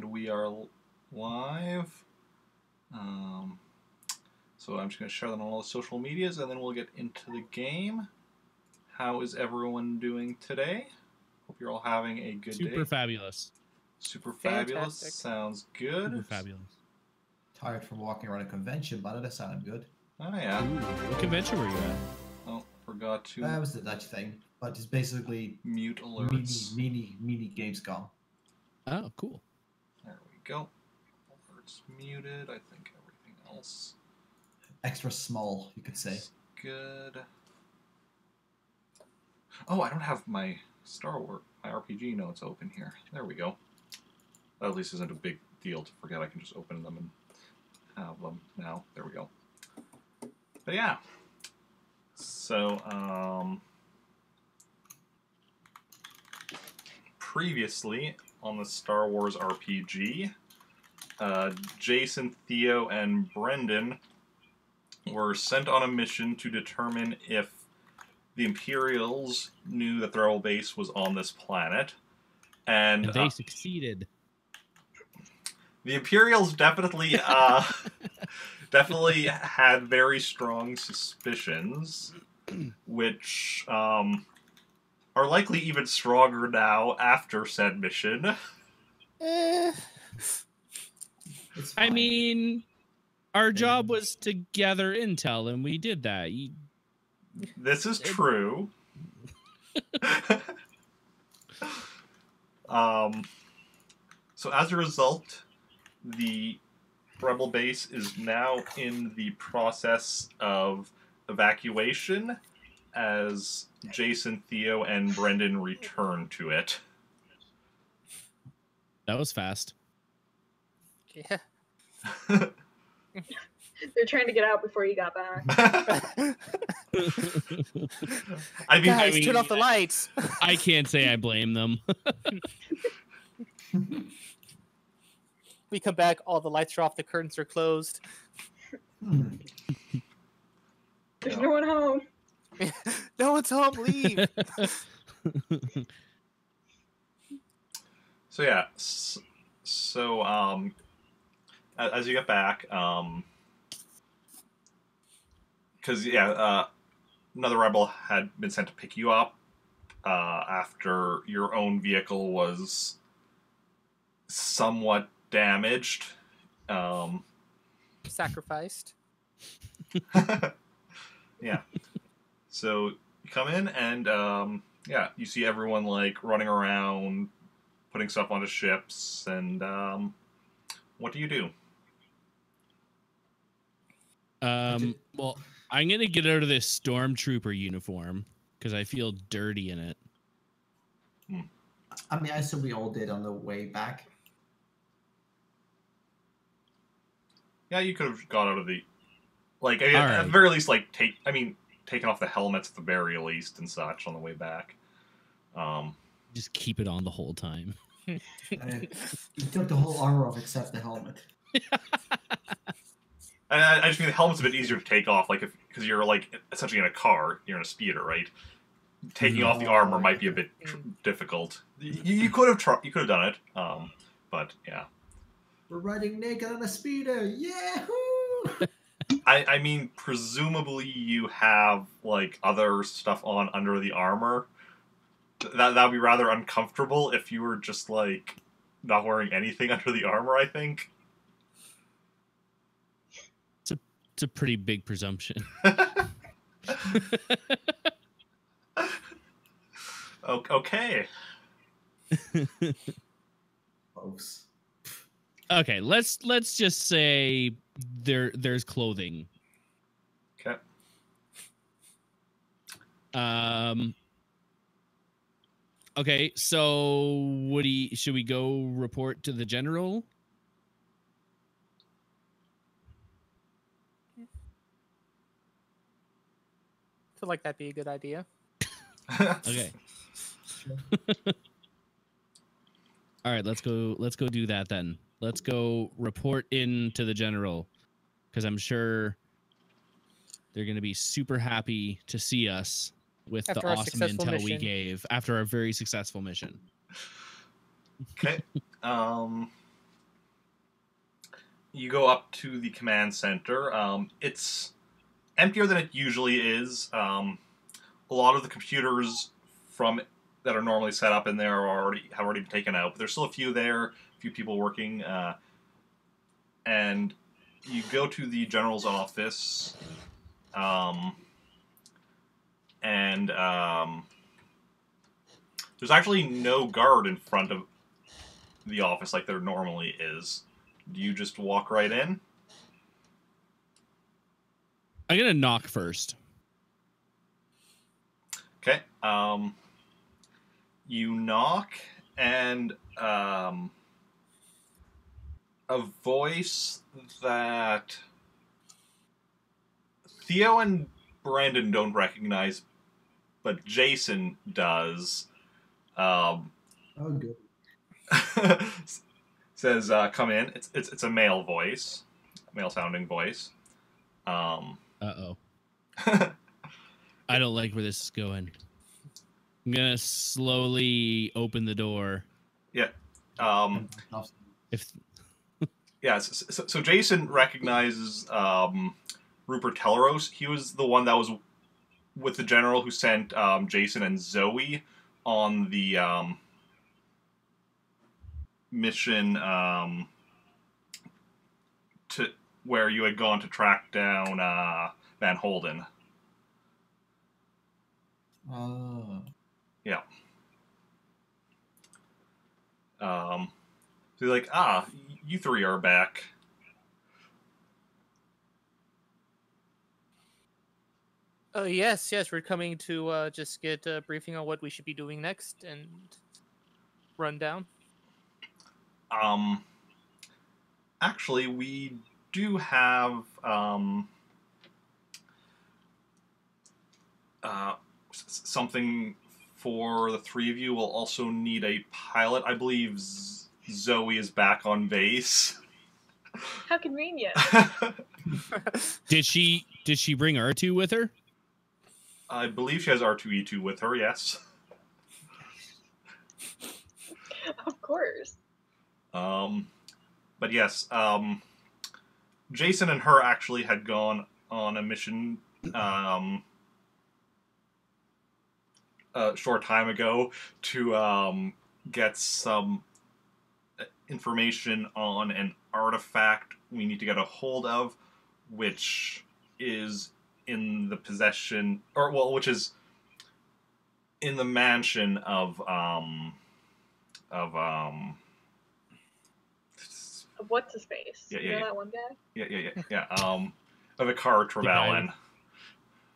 and we are live. So I'm just going to share them on all the social medias, and then we'll get into the game. How is everyone doing today? Hope you're all having a good day. Super fabulous. Super fabulous. Sounds good. Super fabulous. Tired from walking around a convention, but that sounded good. Oh, yeah. Ooh, what convention were you at? Oh, forgot to... That was the Dutch thing, but it's basically... mute alerts. Mini Gamescom. Oh, cool. There we go. Alerts muted. I think everything else... extra small, you could say. Good. Oh, I don't have my Star Wars, my RPG notes open here. There we go. That at least isn't a big deal to forget. I can just open them and have them now. There we go. But yeah. So, previously on the Star Wars RPG, Jacen, Theo, and Brendan were sent on a mission to determine if the Imperials knew that their rebel base was on this planet. And they succeeded. The Imperials definitely definitely had very strong suspicions, which are likely even stronger now after said mission. I mean, our job was to gather intel, and we did that. This is true. So as a result, the rebel base is now in the process of evacuation as Jacen, Theo, and Brendan return to it. That was fast. Yeah. They're trying to get out before you got back. Guys, turn off the lights. I can't say I blame them. We come back, all the lights are off, the curtains are closed. There's no one home. No one's home, leave. So yeah, as you get back, because another rebel had been sent to pick you up after your own vehicle was somewhat damaged. Sacrificed. Yeah. So you come in and you see everyone like running around, putting stuff onto ships, and what do you do? Well, I'm gonna get out of this stormtrooper uniform because I feel dirty in it. I mean, I assume we all did on the way back. Yeah, you could have got out of the, like, at the very least, like, taken off the helmets at the very least and such on the way back. Just keep it on the whole time. You took the whole armor off except the helmet. And I just mean the helmet's a bit easier to take off, like, because you're, like, essentially in a car, you're in a speeder, right? Taking off the armor might be a bit difficult. You could have done it, but yeah. We're riding naked on a speeder, yahoo! I mean, presumably you have, like, other stuff on under the armor. That'd be rather uncomfortable if you were just, like, not wearing anything under the armor, I think. It's a pretty big presumption. Okay. Folks. Okay, let's just say there's clothing. Okay. Okay, so should we go report to the general? I feel like that'd be a good idea. Okay. All right, let's go do that then. Let's go report in to the general, because I'm sure they're going to be super happy to see us with After the our awesome successful intel we mission. gave after our very successful mission. Okay. you go up to the command center. It's emptier than it usually is. A lot of the computers that are normally set up in there have already been taken out, but there's still a few there, a few people working. And you go to the general's office, and there's actually no guard in front of the office like there normally is. Do you just walk right in? I'm gonna knock first. Okay. You knock, and a voice that Theo and Brandon don't recognize, but Jacen does. Oh, good. Says, "Come in." It's a male voice, male sounding voice. Uh-oh. I don't like where this is going. I'm gonna slowly open the door. Yeah. If Yeah. So Jacen recognizes Rupert Telleros. He was the one that was with the general who sent Jacen and Zoey on the mission to where you had gone to track down Van Holden. Yeah. So you're like, you three are back. Yes, we're coming to just get a briefing on what we should be doing next and run down. Actually, we do have something for the three of you. We'll also need a pilot. I believe Zoe is back on base. How convenient. did she bring R2 with her? I believe she has R2-E2 with her, yes. Of course. But yes, Jacen and her actually had gone on a mission a short time ago to get some information on an artifact we need to get a hold of, which is in the possession, which is in the mansion of What's his face? Yeah, You know that one guy? Yeah. Of a car Trevelyan.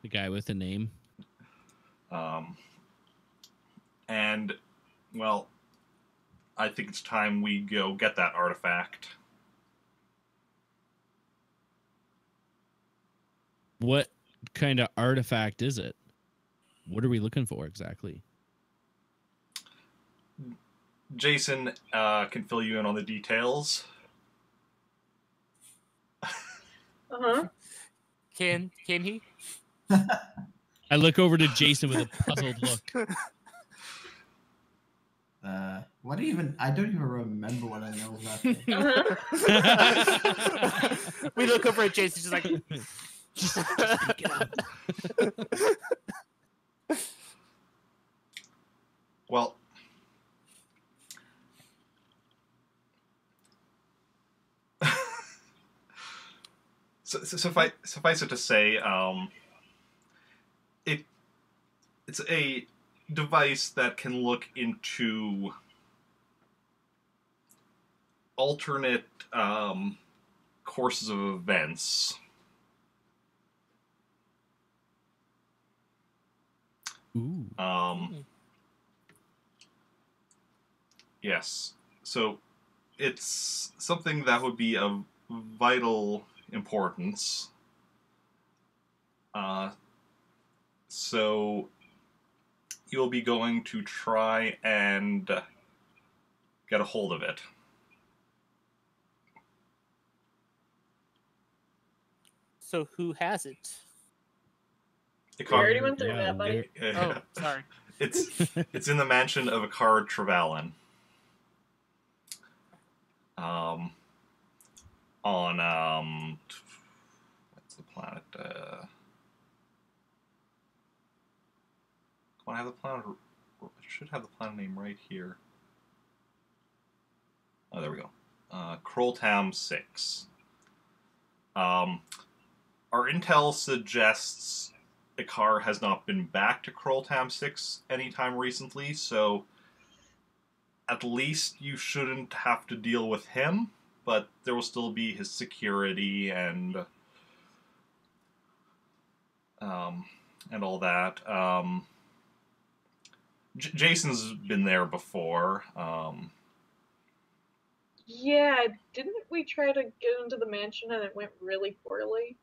The guy with the name. And, well, I think it's time we go get that artifact. What kind of artifact is it? What are we looking for exactly? Jacen can fill you in on the details. Uh-huh. Can he? I look over to Jacen with a puzzled look. What even? I don't even remember what I know of that thing. Uh-huh. We look over at Jason, just like, Just pick it up. Well, suffice it to say, it's a device that can look into alternate courses of events. Ooh. Yes. So it's something that would be of vital importance. So you'll be going to try and get a hold of it. so who has it? The We already card, went through that, buddy. Oh, sorry. it's in the mansion of a card Trevelyan. on what's the planet? Come on, I have the planet. I should have the planet name right here. Oh, there we go. Kroltam 6. Our intel suggests Icar has not been back to Kroltam 6 anytime recently, so at least you shouldn't have to deal with him, but there will still be his security and all that. Jason's been there before. Yeah, didn't we try to get into the mansion and it went really poorly?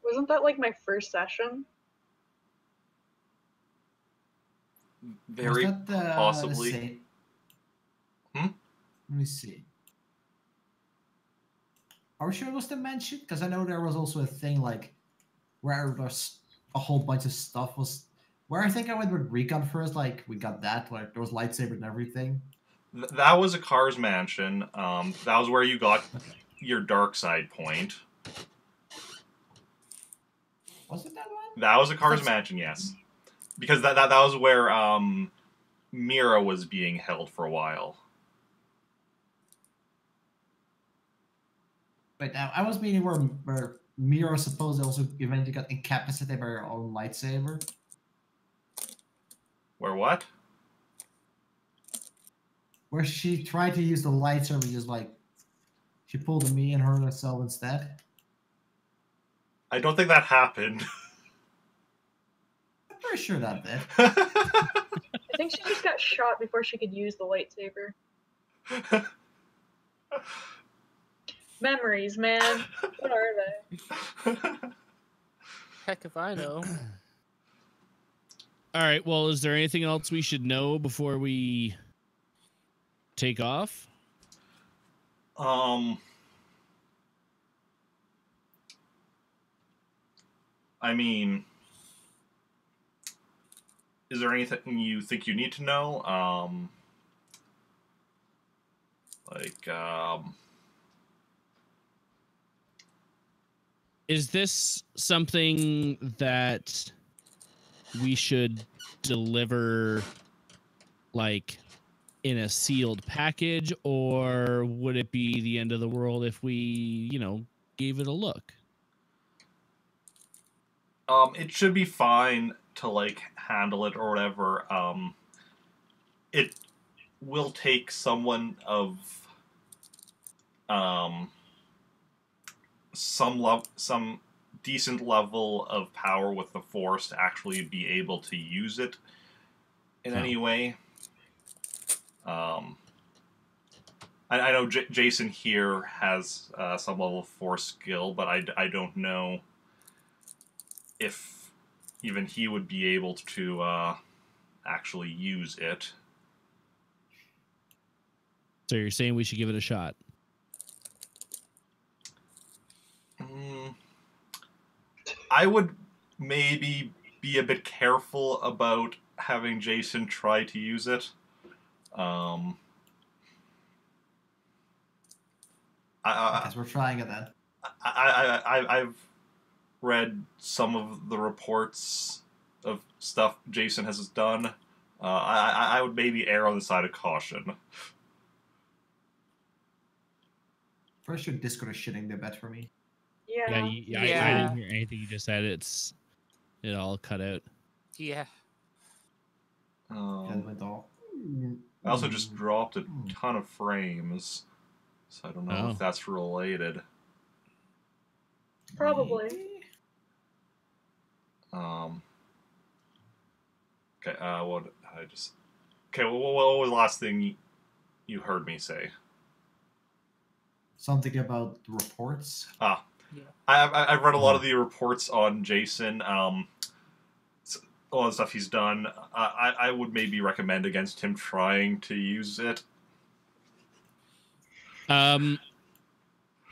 Wasn't that like my first session? Very Was that possibly. the same? Hmm? Let me see. Are we sure it was the mansion? Because I know there was also a thing like where there's a whole bunch of stuff was. Where I think I went with Recon first, like we got that, like there was lightsaber and everything. That was Icar's mansion. That was where you got your dark side point. Was it that one? That was Icar's mansion, yes. Because that was where Mira was being held for a while. Wait, now I was meaning where Mira supposedly also eventually got incapacitated by her own lightsaber. Where what? Where she tried to use the lightsaber, just like she pulled a me and her herself instead. I don't think that happened. I'm pretty sure that did. I think she just got shot before she could use the lightsaber. Memories, man. What are they? Heck if I know. All right. Well, is there anything else we should know before we take off? I mean, is there anything you think you need to know? Is this something that we should deliver, like, in a sealed package, or would it be the end of the world if we, gave it a look? It should be fine to, like, handle it or whatever. It will take someone of, some decent level of power with the Force to actually be able to use it in any way. I know Jacen here has some level of Force skill, but I don't know if even he would be able to actually use it. So you're saying we should give it a shot? I would maybe be a bit careful about having Jacen try to use it. I guess we're trying it then. I've read some of the reports of stuff Jacen has done. I would maybe err on the side of caution. First, your Discord is shitting the bed for me. Yeah. I Yeah. didn't hear anything you just said. It all cut out. Yeah. Yeah, it went all. I also just dropped a ton of frames, so I don't know if that's related. Probably. Okay, what I just... Okay, what was the last thing you heard me say? Something about the reports. Yeah. I've read a lot of the reports on Jacen. A lot of stuff he's done. I would maybe recommend against him trying to use it.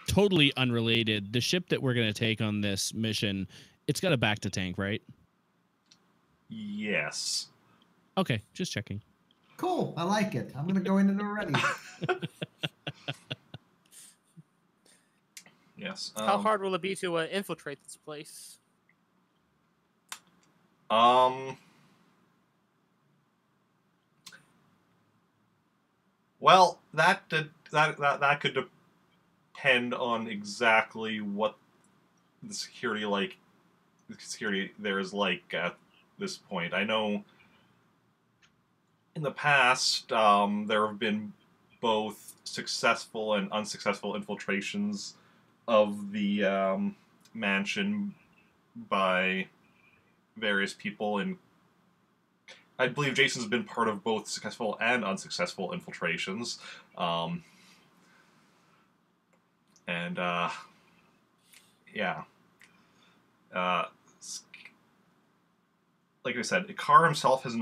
Totally unrelated. The ship that we're going to take on this mission, it's got a back-to-tank, right? Yes. Okay, just checking. Cool, I like it. I'm gonna go in it already. Yes. How hard will it be to infiltrate this place? Well, that could depend on exactly what the security there is like at this point. I know in the past there have been both successful and unsuccessful infiltrations of the mansion by various people, and I believe Jacen's been part of both successful and unsuccessful infiltrations. Yeah. Like I said, Ikar himself has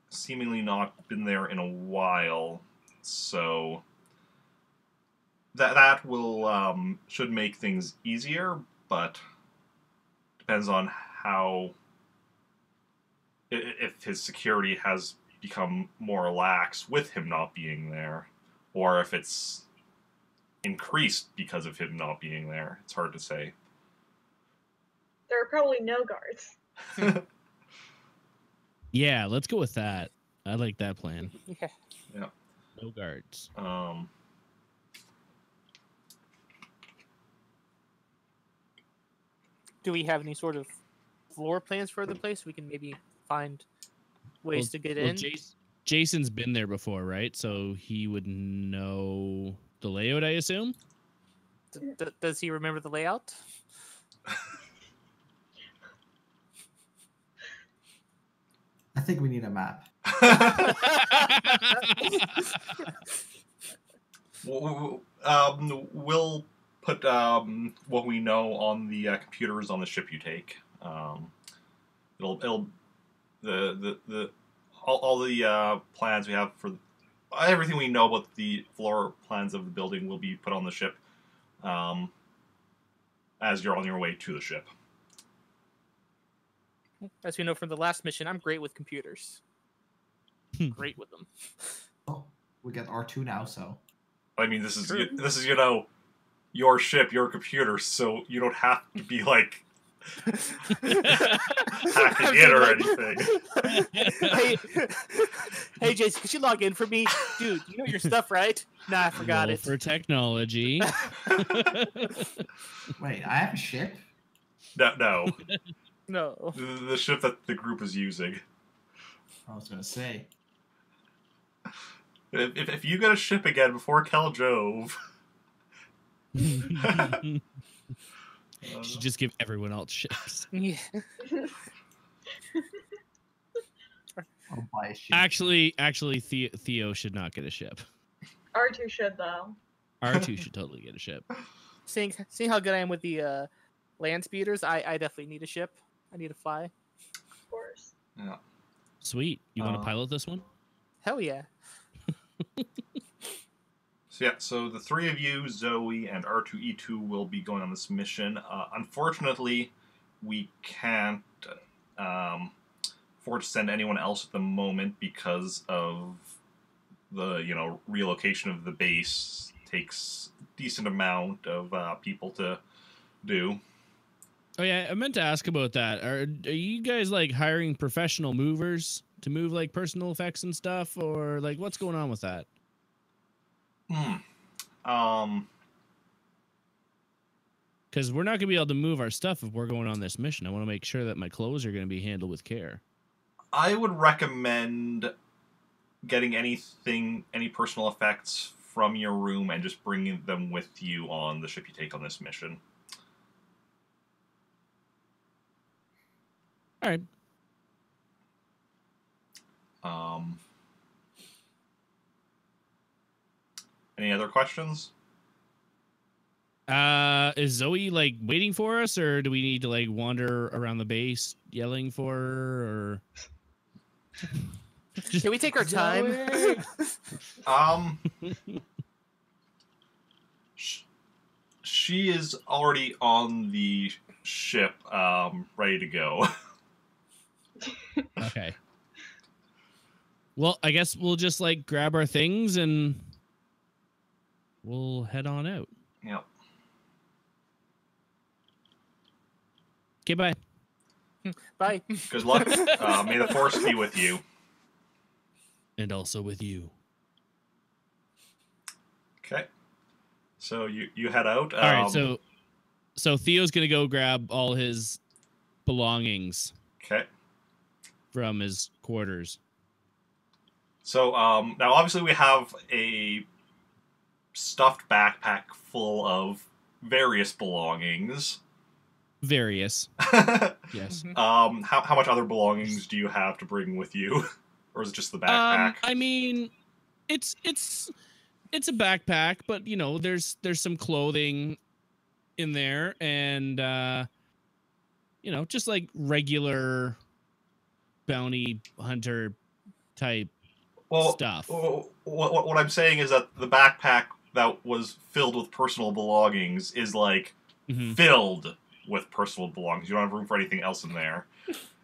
seemingly not been there in a while, so that will should make things easier, but depends on how if his security has become more lax with him not being there, or if it's increased because of him not being there. It's hard to say. There are probably no guards. Yeah, let's go with that. I like that plan. Yeah. Yeah. No guards. Do we have any sort of floor plans for the place? We can maybe find ways to get in. Jacen's been there before, right? So he would know the layout, I assume? Does he remember the layout? I think we need a map. We'll put what we know on the computers on the ship you take. It'll all the plans we have for everything we know about the floor plans of the building will be put on the ship as you're on your way to the ship. As we know from the last mission, I'm great with computers. Great with them. Oh, we got R2 now, so. I mean, this is True. your ship, your computer, so you don't have to be like hacking it or anything. Hey, Jason, could you log in for me? Dude, you know your stuff, right? Nah, I forgot Roll it. for technology. Wait, I have a ship? No. No. The ship that the group is using. I was gonna say. If you get a ship again before Kel Jove... Should just give everyone else ships. Yeah. I'll buy a ship. Actually, Theo should not get a ship. R2 should, though. R2 should totally get a ship. Seeing how good I am with the land speeders, I definitely need a ship. I need to fly. Of course. Yeah. Sweet. You want to pilot this one? Hell yeah. So the three of you, Zoe and R2E2, will be going on this mission. Unfortunately, we can't afford to send anyone else at the moment because of the relocation of the base takes a decent amount of people to do. Oh yeah, I meant to ask about that. Are you guys like hiring professional movers to move like personal effects and stuff, or like what's going on with that? Because we're not gonna be able to move our stuff if we're going on this mission. I want to make sure that my clothes are gonna be handled with care. I would recommend getting any personal effects from your room and just bringing them with you on the ship you take on this mission. All right. Any other questions? Is Zoe like waiting for us, or do we need to like wander around the base yelling for her, or Can we take our time? She is already on the ship, ready to go. Okay. Well, I guess we'll just like grab our things and we'll head on out. Yep. Okay, bye. Bye. Good luck. May the force be with you. And also with you. Okay. So you head out. All right, so Theo's gonna go grab all his belongings Okay. from his quarters. So now obviously we have a stuffed backpack full of various belongings. Various. Yes. How much other belongings do you have to bring with you, or is it just the backpack? I mean, it's a backpack, but you know, there's some clothing in there, and you know, just like regular bounty hunter type stuff. What I'm saying is that the backpack that was filled with personal belongings is like filled with personal belongings. You don't have room for anything else in there.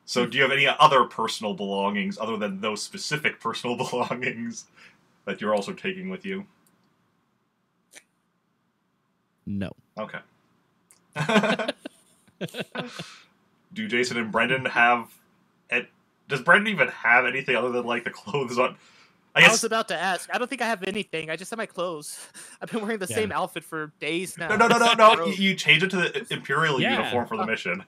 So do you have any other personal belongings other than those specific personal belongings that you're also taking with you? No. Okay. Do Jacen and Brendan have... Does Brendan even have anything other than, like, the clothes on? I was about to ask. I don't think I have anything. I just have my clothes. I've been wearing the same outfit for days now. No. You change it to the Imperial uniform for the mission.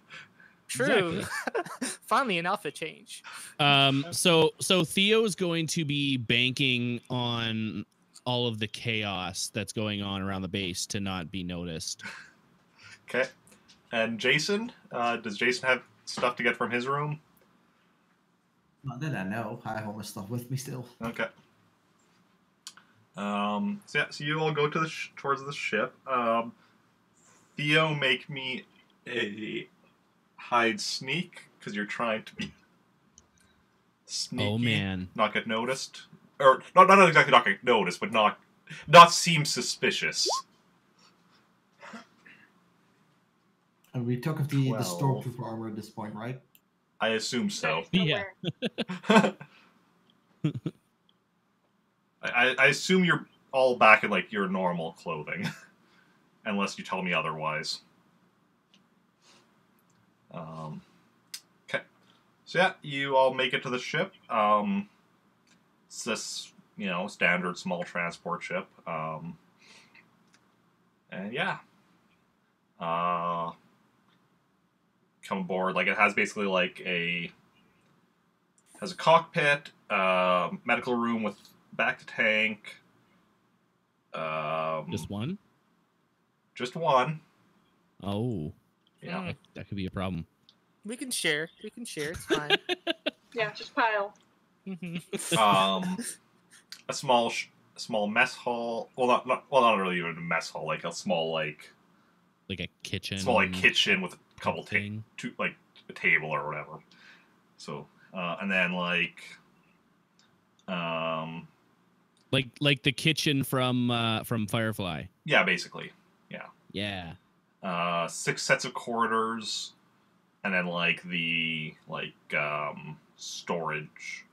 True. Exactly. Finally, an outfit change. So Theo's going to be banking on all of the chaos that's going on around the base to not be noticed. Okay. And Jacen? Does Jacen have stuff to get from his room? Not that I know. I have all my stuff with me still. Okay. So you all go to towards the ship. Theo, make me a hide sneak, because you're trying to be sneaky. Oh man. Not get noticed. Or not exactly not get noticed, but not seem suspicious. And we took off the 12. stormtrooper armor at this point, right? I assume so. Yeah. I assume you're all back in, like, your normal clothing. Unless you tell me otherwise. Okay. So yeah, you all make it to the ship. It's this, you know, standard small transport ship. And yeah. Come aboard. Like, it has basically, like, has a cockpit, medical room with back to tank. Just one? Just one. Oh. Yeah. That could be a problem. We can share. It's fine. Yeah, just pile. A small mess hall. Well, not really even a mess hall. Like a small a kitchen. Small like kitchen with a couple thing. like a table or whatever. So and then like the kitchen from Firefly. Yeah, basically. Yeah. 6 sets of quarters, and then like the storage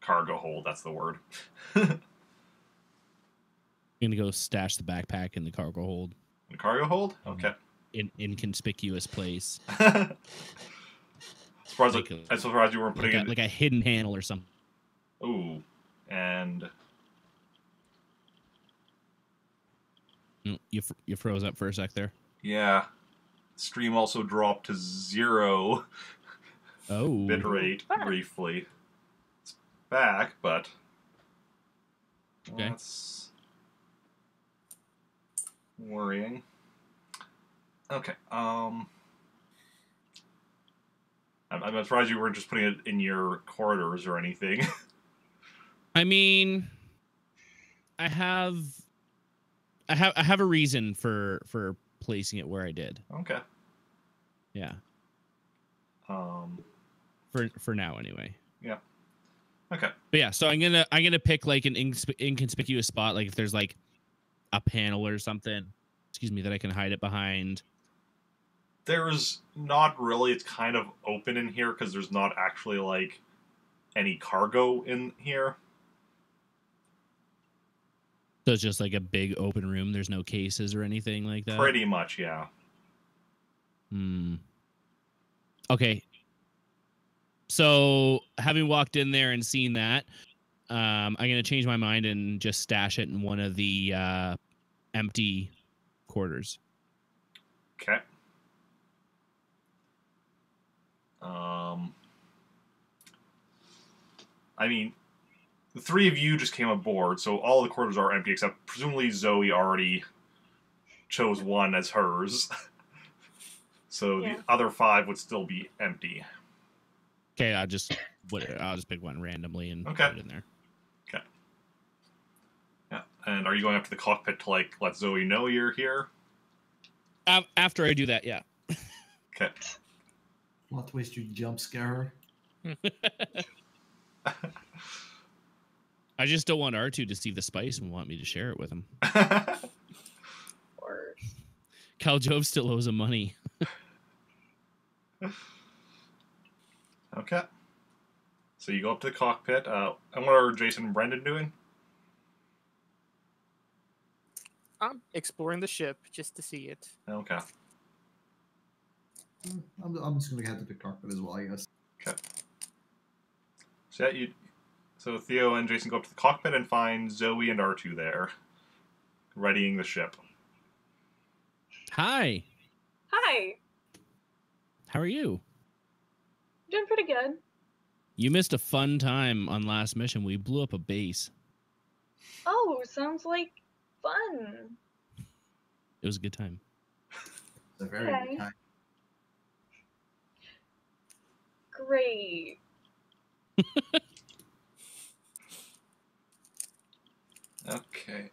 cargo hold. That's the word. I'm gonna go stash the backpack in the cargo hold. The cargo hold? Okay. In inconspicuous place. I'm surprised you weren't putting it like a hidden panel or something. Ooh, and you froze up for a sec there. Yeah, stream also dropped to 0. Oh, bitrate briefly. It's back, but okay. That's worrying. Okay. I'm surprised you weren't just putting it in your corridors or anything. I mean, I have a reason for placing it where I did. Okay. Yeah. For now anyway. Yeah. Okay. But yeah, so I'm gonna pick like an inconspicuous spot, like if there's like a panel or something, that I can hide it behind. There's not really. It's kind of open in here because there's not actually like any cargo in here. So it's just like a big open room. There's no cases or anything like that. Pretty much, yeah. Okay. So having walked in there and seen that, I'm gonna change my mind and just stash it in one of the empty quarters. Okay. I mean, the three of you just came aboard, so all the quarters are empty, except presumably Zoe already chose one as hers. So Yeah. the other 5 would still be empty. Okay, I'll just pick one randomly and Okay. put it in there. Okay. Yeah. And are you going up to the cockpit to like let Zoe know you're here? After I do that, yeah. Okay. Plot twist, you jump scare her. I just don't want R2 to see the spice and want me to share it with him. Or Cal Jove still owes him money. Okay. So you go up to the cockpit. And what are Jacen and Brendan doing? I'm exploring the ship just to see it. Okay. I'm just gonna head to the cockpit as well, I guess. Okay. So yeah, so Theo and Jacen go up to the cockpit and find Zoe and R2 there, readying the ship. Hi. hi, How are you? doing pretty good. You missed a fun time on last mission. We blew up a base. Oh, sounds like fun. It was a good time. It's a very Okay. good time. Great. Okay.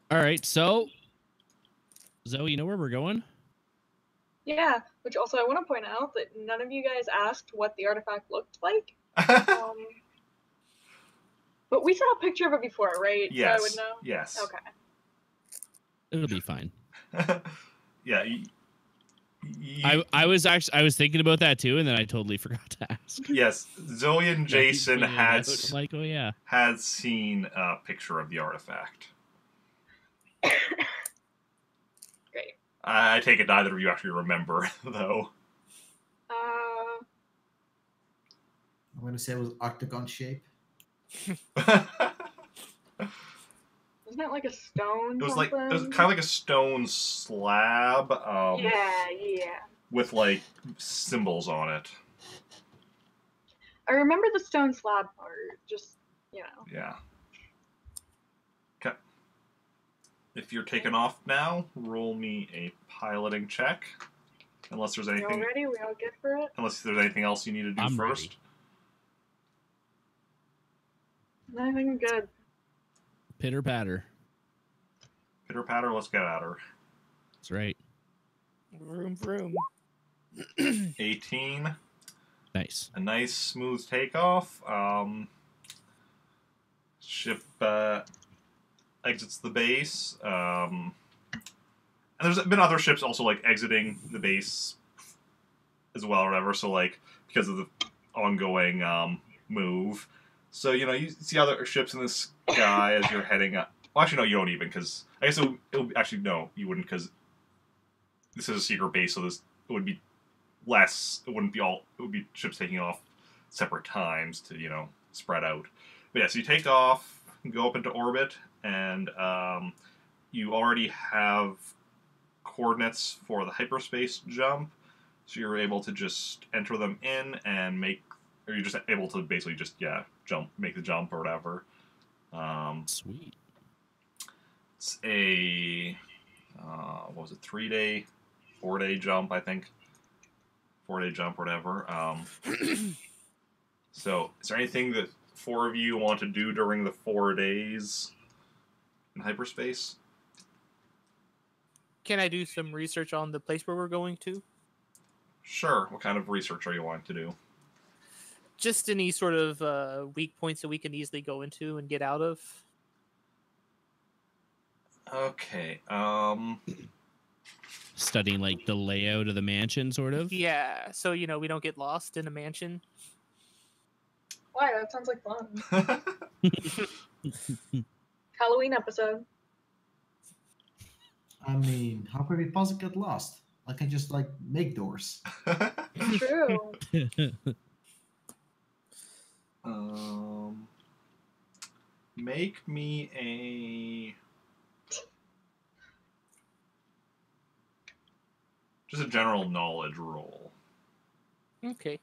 All right, so Zoe, you know where we're going? Yeah, which also I want to point out that none of you guys asked what the artifact looked like. But we saw a picture of it before, right? Yes. So I would know? Yes. Okay. It'll be fine. Yeah. I was thinking about that too, and then I totally forgot to ask. Yes, Zoe and Jacen I'm like, oh yeah, had seen a picture of the artifact. Great. I take it neither of you actually remember, though. I'm gonna say it was octagon shape. Isn't it like a stone? It was something? kind of like a stone slab. Yeah. With like symbols on it. I remember the stone slab part. Just Yeah. Okay. If you're taking off now, roll me a piloting check. Unless there's We all anything. ready? We all good for it? Unless there's anything else you need to do I'm first. ready. I think I'm good. Pitter patter. Pitter patter. Let's get at her. That's right. Vroom vroom. 18. Nice. A nice smooth takeoff. Ship exits the base. And there's been other ships also like exiting the base as well, or whatever. So like because of the ongoing move. So you see other ships in the sky as you're heading up. Well, actually, no, you don't even, because I guess it'll actually no, you wouldn't, because this is a secret base, so it would be less. It wouldn't be all. It would be ships taking off separate times to spread out. But yeah, so you take off, go up into orbit, and you already have coordinates for the hyperspace jump, so you're able to just enter them in and make. Or you're just able to basically just make the jump or whatever. Sweet. It's a 3-day, 4-day jump, I think. 4-day jump, or whatever. So, is there anything that 4 of you want to do during the 4 days in hyperspace? Can I do some research on the place where we're going to? Sure. What kind of research are you wanting to do? Just any sort of weak points that we can easily go into and get out of. Okay. Studying like the layout of the mansion, sort of. Yeah, so we don't get lost in a mansion. Why? That sounds like fun. Halloween episode. I mean, how could we possibly get lost? I can just like make doors. True. Make me a just a general knowledge roll. Okay.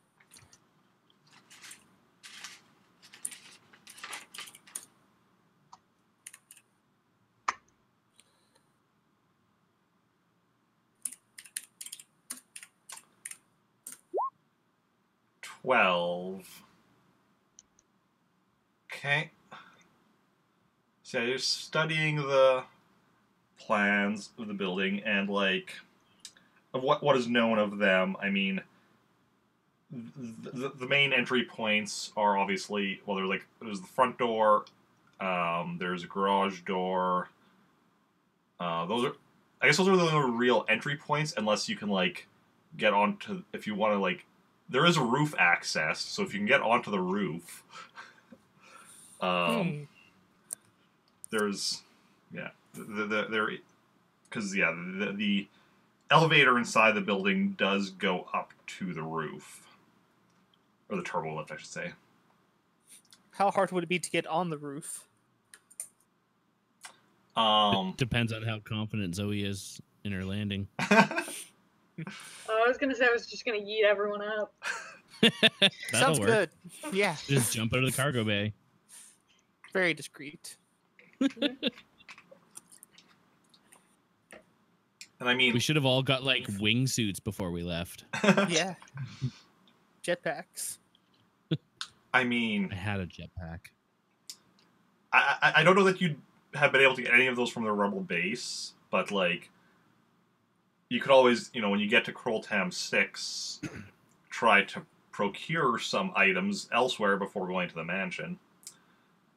Okay. So yeah, you're studying the plans of the building and like of what is known of them. I mean, the main entry points are obviously there's the front door, there's a garage door. Those are the real entry points unless you can like get onto if you want to like there is a roof access, so if you can get onto the roof. There's the elevator inside the building does go up to the roof, or the turbo lift, I should say. How hard would it be to get on the roof? Depends on how confident Zoe is in her landing. I was gonna say I was just gonna yeet everyone up. Sounds work. good. Yeah. Just jump out of the cargo bay. Very discreet. And I mean, We should have all got like wingsuits before we left. Yeah. Jetpacks. I mean, I had a jetpack. I don't know that you'd have been able to get any of those from the rebel base, but like, you could always, when you get to Kroltam 6, try to procure some items elsewhere before going to the mansion.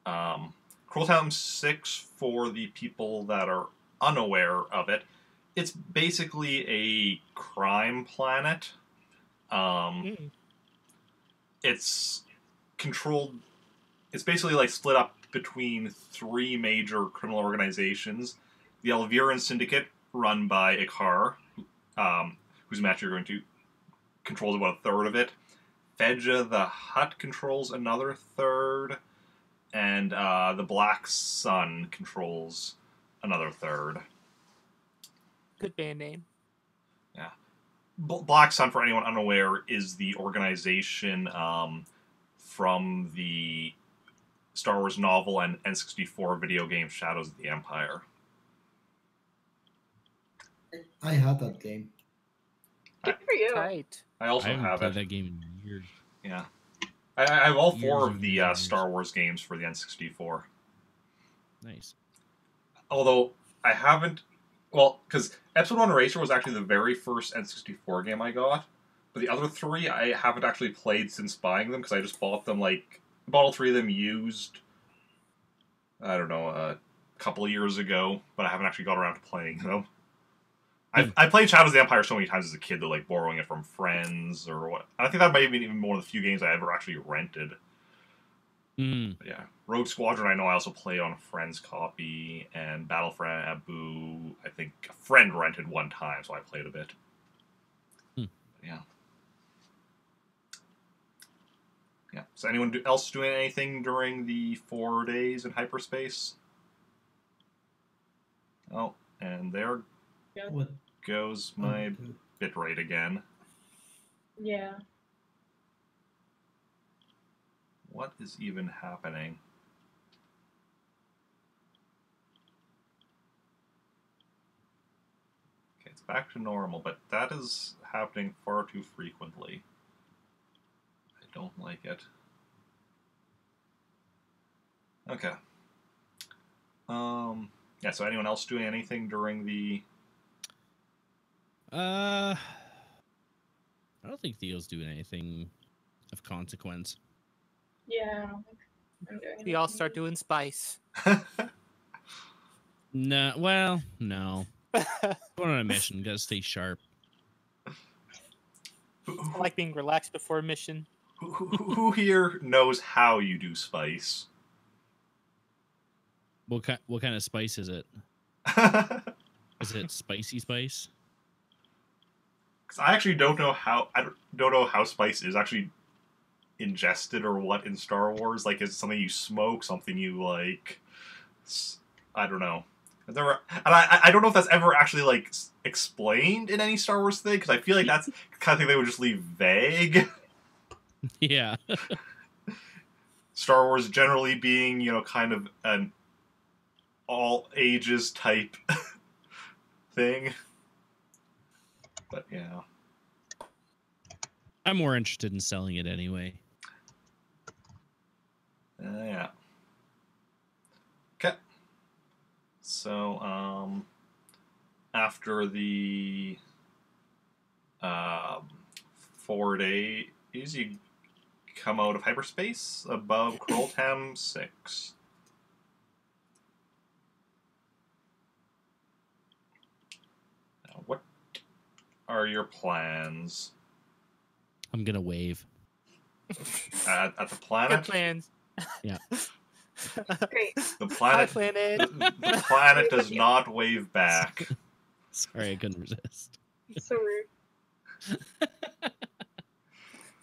Kroltam 6, for the people that are unaware of it, it's basically a crime planet. It's controlled. It's basically like split up between 3 major criminal organizations: the Elviran Syndicate, run by Ikhar, whose match you're going to controls about a third of it. Fedja the Hutt controls another third, and the Black Sun controls another third. Good band name. Yeah. Black Sun, for anyone unaware, is the organization from the Star Wars novel and N64 video game Shadows of the Empire. I had that game. Good for you. Tight. I also I haven't have played it. that game in years. Yeah. I have all 4 Years of and the years and years. Star Wars games for the N64. Nice. Although, I haven't... Well, because Episode 1 Racer was actually the very first N64 game I got. But the other 3, I haven't actually played since buying them, because I just bought them, bought all 3 of them used, I don't know, a couple of years ago, but I haven't actually got around to playing them. I played Shadows of the Empire so many times as a kid, though, borrowing it from friends or what. I think that might have been even one of the few games I ever actually rented. But yeah, Rogue Squadron I know I also played on a friend's copy, and Battle for Abu, I think a friend rented one time, so I played a bit. But yeah. Yeah. So anyone else doing anything during the 4 days in hyperspace? Oh, and there What? goes my bitrate again. Yeah. What is even happening? Okay, it's back to normal, but that is happening far too frequently. I don't like it. Okay. Yeah, so anyone else doing anything during the... I don't think Theo's doing anything of consequence. Yeah. I don't think I'm doing We all anything. start doing spice. No, well, no. Going on a mission, gotta stay sharp. I like being relaxed before a mission. Who here knows how you do spice? What kind of spice is it? Is it spicy spice? Because I actually don't know how spice is actually ingested or what in Star Wars. Like, is it something you smoke, something you like? I don't know. I don't know if that's ever actually like explained in any Star Wars thing, because I feel like that's the kind of thing they would just leave vague. Yeah. Star Wars generally being, you know, kind of an all ages type thing. But yeah. I'm more interested in selling it anyway. Yeah. Okay. So, after the 4 days, you come out of hyperspace above Kroltam 6. Now, what are your plans? I'm gonna wave. At the Good planet? plans. Yeah. Great. The Hi, planet, planet. the planet does not wave back. Sorry, I couldn't resist. So rude.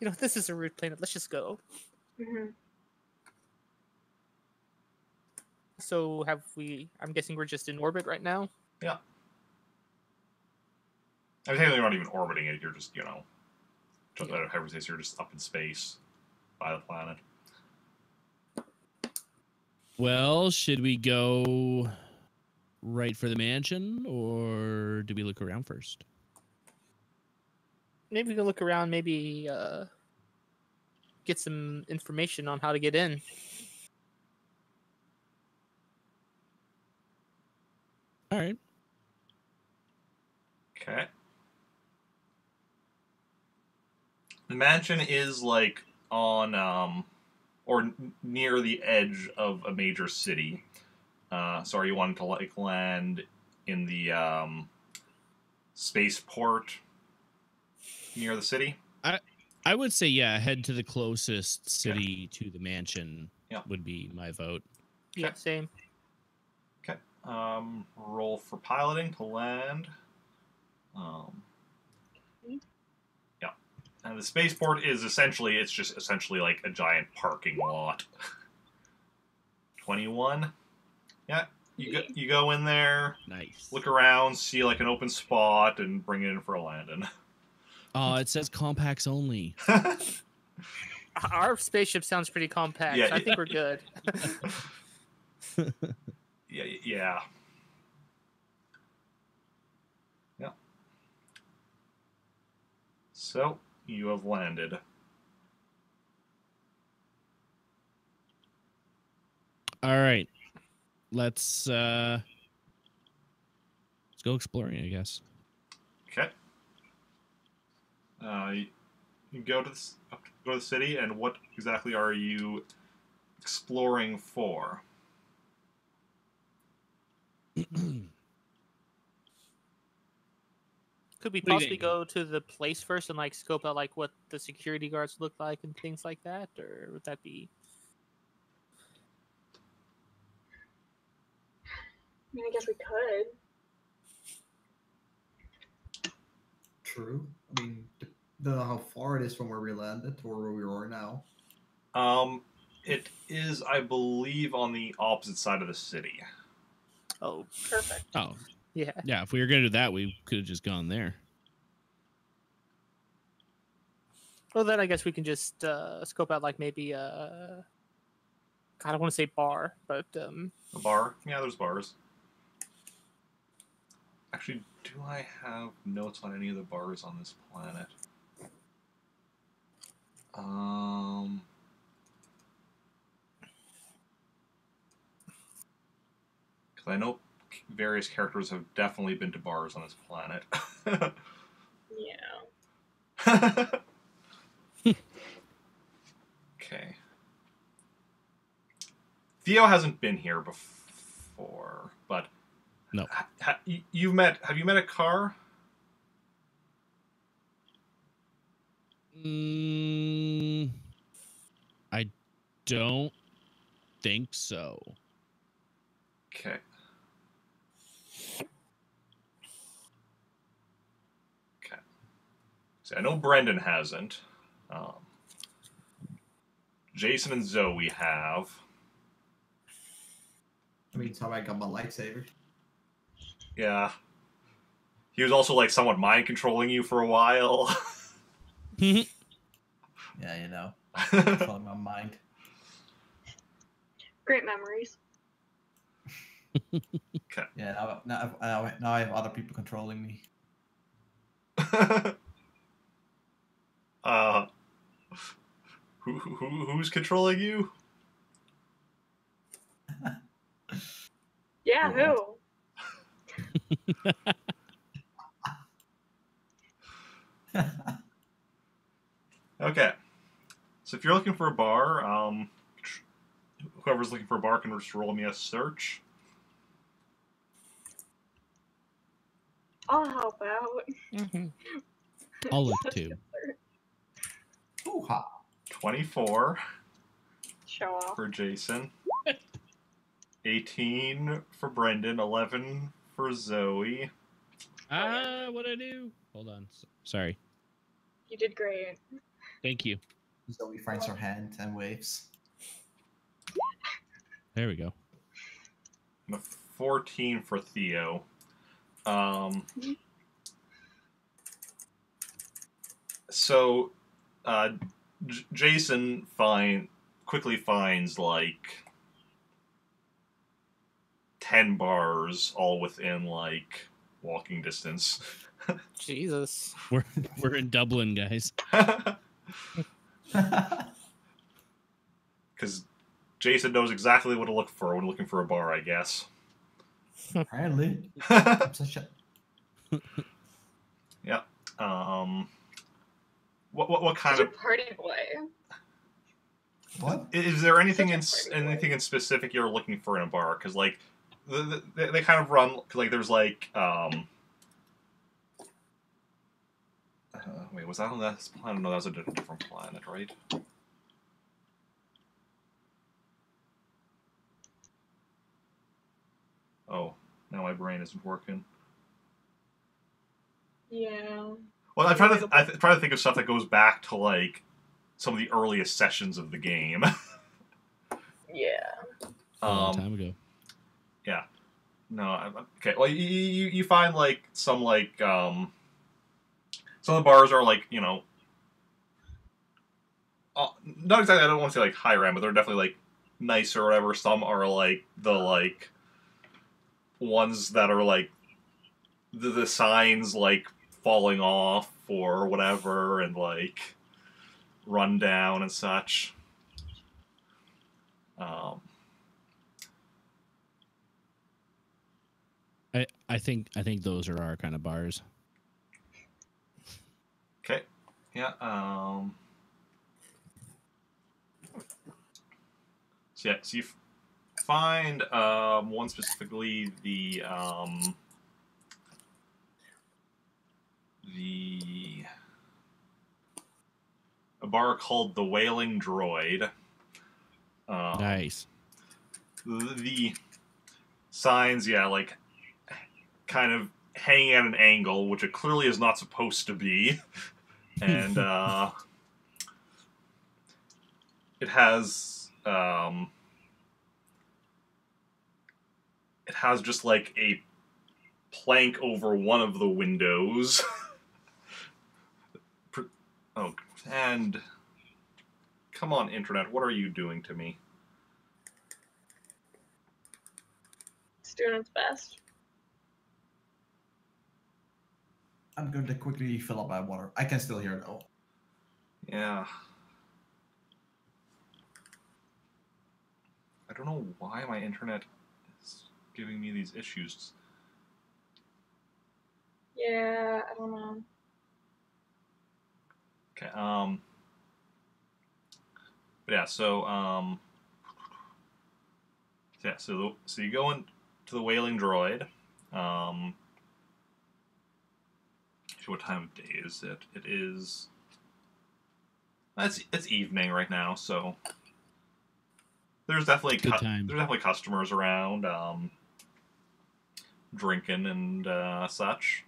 You know, this is a rude planet. Let's just go. Hmm. So have we? I'm guessing we're just in orbit right now. Yeah. I mean, technically, you're not even orbiting it. You're just, you know, just out of hyperspace. You're just up in space by the planet. Well, should we go right for the mansion, or do we look around first? Maybe we can look around. Maybe get some information on how to get in. All right. Okay. The mansion is like on or near the edge of a major city. So are you wanting to like land in the spaceport near the city? I would say, yeah, head to the closest city to the mansion. Yeah. Would be my vote. Yeah, same. Okay. Roll for piloting to land. Yeah. And the spaceport is essentially, it's just essentially like a giant parking lot. 21. Yeah. You go in there, Nice. look around, see like an open spot, and bring it in for a landing. Oh, it says compacts only. Our spaceship sounds pretty compact. Yeah, I yeah. think we're good. Yeah. Yeah. So, you have landed. All right. Let's go exploring, I guess. Okay. You go to the city, and what exactly are you exploring for? Could we What do you possibly think? go to the place first and like scope out like what the security guards look like and things like that, or would that be? I mean, I guess we could. True. I mean, don't know how far it is from where we landed or where we are now. It is, I believe, on the opposite side of the city. Oh, Perfect. Oh, yeah. yeah. If we were gonna do that, we could have just gone there. Well, then I guess we can just scope out like maybe God, I want to say bar, but A bar? Yeah, there's bars. Actually, do I have notes on any of the bars on this planet? Because I know various characters have definitely been to bars on this planet. Yeah. Okay. Theo hasn't been here before, but No. Have you met a car? I don't think so. Okay. Okay. See, I know Brendan hasn't. Jacen and Zoey have. I mean, it's how I got my lightsaber. Yeah. He was also like somewhat mind controlling you for a while. Yeah, you know, controlling my mind. Great memories. Okay. Yeah, now I have other people controlling me. Who's controlling you? Yeah, Cool. who? Okay. So if you're looking for a bar, whoever's looking for a bar can just roll me a search. I'll help out. I'll look Such too. a flirt. Hoo-ha. 24 Show off. for Jacen. 18 for Brendan. 11 for Zoey. What'd I do? Hold on. Sorry. You did great. Thank you. Zoe finds her hand and waves. There we go. And a 14 for Theo. So, Jacen quickly finds like 10 bars all within like walking distance. Jesus. We're in Dublin, guys. Because Jacen knows exactly what to look for when looking for a bar, I guess. Apparently. I'm such a... Yeah. What kind Such of a party boy. What? is there anything Such a party boy. anything in specific you're looking for in a bar? Because like they kind of run like there's like wait, was that on that planet? No, that was a different planet, right? Oh, now my brain isn't working. Yeah. Well, I try to think of stuff that goes back to like some of the earliest sessions of the game. Yeah. A long time ago. Yeah. No. Okay. Well, you find like some of the bars are like not exactly. I don't want to say like higher end, but they're definitely like nicer or whatever. Some are like the like ones that are like the signs like falling off or whatever and like run down and such. I think those are our kind of bars. Okay. Yeah. So yeah. So you find one specifically a bar called the Wailing Droid. Nice. The signs, yeah, like kind of hanging at an angle, which it clearly is not supposed to be, and it has just like a plank over one of the windows. Oh, and come on, internet, what are you doing to me? It's doing its best. I'm going to quickly fill up my water. I can still hear it though. Yeah. I don't know why my internet is giving me these issues. Yeah, I don't know. Okay, but yeah, so, yeah, so you go into the Wailing Droid, what time of day is it? It is, it's evening right now, so there's definitely Good time. there's definitely customers around, drinking and such.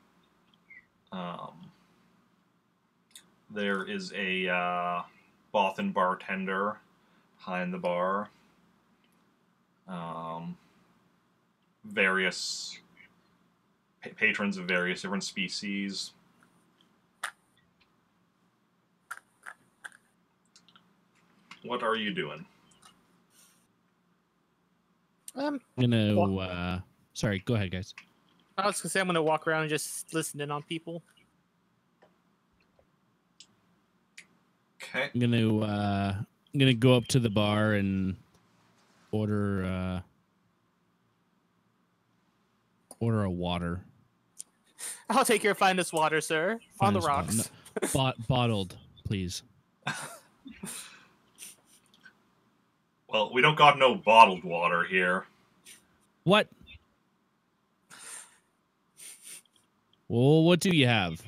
There is a Bothan bartender behind the bar. Various patrons of various different species. What are you doing? I'm gonna. Sorry, go ahead, guys. I was gonna say I'm gonna walk around and just listen in on people. Okay. I'm gonna go up to the bar and order a water. I'll take your finest water, sir. On the Finest rocks. No, bottled, please. Well, we don't got no bottled water here. What? Well, what do you have?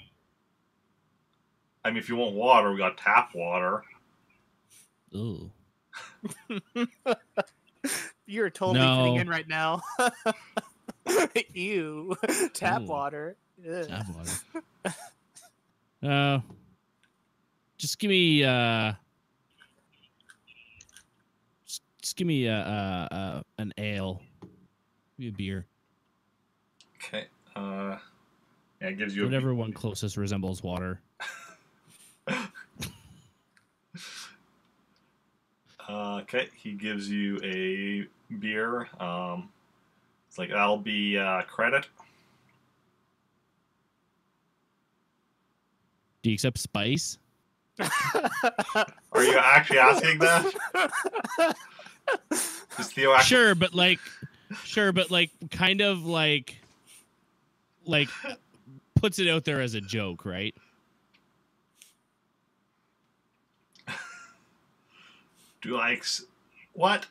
I mean, if you want water, we got tap water. Ooh. You're totally fitting in right now. Ew. Tap water. Ugh. Tap water. Just give me just give me an ale. Give me a beer. Okay. Yeah, it gives you whatever one closest resembles water. Okay, he gives you a beer. It's like, that'll be credit. Do you accept spice? Are you actually asking that? Is Theo actually... Sure, but kind of like puts it out there as a joke, right? Do I... What?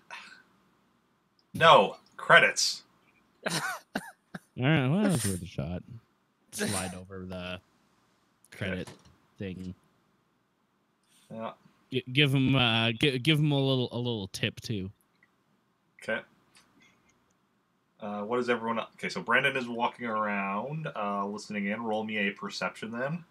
No, credits. All right, well, that was worth a shot. Slide over the credit thing. Yeah. Give him a little tip too. Okay. What is everyone... Okay, so Brandon is walking around, listening in. Roll me a perception then.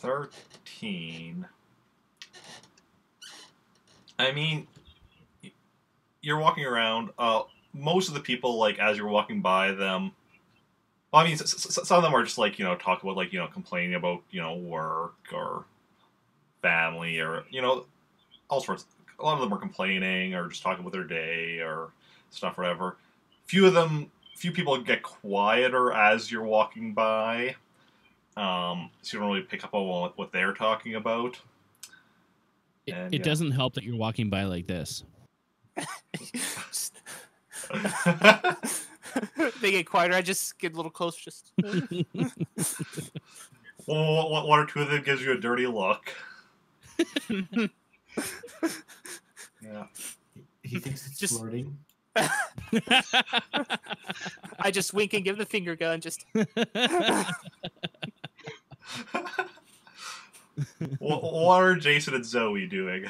$13. I mean, you're walking around. Most of the people, like, as you're walking by them, well, I mean, some of them are just like, talk about, like, complaining about, work or family or, all sorts. A lot of them are complaining or just talking about their day or stuff, whatever. Few people get quieter as you're walking by. So you don't really pick up on what they're talking about. It doesn't help that you're walking by like this. They get quieter. I just get a little closer. Just. Well, one or two of them gives you a dirty look. Yeah. He thinks it's flirting. I just wink and give the finger gun. Just. What are Jacen and Zoey doing?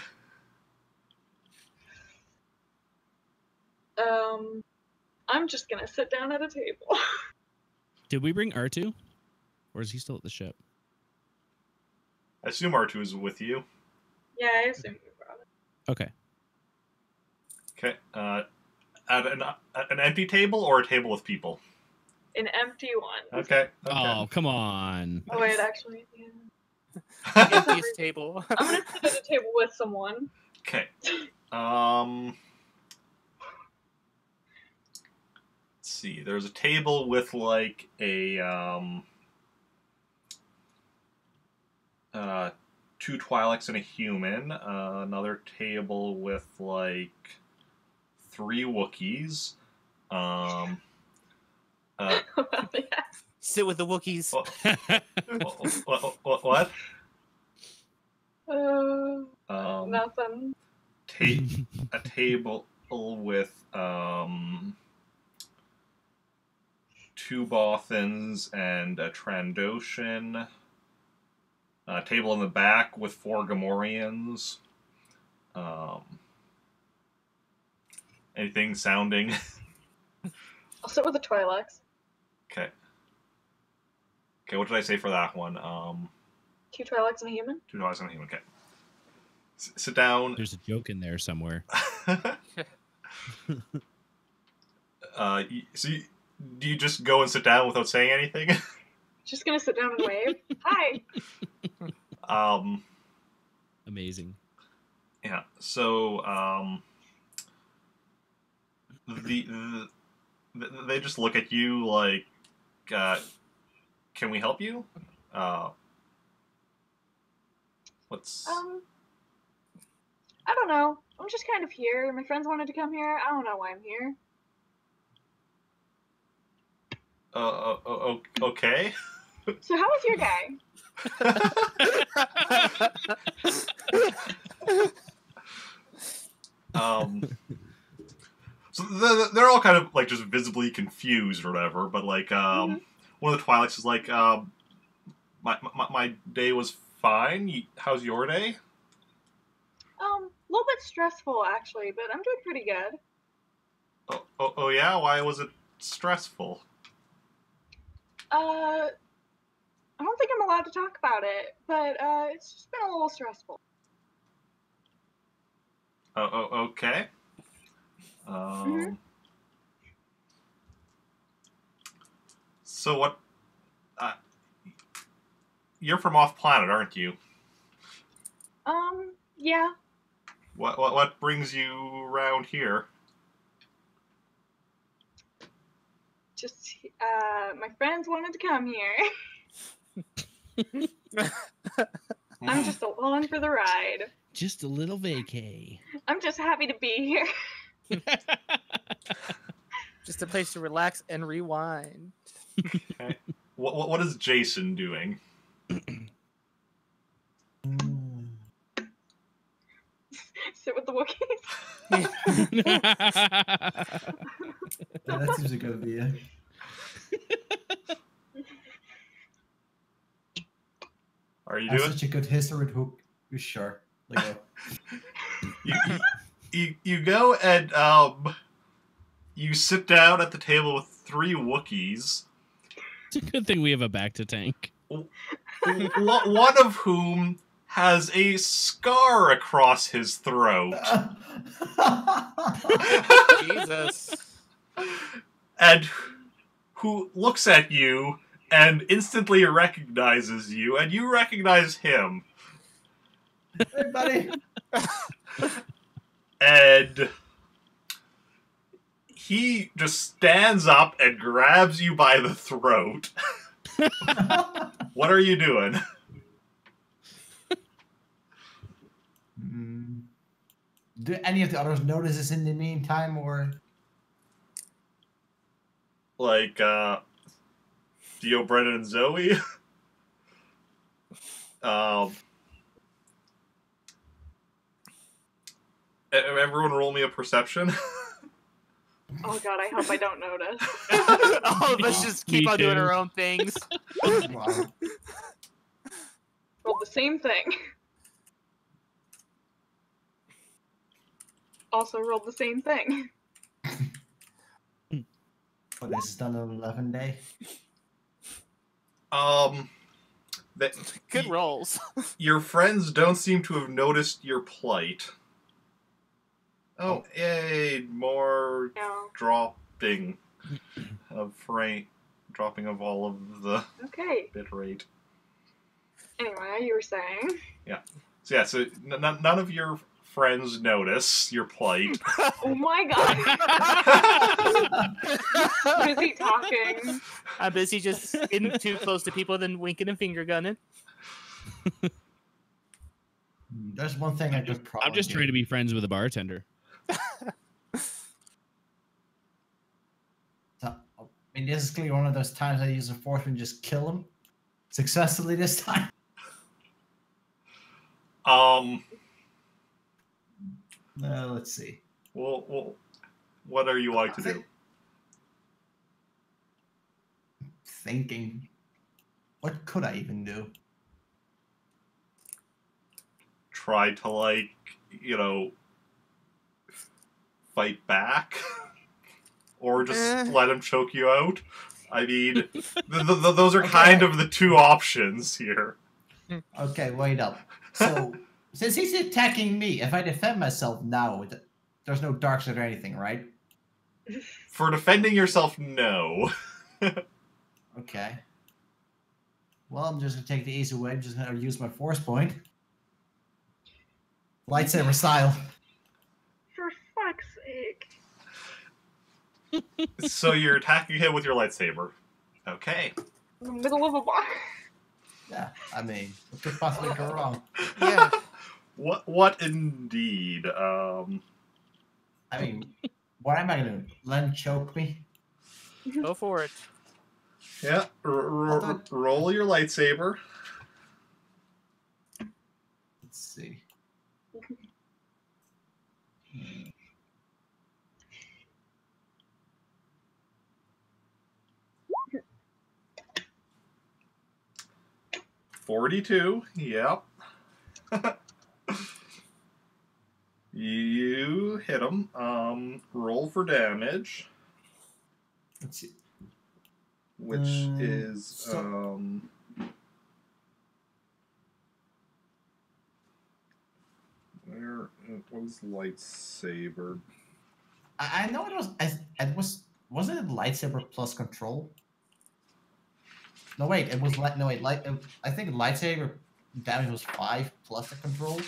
I'm just gonna sit down at a table. Did we bring R2? Or is he still at the ship? I assume R2 is with you. Yeah, I assume you brought it. Okay. Okay. At an empty table or a table with people? An empty one. Okay. Oh, come on. Oh wait, actually, yeah. Emptiest table. I'm gonna sit at a table with someone. Okay. Let's see. There's a table with like a two Twi'leks and a human. Another table with like 3 Wookiees. Sit with the Wookiees. What? Nothing. A table with 2 Bothans and a Trandoshan. A table in the back with 4 Gamorreans. Anything sounding? I'll sit with the Twi'leks. Okay. Okay, what did I say for that one? 2 Twi'leks and a human. 2 dollars on a human. Okay. Sit down. There's a joke in there somewhere. Do you just go and sit down without saying anything? Just gonna sit down and wave. Hi. Amazing. Yeah. So they just look at you like, can we help you? What's I don't know. I'm just kind of here. My friends wanted to come here. I don't know why I'm here. Okay. So how was your day? So they're all kind of like just visibly confused or whatever, but like one of the Twi'leks is like, my day was fine. How's your day? A little bit stressful actually, but I'm doing pretty good. Oh yeah? Why was it stressful? I don't think I'm allowed to talk about it, but it's just been a little stressful. Okay. So what? You're from off planet, aren't you? Yeah. What brings you around here? Just my friends wanted to come here. I'm just along for the ride. Just a little vacay. I'm just happy to be here. Just a place to relax and rewind. Okay. What is Jacen doing? Sit with the Wookiees. That seems a good idea. Are you I have doing? such a good history with Hook. You sure? Like, you go and you sit down at the table with 3 Wookiees. It's a good thing we have a back to tank. One of whom has a scar across his throat. Jesus. And who looks at you and instantly recognizes you, and you recognize him. Hey, buddy. And he just stands up and grabs you by the throat. What are you doing? Do any of the others notice this in the meantime, or? Like, Theo, Brennan, and Zoey? Everyone roll me a perception. Oh god, I hope I don't notice. All of us just keep on doing our own things. Wow. Rolled the same thing. Also rolled the same thing. But this is done on 11 day. Good rolls. Your friends don't seem to have noticed your plight. Oh, yay! More No. dropping of dropping of all of the Okay. bit rate. Anyway, you were saying. So none of your friends notice your plight. Oh my god. Busy talking. I'm busy just getting too close to people, then winking and finger gunning. There's one thing I could probably I'm just trying to be friends with a bartender. I mean, this is clearly one of those times I use a force and just kill him. Successfully this time. Let's see. Well, what are you wanting to do? thinking. What could I even do? Try to, like, you know, fight back? Or just let him choke you out? I mean, those are kind of the two options here. Okay, wait up. So, since he's attacking me, if I defend myself now, there's no dark side or anything, right? For defending yourself, no. Okay. Well, I'm just gonna take the easy way. I'm just gonna use my force point. Lightsaber style. For fuck's sake. So you're attacking him with your lightsaber. Okay. In the middle of a bar. Yeah, I mean, what could possibly go wrong? Yeah. What indeed? I mean, what am I gonna do? Let him choke me? Go for it. Yeah, roll your lightsaber. Let's see. 42. Yep. You hit him. Roll for damage. Let's see. Which is where was lightsaber? I know it was. Wasn't it lightsaber plus control? No wait, it was no wait. I think lightsaber damage was 5 plus the control.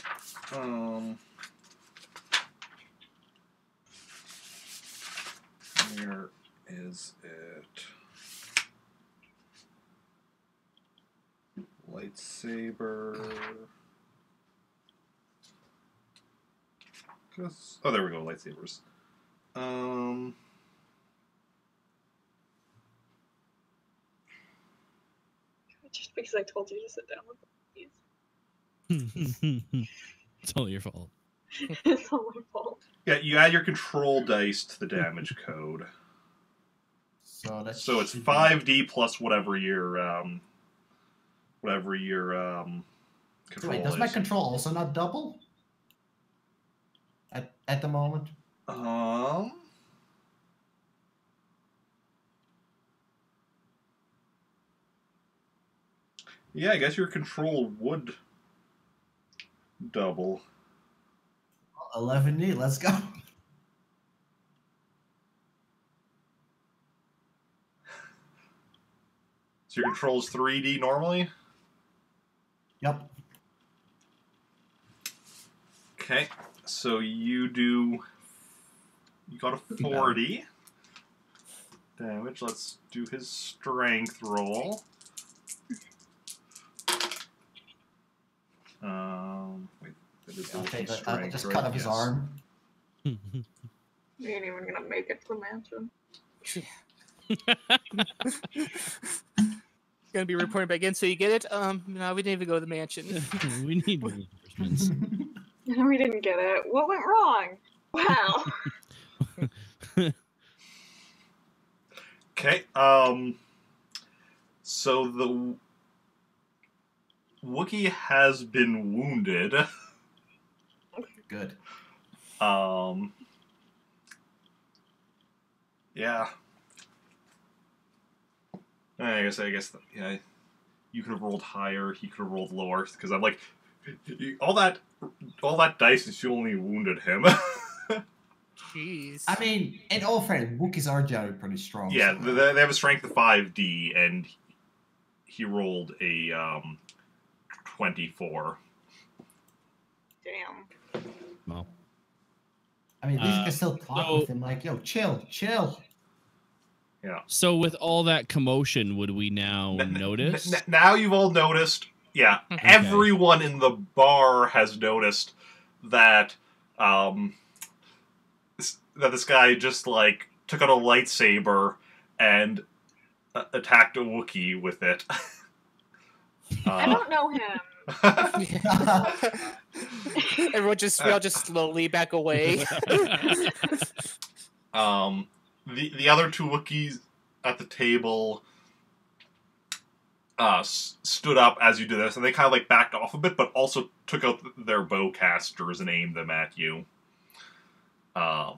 Where is it? Lightsaber. Oh, there we go. Lightsabers. Just because I told you to sit down with these. It's all your fault. It's all my fault. Yeah, you add your control dice to the damage code. So that's So it's 5d plus whatever your control Wait, does is. my control also not double? At the moment? Yeah, I guess your control would double. 11D, let's go. So your control is 3D normally? Yep. Okay, so you got a 40 damage. Let's do his strength roll. Wait, that is also strength, I'll just right? cut off his Yes. arm. You ain't even gonna make it to the mansion. Gonna be reporting back in, so you get it? No, we didn't even go to the mansion. We need reinforcements. We didn't get it. What went wrong? Wow. Okay, so the Wookiee has been wounded. Good. Yeah. I guess yeah. You could have rolled higher. He could have rolled lower because I'm like, all that dice is you only wounded him. Jeez. I mean, in all fairness, Wookiees are generally pretty strong. Yeah, so, they have a strength of 5d, and he rolled a 24. Damn. Well, I mean, these can still talk with him like, yo, chill. Yeah. so with all that commotion, would we now notice? Now you've all noticed. Yeah, everyone in the bar has noticed that that this guy just like took out a lightsaber and attacked a Wookiee with it. I don't know him. We all just slowly back away. The other two Wookiees at the table stood up as you did this, and they kind of like backed off a bit, but also took out their bowcasters and aimed them at you. Yeah.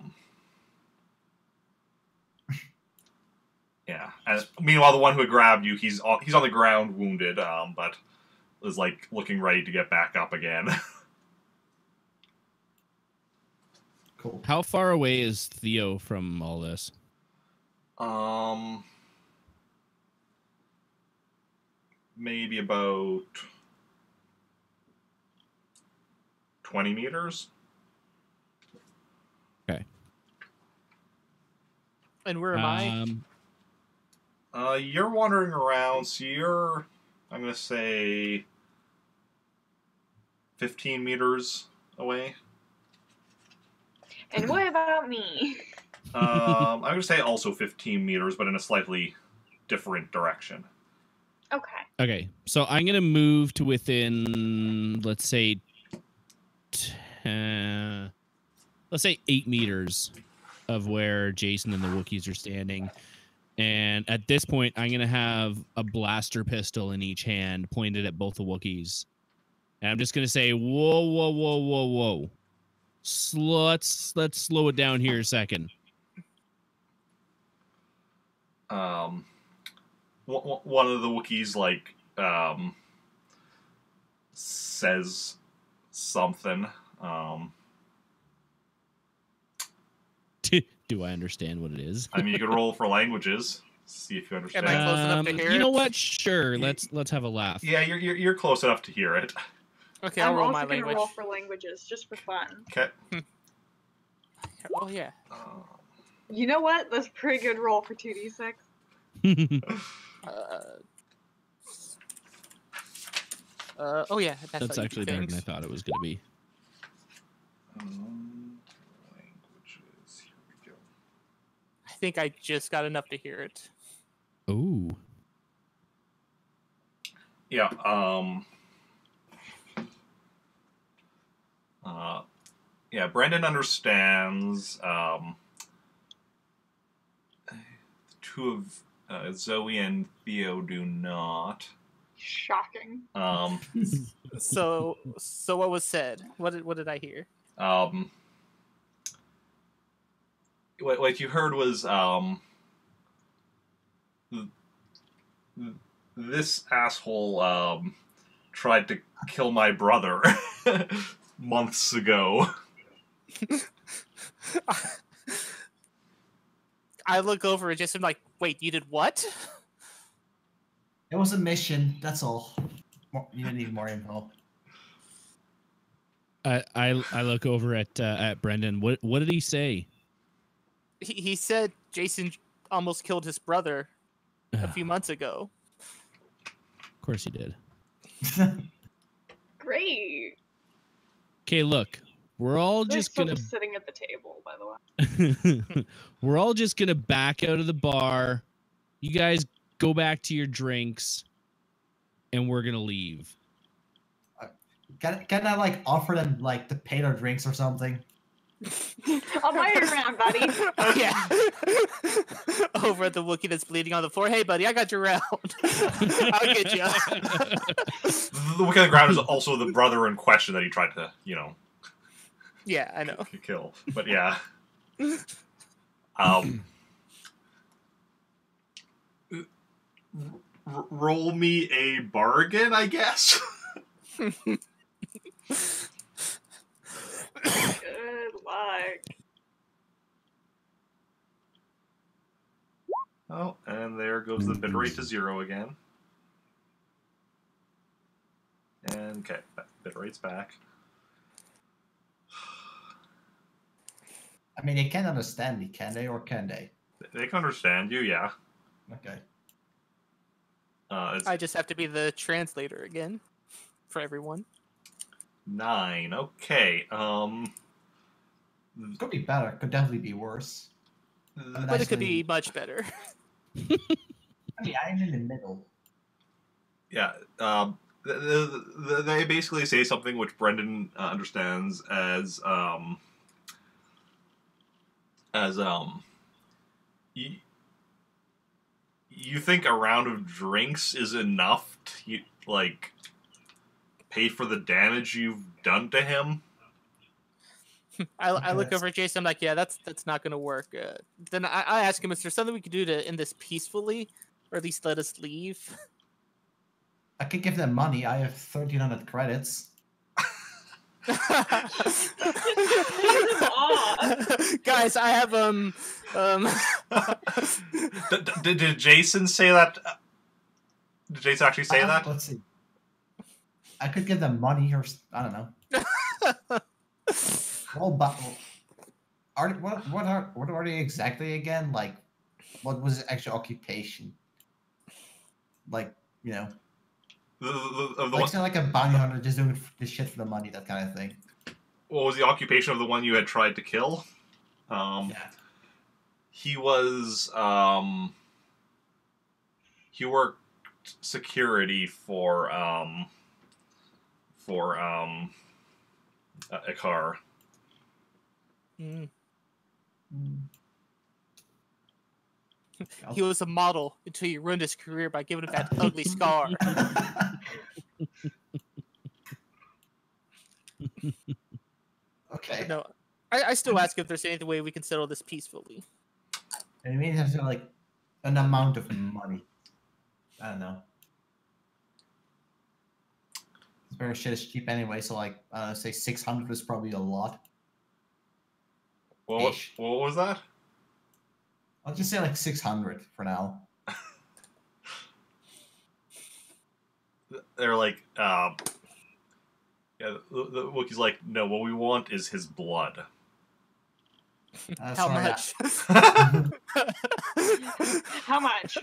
And meanwhile, the one who had grabbed you, he's on the ground, wounded, but is like looking ready to get back up again. Cool. How far away is Theo from all this? Maybe about 20 meters. Okay. And where am I? You're wandering around, so you're, I'm going to say, 15 meters away. And what about me? I'm going to say also 15 meters, but in a slightly different direction. Okay. Okay, so I'm gonna move to within, let's say 8 meters of where Jacen and the Wookiees are standing. And at this point, I'm gonna have a blaster pistol in each hand, pointed at both the Wookiees. And I'm just gonna say, "Whoa, whoa, whoa, whoa, whoa! Let's slow it down here a second." One of the Wookiees, like, says something. Do I understand what it is? I mean, you could roll for languages, see if you understand. Am I close enough to hear You know it? what? Sure. Let's have a laugh. Yeah, you're close enough to hear it. Okay, I'll I'm roll also my gonna language. roll for languages, just for fun. Okay. Oh yeah. You know what? That's a pretty good roll for 2d6. Oh yeah, That's how you actually do better than I things. thought it was gonna be. Languages. Here we go. I think I just got enough to hear it. Ooh. Yeah. Yeah. Brendan understands. The two of Zoe and Theo do not. Shocking. So what was said? What did I hear? What you heard was this asshole tried to kill my brother months ago. I look over and just am like, wait, you did what? It was a mission. That's all. You don't need more info. I look over at Brendan. What did he say? He said Jacen almost killed his brother a few months ago. Of course he did. Great. Okay, look. We're all just They're gonna still sitting at the table, by the way. we're all just gonna back out of the bar. You guys go back to your drinks, and we're gonna leave. Can I like offer them like to pay their drinks or something? I'll buy you around, buddy. Yeah. Over at the Wookiee that's bleeding on the floor. Hey, buddy, I got your round. I'll get you. The Wookiee on the ground is also the brother in question that he tried to, Yeah, I know. kill. But yeah. Roll me a bargain, I guess. Good luck. Oh, and there goes the bit rate to 0 again. And okay, bit rate's back. I mean, they can't understand me, can they? Or can they? They can understand you, yeah. Okay. It's I just have to be the translator again for everyone. 9. Okay. Could be better. Could definitely be worse. But it could be much better. I mean, I'm in the middle. Yeah. They basically say something which Brendan understands as you think a round of drinks is enough to, like, pay for the damage you've done to him? I look over at Jason. I'm like, yeah, that's not gonna work. Then I ask him, is there something we could do to end this peacefully, or at least let us leave? I could give them money. I have 1,300 credits. Just pay them off. Guys, I have Did Jason say that? Did Jason actually say that? Let's see. I could give them money, or I don't know. Well, but what are they exactly again? Like, what was the actual occupation? Like, you know, like it's not like a bounty hunter just doing this shit for the money, that kind of thing. What was the occupation of the one you had tried to kill? Yeah. He was he worked security for a car. Mm. He was a model until you ruined his career by giving him that ugly scar. Okay. No, I still ask if there's any way we can settle this peacefully. And it means have to like an amount of money. I don't know. This very shit is cheap anyway, so like say 600 is probably a lot. What was that? I'll just say like 600 for now. They're like, yeah, the Wookiee's like, no, what we want is his blood. How Sorry, much? How much?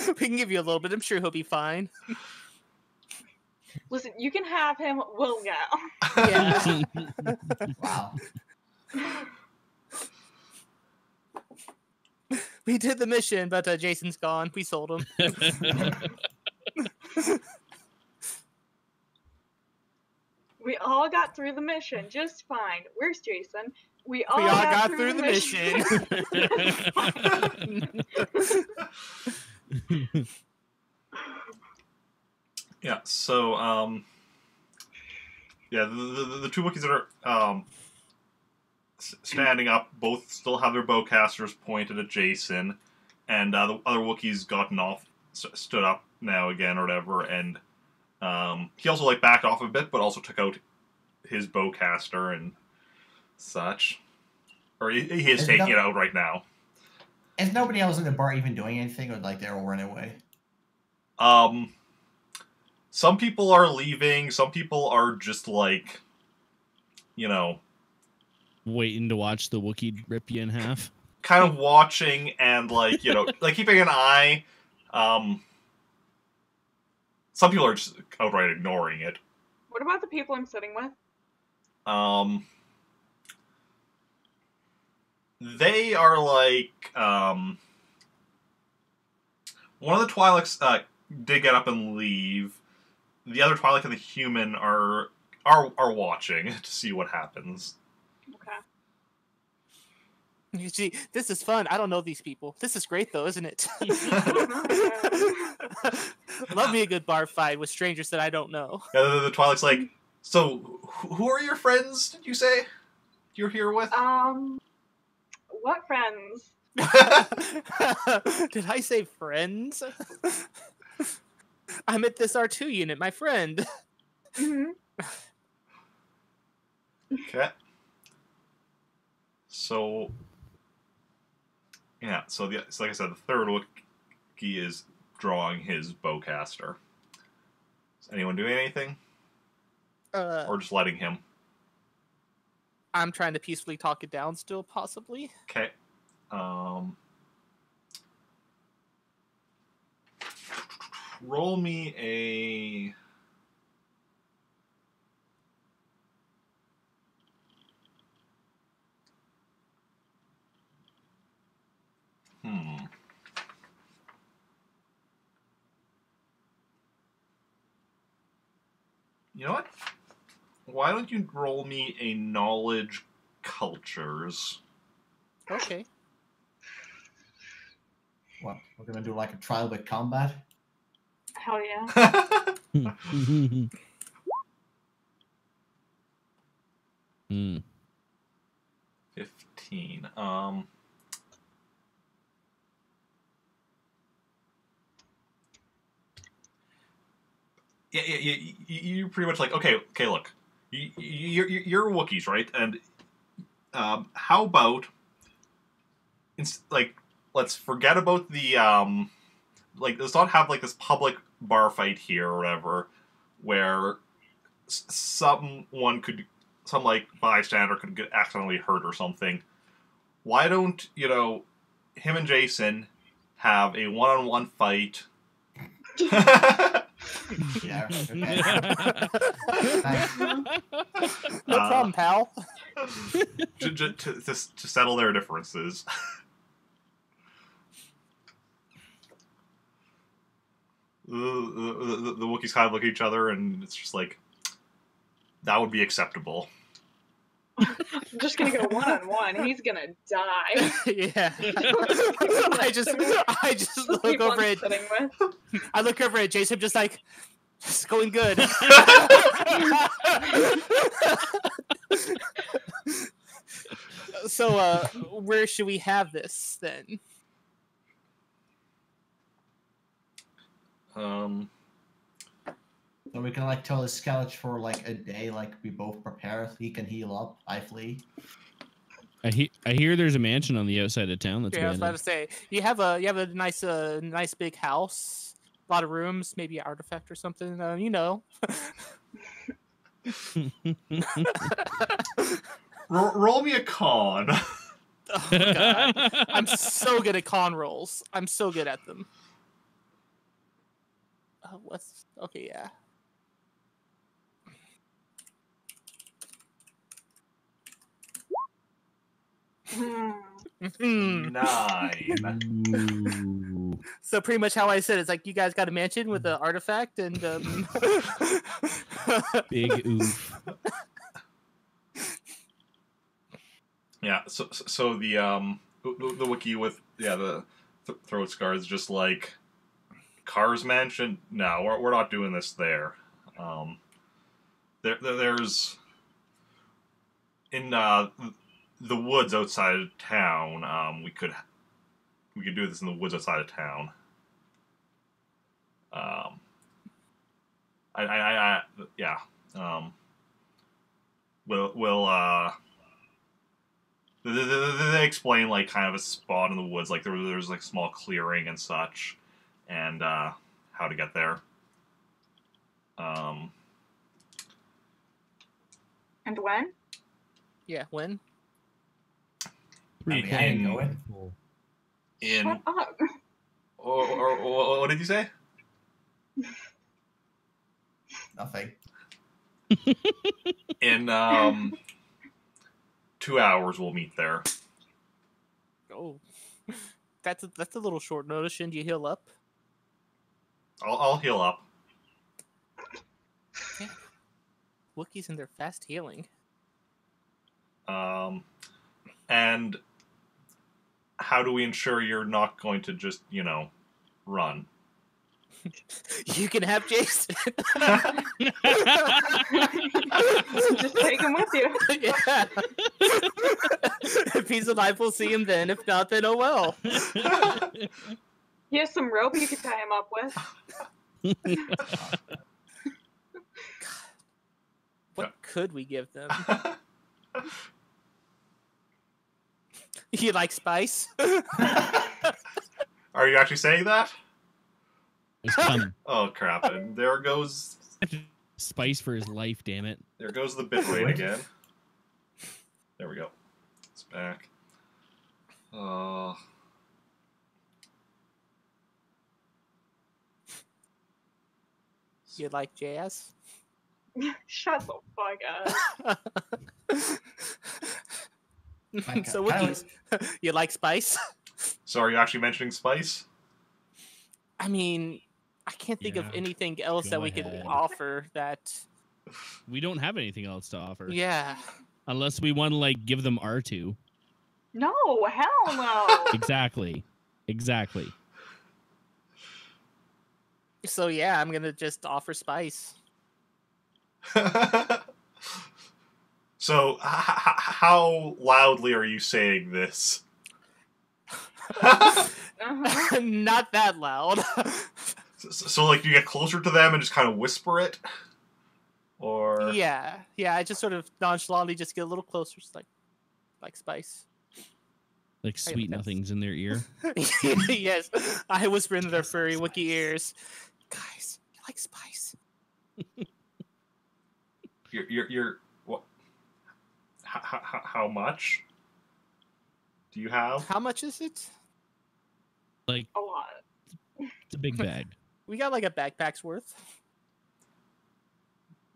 We can give you a little bit. I'm sure he'll be fine. Listen, you can have him. We'll go. Yeah. Wow. We did the mission, but Jason's gone. We sold him. We all got through the mission just fine. Where's Jason? We all got through the mission. Yeah, so, yeah, the two Wookiees that are, standing up, both still have their bowcasters pointed at Jason, and, the other Wookiee's gotten off, stood up now again, or whatever, and, he also, like, backed off a bit, but also took out his bowcaster and such. Or he is taking it out right now. Is nobody else in the bar even doing anything, or like they're all running away? Some people are leaving, some people are just like, you know, Waiting to watch the Wookiee rip you in half. kind of watching and like, you know, like keeping an eye. Some people are just outright ignoring it. What about the people I'm sitting with? They are like, one of the Twi'leks did get up and leave. The other Twi'lek and the human are watching to see what happens. Okay. You see, this is fun. I don't know these people. This is great, though, isn't it? Love me a good bar fight with strangers that I don't know. Yeah, the Twi'lek's like, so who are your friends? Did you say you're here with? What friends? Did I say friends? I'm at this R2 unit, my friend. Mm-hmm. Okay. So, yeah. So like I said, the third Wookiee is drawing his bowcaster. Is anyone doing anything, or just letting him? I'm trying to peacefully talk it down still, possibly. Okay. Roll me a... You know what? Why don't you roll me a knowledge cultures? Okay. What? We're gonna do like a trial with combat? Hell yeah. Hmm. 15. Yeah, you're pretty much like, okay, look, you're Wookiees, right? And how about, like, let's forget about the, like, let's not have, like, this public bar fight here or whatever, where some, like, bystander could get accidentally hurt or something. Why don't, him and Jacen have a one-on-one fight? Yeah. Okay. Thanks. No problem, pal. to settle their differences. The Wookiees kind of look at each other, and it's just like, that would be acceptable. I'm just gonna go one-on-one. He's gonna die. Yeah. I just look over at I look over at Jacen, just like, it's going good. So, where should we have this then? So we can like tell his skeleton for like a day, like we both prepare. He can heal up. I flee. I hear there's a mansion on the outside of town that's Yeah, I was about abandoned. to say you have a nice big house, a lot of rooms, maybe an artifact or something. Roll me a con. Oh, God. I'm so good at con rolls. I'm so good at them. Okay, yeah. Hmm. 9. Ooh. So pretty much how I said it's like you guys got a mansion with an artifact and Big oof. Yeah, so the Wookiee with the throat scar is just like, Car's mansion? No, we're not doing this there. There's in the woods outside of town. We could do this in the woods outside of town. Yeah. They explain like kind of a spot in the woods, like there's like small clearing and such, and how to get there. And when? yeah, when? I didn't know it. Shut up. Or what did you say? Nothing. In 2 hours, we'll meet there. Oh, that's a little short notice. Shouldn't you heal up? I'll heal up. Yeah. Wookiees and their fast healing. And how do we ensure you're not going to just, run? You can have Jacen. Just take him with you. Yeah. If he's alive, we'll see him then. If not, then oh well. He has some rope you could tie him up with. What could we give them? You like spice? Are you actually saying that? It's coming. Oh crap! And there goes Spice for his life, damn it. the bit rate again. There we go. It's back. You like jazz? Shut the fuck up. So Wookiees, you like spice? So are you actually mentioning spice? I mean, I can't think of Yeah, anything else that go we could ahead. offer that. We don't have anything else to offer. Yeah. Unless we want to like give them R2. No, hell no. Exactly. So yeah, I'm gonna just offer spice. So, how loudly are you saying this? Uh-huh. Not that loud. So, like, you get closer to them and just kind of whisper it? Or... Yeah. I just sort of nonchalantly just get a little closer, just like spice. Like sweet that's- nothings in their ear. Yes, I whisper into their furry Wookiee ears. Guys, you like spice? You're what? How much do you have? How much is it? Like A lot. it's a big bag. We got like a backpack's worth.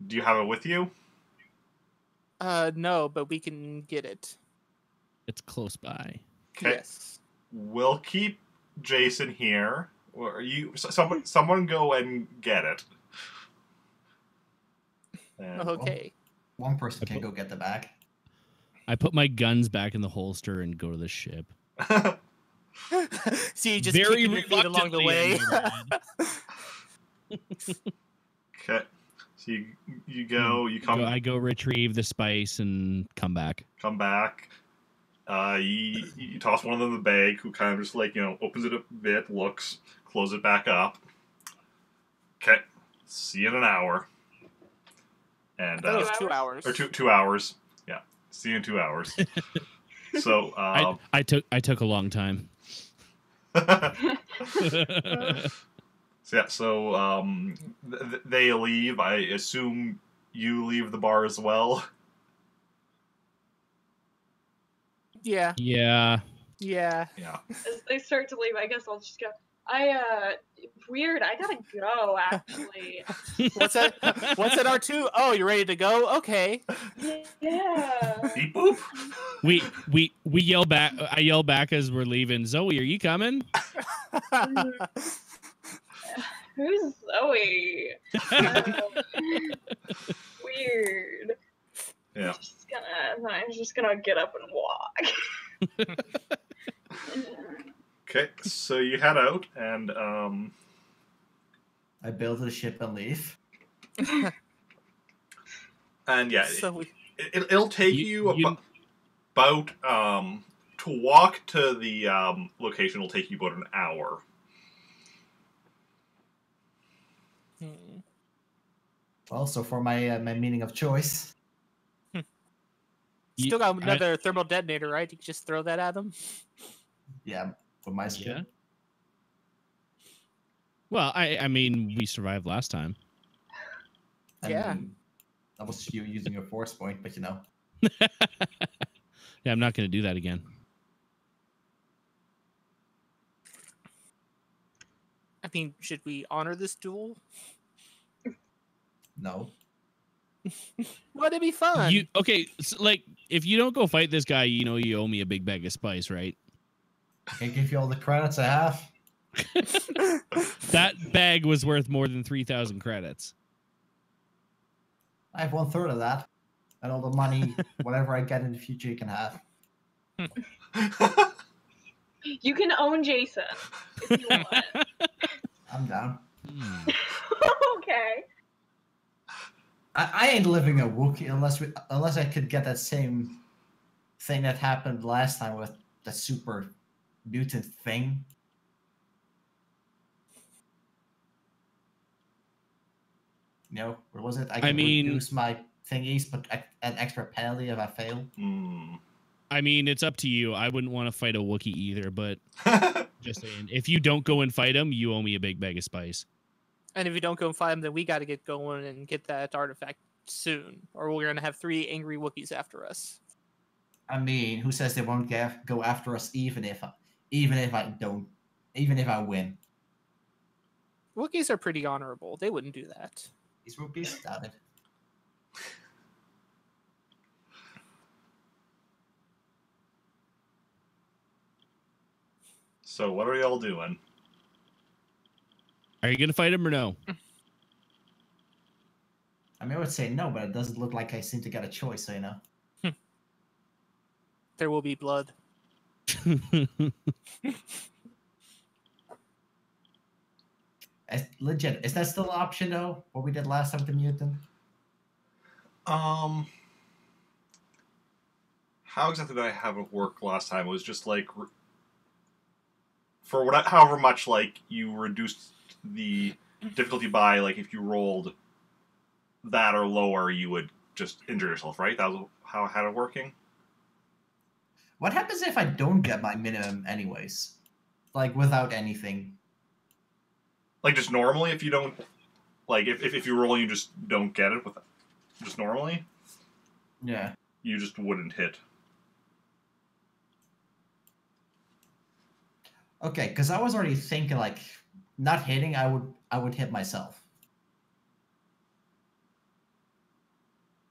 Do you have it with you? No, but we can get it. It's close by. Okay. Yes. We'll keep Jacen here. Or someone go and get it. And Okay. One person can go get the bag. I put my guns back in the holster and go to the ship. See, just Very kicking your feet along the reluctantly, way. I Okay. So you go, you come, I go retrieve the spice and come back. come back. You toss one of them in the bag, who kind of just like, opens it a bit, looks, close it back up. Okay. See you in an hour. And I thought it was 2 hours. or 2 hours. Yeah. See you in 2 hours. So I took a long time. They leave. I assume you leave the bar as well. Yeah. Yeah. Yeah. Yeah. As they start to leave, I guess I'll just go. Weird. I gotta go. Actually. What's that? What's that R2? Oh, you're ready to go? Okay. Yeah. Beep boop. We yell back. I yell back as we're leaving. Zoe, are you coming? Who's Zoe? Weird. Yeah. I'm just gonna get up and walk. Okay, so you head out, and I build the ship and leave. and yeah, So it'll take you about to walk to the location. Will take you about an hour. Also, for my my meaning of choice. Still got another thermal detonator, right? You can just throw that at them. Yeah, with my skill. Yeah. Well, I mean, we survived last time. Yeah. That was you using your force point, but Yeah, I'm not going to do that again. I mean, should we honor this duel? No. Would it be fun? Okay? So, like, if you don't go fight this guy, you owe me a big bag of spice, right? I can give you all the credits I have. That bag was worth more than 3,000 credits. I have 1/3 of that, and all the money, whatever I get in the future, you can have. You can own Jacen if you want. I'm down. Okay. I ain't living a Wookiee unless I could get that same thing that happened last time with the super mutant thing. Where was it? I can reduce my thingies, but an extra penalty if I fail. I mean, it's up to you. I wouldn't want to fight a Wookiee either, but just saying, if you don't go and fight him, you owe me a big bag of spice. And if you don't go and fight him, then we got to get going and get that artifact soon, or we're gonna have 3 angry Wookiees after us. I mean, who says they won't go after us even if I win? Wookiees are pretty honorable. They wouldn't do that. These Wookiees, damn it. So what are y'all doing? Are you gonna fight him or no? I mean, I would say no, but it doesn't look like I seem to get a choice, so There will be blood. Legit, is that still an option though? What we did last time with the mutant? How exactly did I have it work last time? It was just like for however much like you reduced the difficulty by, like if you rolled that or lower, you would just injure yourself, right? That was how I had it working. What happens if I don't get my minimum anyways? Like without anything? Like just normally, if you don't, like if you roll and you just don't get it with just normally, Yeah. you just wouldn't hit. Okay, because I was already thinking like not hitting, I would hit myself.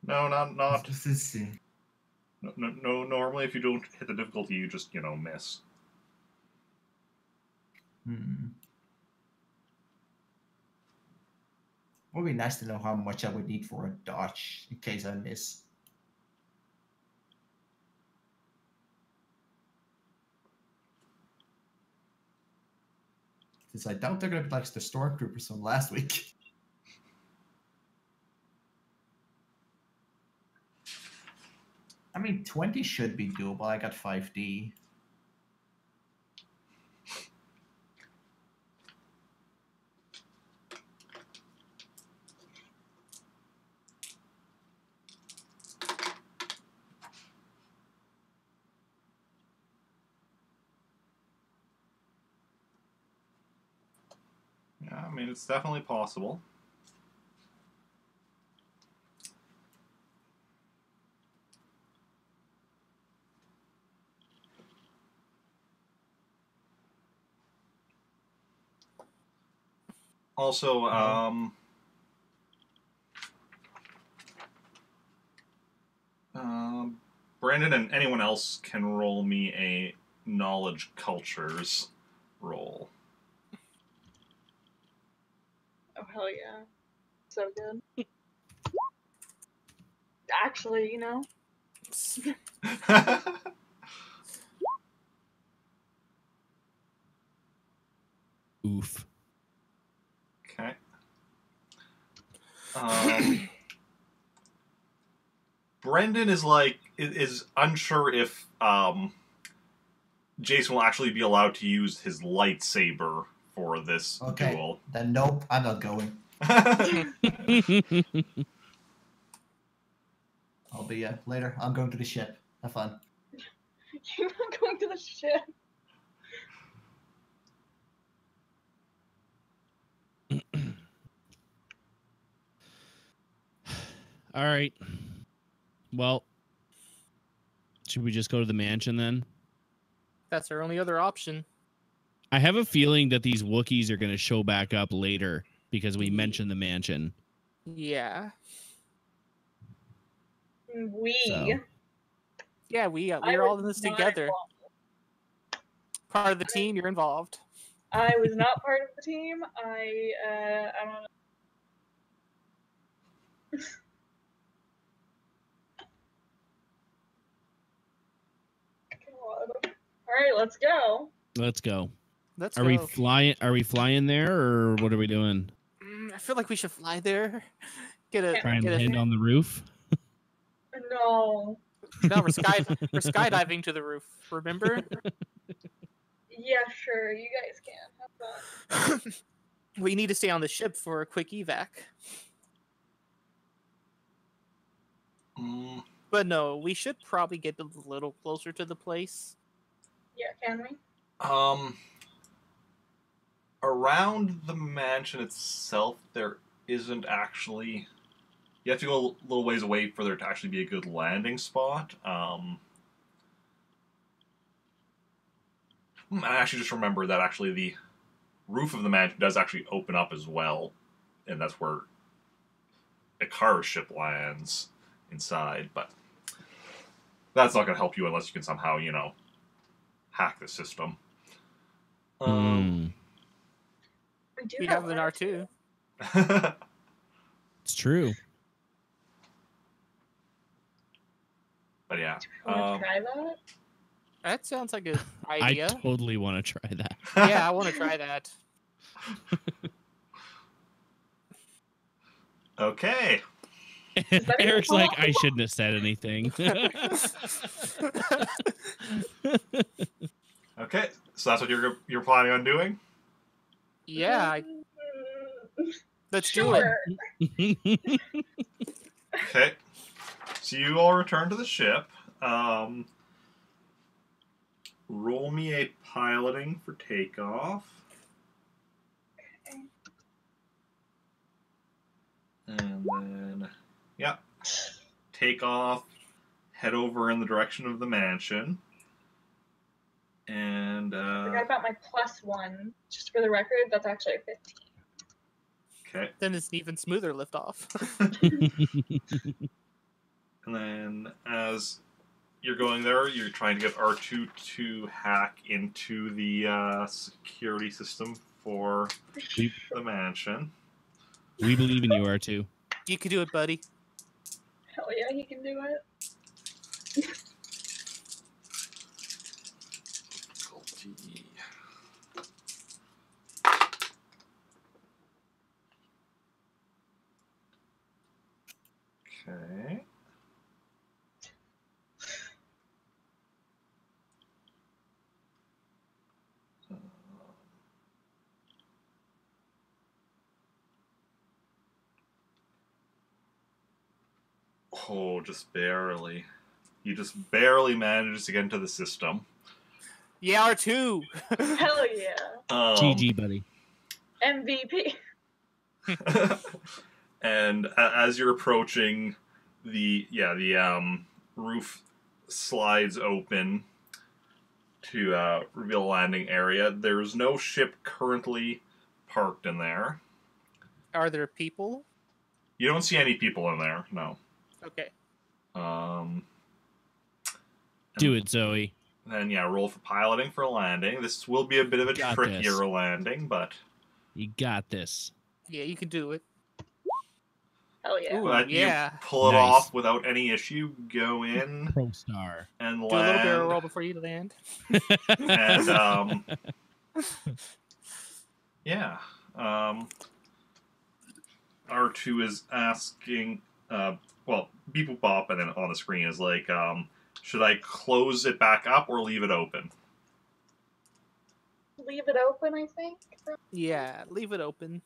No, not. Let's see. No. Normally, if you don't hit the difficulty, you just miss. Would be nice to know how much I would need for a dodge in case I miss. Since I doubt they're gonna be like the stormtroopers from last week. I mean, 20 should be doable. I got 5D. Yeah, I mean, it's definitely possible. Also, Brandon and anyone else can roll me a knowledge cultures roll. Oh, hell yeah. So good. Actually, Oof. Okay. Brendan is unsure if Jacen will actually be allowed to use his lightsaber for this duel. Then nope, I'm not going. I'll be later. I'm going to the ship. Have fun. You're not going to the ship. All right. Well, should we just go to the mansion then? That's our only other option. I have a feeling that these Wookiees are going to show back up later because we mentioned the mansion. Yeah. Yeah, we're all in this together. Part of the team, you're involved. I was not part of the team. I don't know. All right, let's go. Let's go. Let's go. We flying? Are we flying there, or what are we doing? I feel like we should fly there. Try and land on the roof. No. No, we're skydiving to the roof. Remember? Yeah, sure. You guys can. Have fun. We need to stay on the ship for a quick evac. But no, we should probably get a little closer to the place. Yeah, can we? Around the mansion itself, there isn't actually. You have to go a little ways away for there to actually be a good landing spot. I actually just remember that actually the roof of the mansion does actually open up as well, and that's where a car ship lands inside. But that's not going to help you unless you can somehow, hack the system. We have an R2. It's true. But yeah. Do you want to try that? That sounds like a idea. I totally want to try that. Yeah, I want to try that. Okay. that Eric's even like, I possible? shouldn't have said anything. Okay. So that's what you're planning on doing? Yeah, let's do Sure. it. Okay. So you all return to the ship. Roll me a piloting for takeoff. Okay. And then, yeah. Take off. Head over in the direction of the mansion. And, Forgot about my +1. Just for the record, that's actually a 15. okay. Then it's an even smoother liftoff. And then as you're going there, you're trying to get R2 to hack into the security system for We- the mansion. We believe in you, R2. You can do it, buddy. Hell yeah, he can do it. Okay. Oh, just barely. He just barely manages to get into the system. Yeah, R2. Hell yeah. GG, buddy. MVP. And as you're approaching, the roof slides open to reveal a landing area. There's no ship currently parked in there. Are there people? You don't see any people in there. No. Okay. Do it, Zoe. Then roll for piloting for landing. This will be a bit of a Got trickier this. landing, but You got this. Yeah, you can do it. Hell yeah. Ooh, but yeah. you pull it Nice. off without any issue. Go in Pro star. and Do a little barrel land. roll before you land. And yeah, R2 is asking, well, beep boop bop, and then on the screen is like, should I close it back up or leave it open? Leave it open, I think. Yeah, leave it open.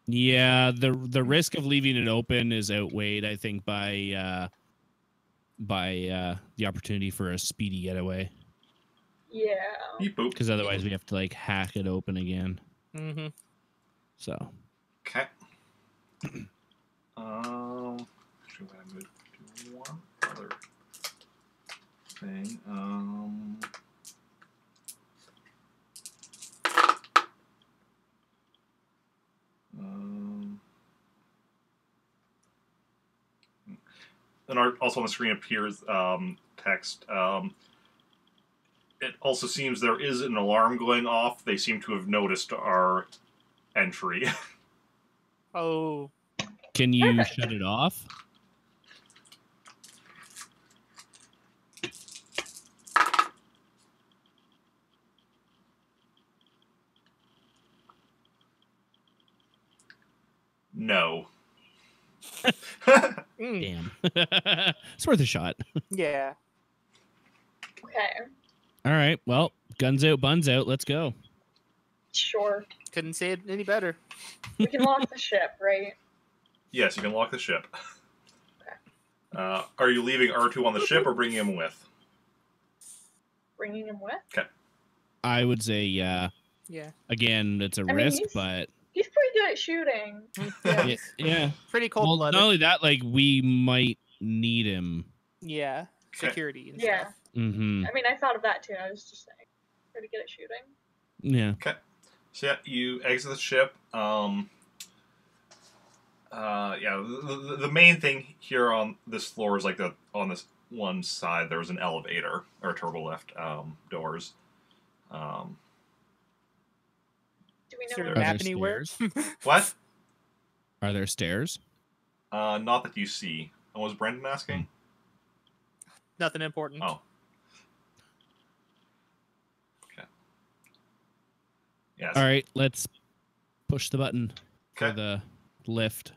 Yeah, the risk of leaving it open is outweighed, I think, by the opportunity for a speedy getaway. Yeah. Beep boop. Because otherwise we have to like hack it open again. Mm-hmm. So Okay. Actually, I'm gonna move to one other thing. And also on the screen appears text. It also seems there is an alarm going off. They seem to have noticed our entry. Oh, can you Perfect. shut it off? No. mm, Damn. It's worth a shot. yeah. Okay. All right. Well, guns out, buns out. Let's go. Sure. Couldn't say it any better. We can lock the ship, right? Yes, you can lock the ship. Are you leaving R2 on the ship or bringing him with? Bringing him with? I would say, yeah. Yeah. Again, it's a mean, risk, he's- but He's pretty good at shooting. Yeah. yeah. Pretty Well, cold-blooded. not only that, like we might need him. Yeah. Okay. Security and Yeah. stuff. Mm-hmm. I mean, I thought of that too. I was just saying. Pretty good at shooting. Yeah. So yeah, you exit the ship. The main thing here on this floor is like on this one side there's an elevator or a turbo lift doors. Do we Is know there where a Are map there anywhere? stairs? What? Are there stairs? Not that you see. What was Brendan asking? Nothing important. Oh. Okay. Yes. All right, let's push the button for Okay. the lift.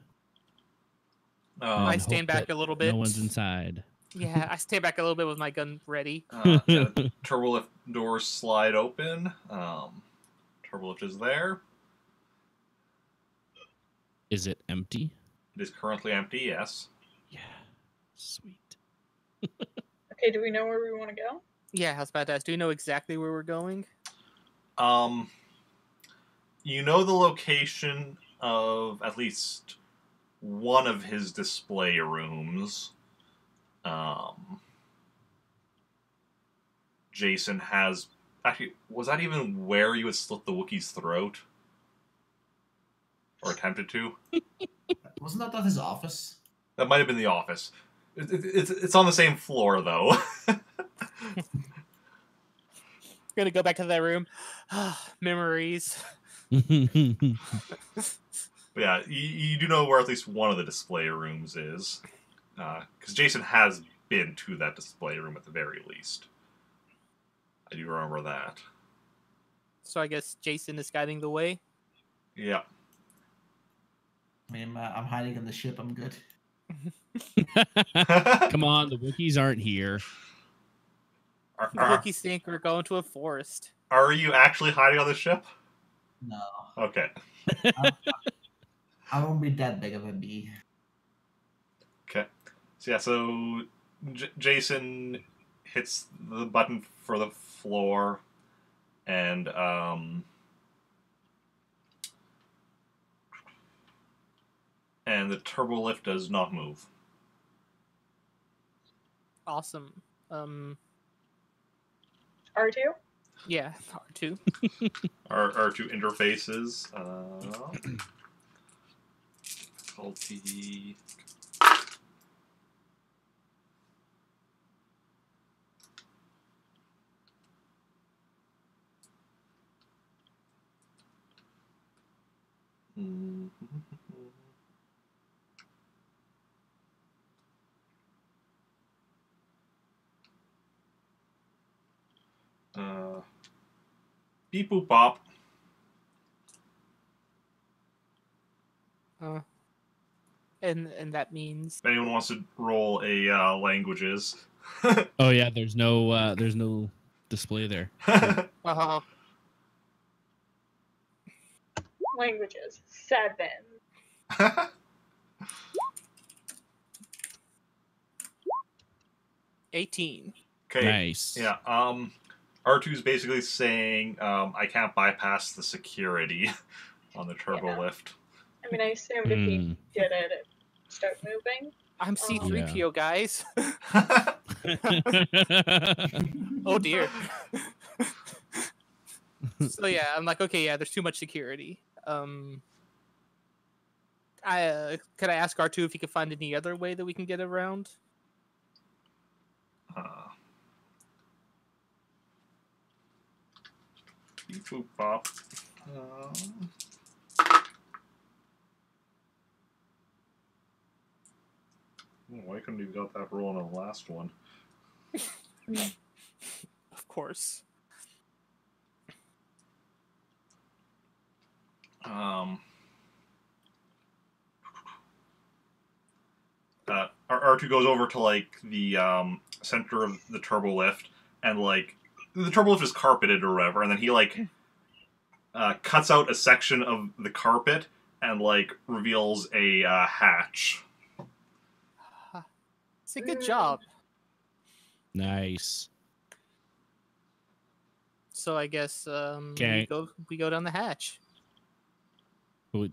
I And stand hope back that a little bit. No one's inside. Yeah, I stand back a little bit with my gun ready. The turbolift doors slide open. Turbolift is there. Is it empty? It is currently empty, yes. Yeah. Sweet. Okay, do we know where we want to go? Yeah, I was about to ask. Do you know exactly where we're going? You know the location of at least one of his display rooms. Jacen has... Actually, was that even where you had slit the Wookiee's throat? Or attempted to? Wasn't that his office? That might have been the office. It's on the same floor, though. Gonna go back to that room. Memories. But yeah, you do know where at least one of the display rooms is. Because Jacen has been to that display room at the very least. I do remember that. So I guess Jacen is guiding the way. Yeah. I mean, I'm hiding in the ship. I'm good. Come on, the Wookiees aren't here. The Wookiees think we're going to a forest. Are you actually hiding on the ship? No, Okay. I won't be that big of a bee. Okay. So yeah, so Jacen hits the button for the floor, and the turbo lift does not move. Awesome. R2? Yeah, R2. Our two interfaces. Difficulty. Beep boop bop. And that means If anyone wants to roll a languages. Oh yeah, there's no display there. Languages. 7. 18. Okay. Nice. Yeah. R2's basically saying, I can't bypass the security on the turbo lift. I mean, I assumed if he did it, it'd start moving. I'm C3PO, guys. Yeah. Oh dear. So yeah, I'm like, okay, yeah, there's too much security. Could I ask R2 if he could find any other way that we can get around? Beep boop bop. Why couldn't you got that roll on the last one? Of course. R2 goes over to like the center of the turbo lift, and like the turbo lift is carpeted or whatever, and then he like cuts out a section of the carpet and like reveals a hatch. It's a good job. Nice. So I guess Okay. we go down the hatch. We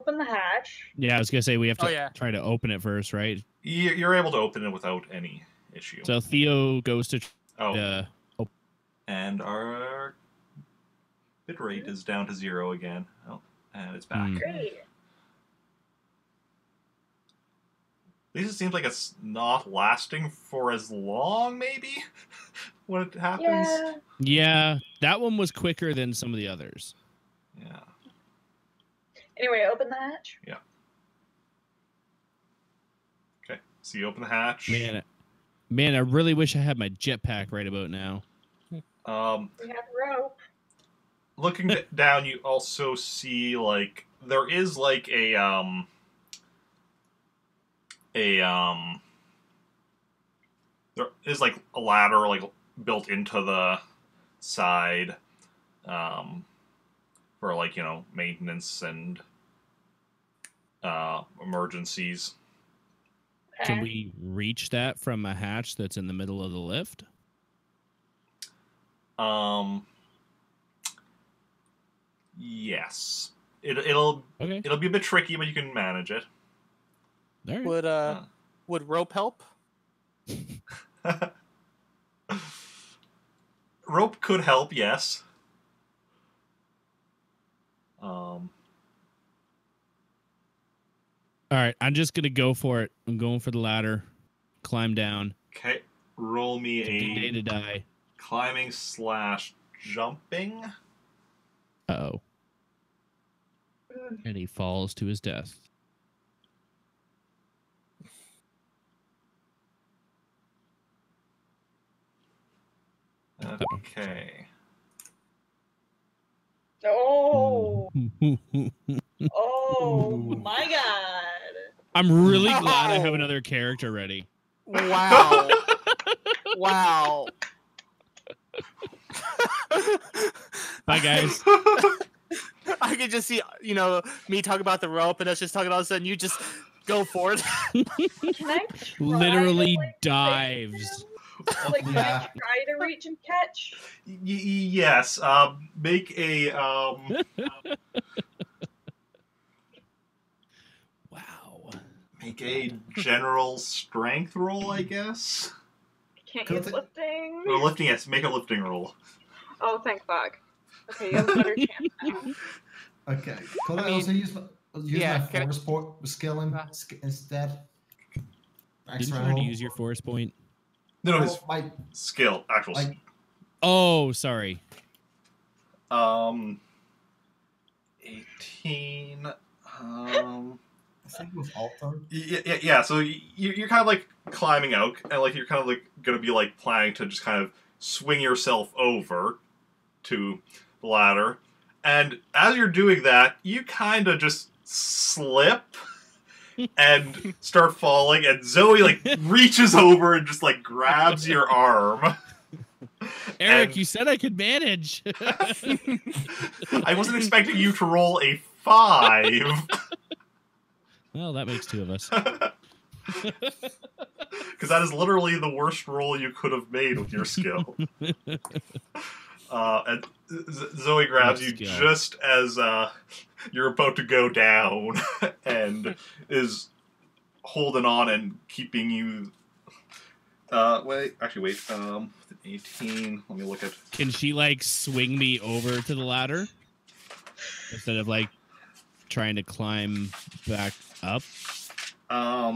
open the hatch. Yeah, I was gonna say we have to Oh, yeah. try to open it first, right? You're able to open it without any issue. So Theo goes to And our bitrate is down to 0 again. Oh, and it's back. Great. At least it seems like it's not lasting for as long, maybe, when it happens. Yeah. Yeah, that one was quicker than some of the others. Yeah. Anyway, open the hatch. Yeah. Okay, so you open the hatch. Man, I really wish I had my jetpack right about now. We have rope. Looking down, you also see, like, there is, like, a there is like a ladder like built into the side for like, you know, maintenance and emergencies. Can we reach that from a hatch that's in the middle of the lift? Yes. It'll Okay. be a bit tricky, but you can manage it. All right. Would rope help? Rope could help, yes. All right, I'm just gonna go for it. I'm going for the ladder. Climb down. Okay, roll me a Day to die. climbing / jumping. Uh-oh. And he falls to his death. Okay. Oh. Oh my god. I'm really glad I have another character ready. Wow. Wow. Bye, guys. I can just see, you know, me talk about the rope and us just talking all of a sudden. You just go for it. Can I try Literally to, like, dives. Like, can Yeah. I try to reach and catch? Yes. Make a Wow. make a general strength roll, I guess. Can't Cool use thing. lifting. Or lifting, yes. Make a lifting roll. Oh, thank fuck. Okay, you have a better chance now. Okay. Could I, I mean, also use yeah, my can I- force skill instead? Didn't Extra you already roll? use your force point? No, his Oh, my skill, actual. I- Oh, sorry. 18. I think it was altered. Yeah. So you're kind of like climbing out, and like you're kind of like gonna be like planning to just kind of swing yourself over to the ladder, and as you're doing that, you kind of just slip and start falling, and Zoe like reaches over and just like grabs your arm. Eric, And- you said I could manage. I wasn't expecting you to roll a 5. Well, that makes 2 of us. Because that is literally the worst roll you could have made with your skill. And Zoe grabs What you skill? just as you're about to go down and is holding on and keeping you. Wait. 18. Let me look at. Can she like swing me over to the ladder instead of like trying to climb back up? I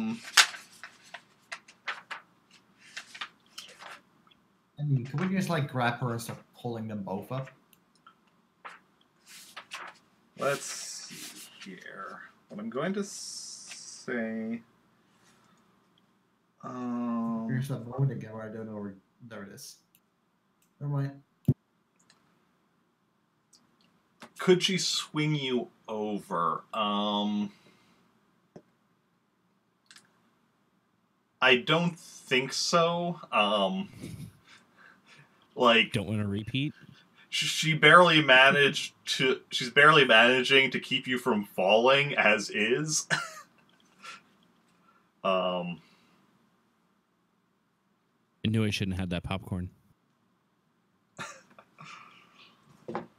mean, can we just like grab her and start pulling them both up? Let's see here. What I'm going to say. Here's that mode again where I don't know where. There it is. Never mind. Could she swing you over? I don't think so. Like, Don't want to repeat. she barely managed to. She's barely managing to keep you from falling as is. I knew I shouldn't have had that popcorn.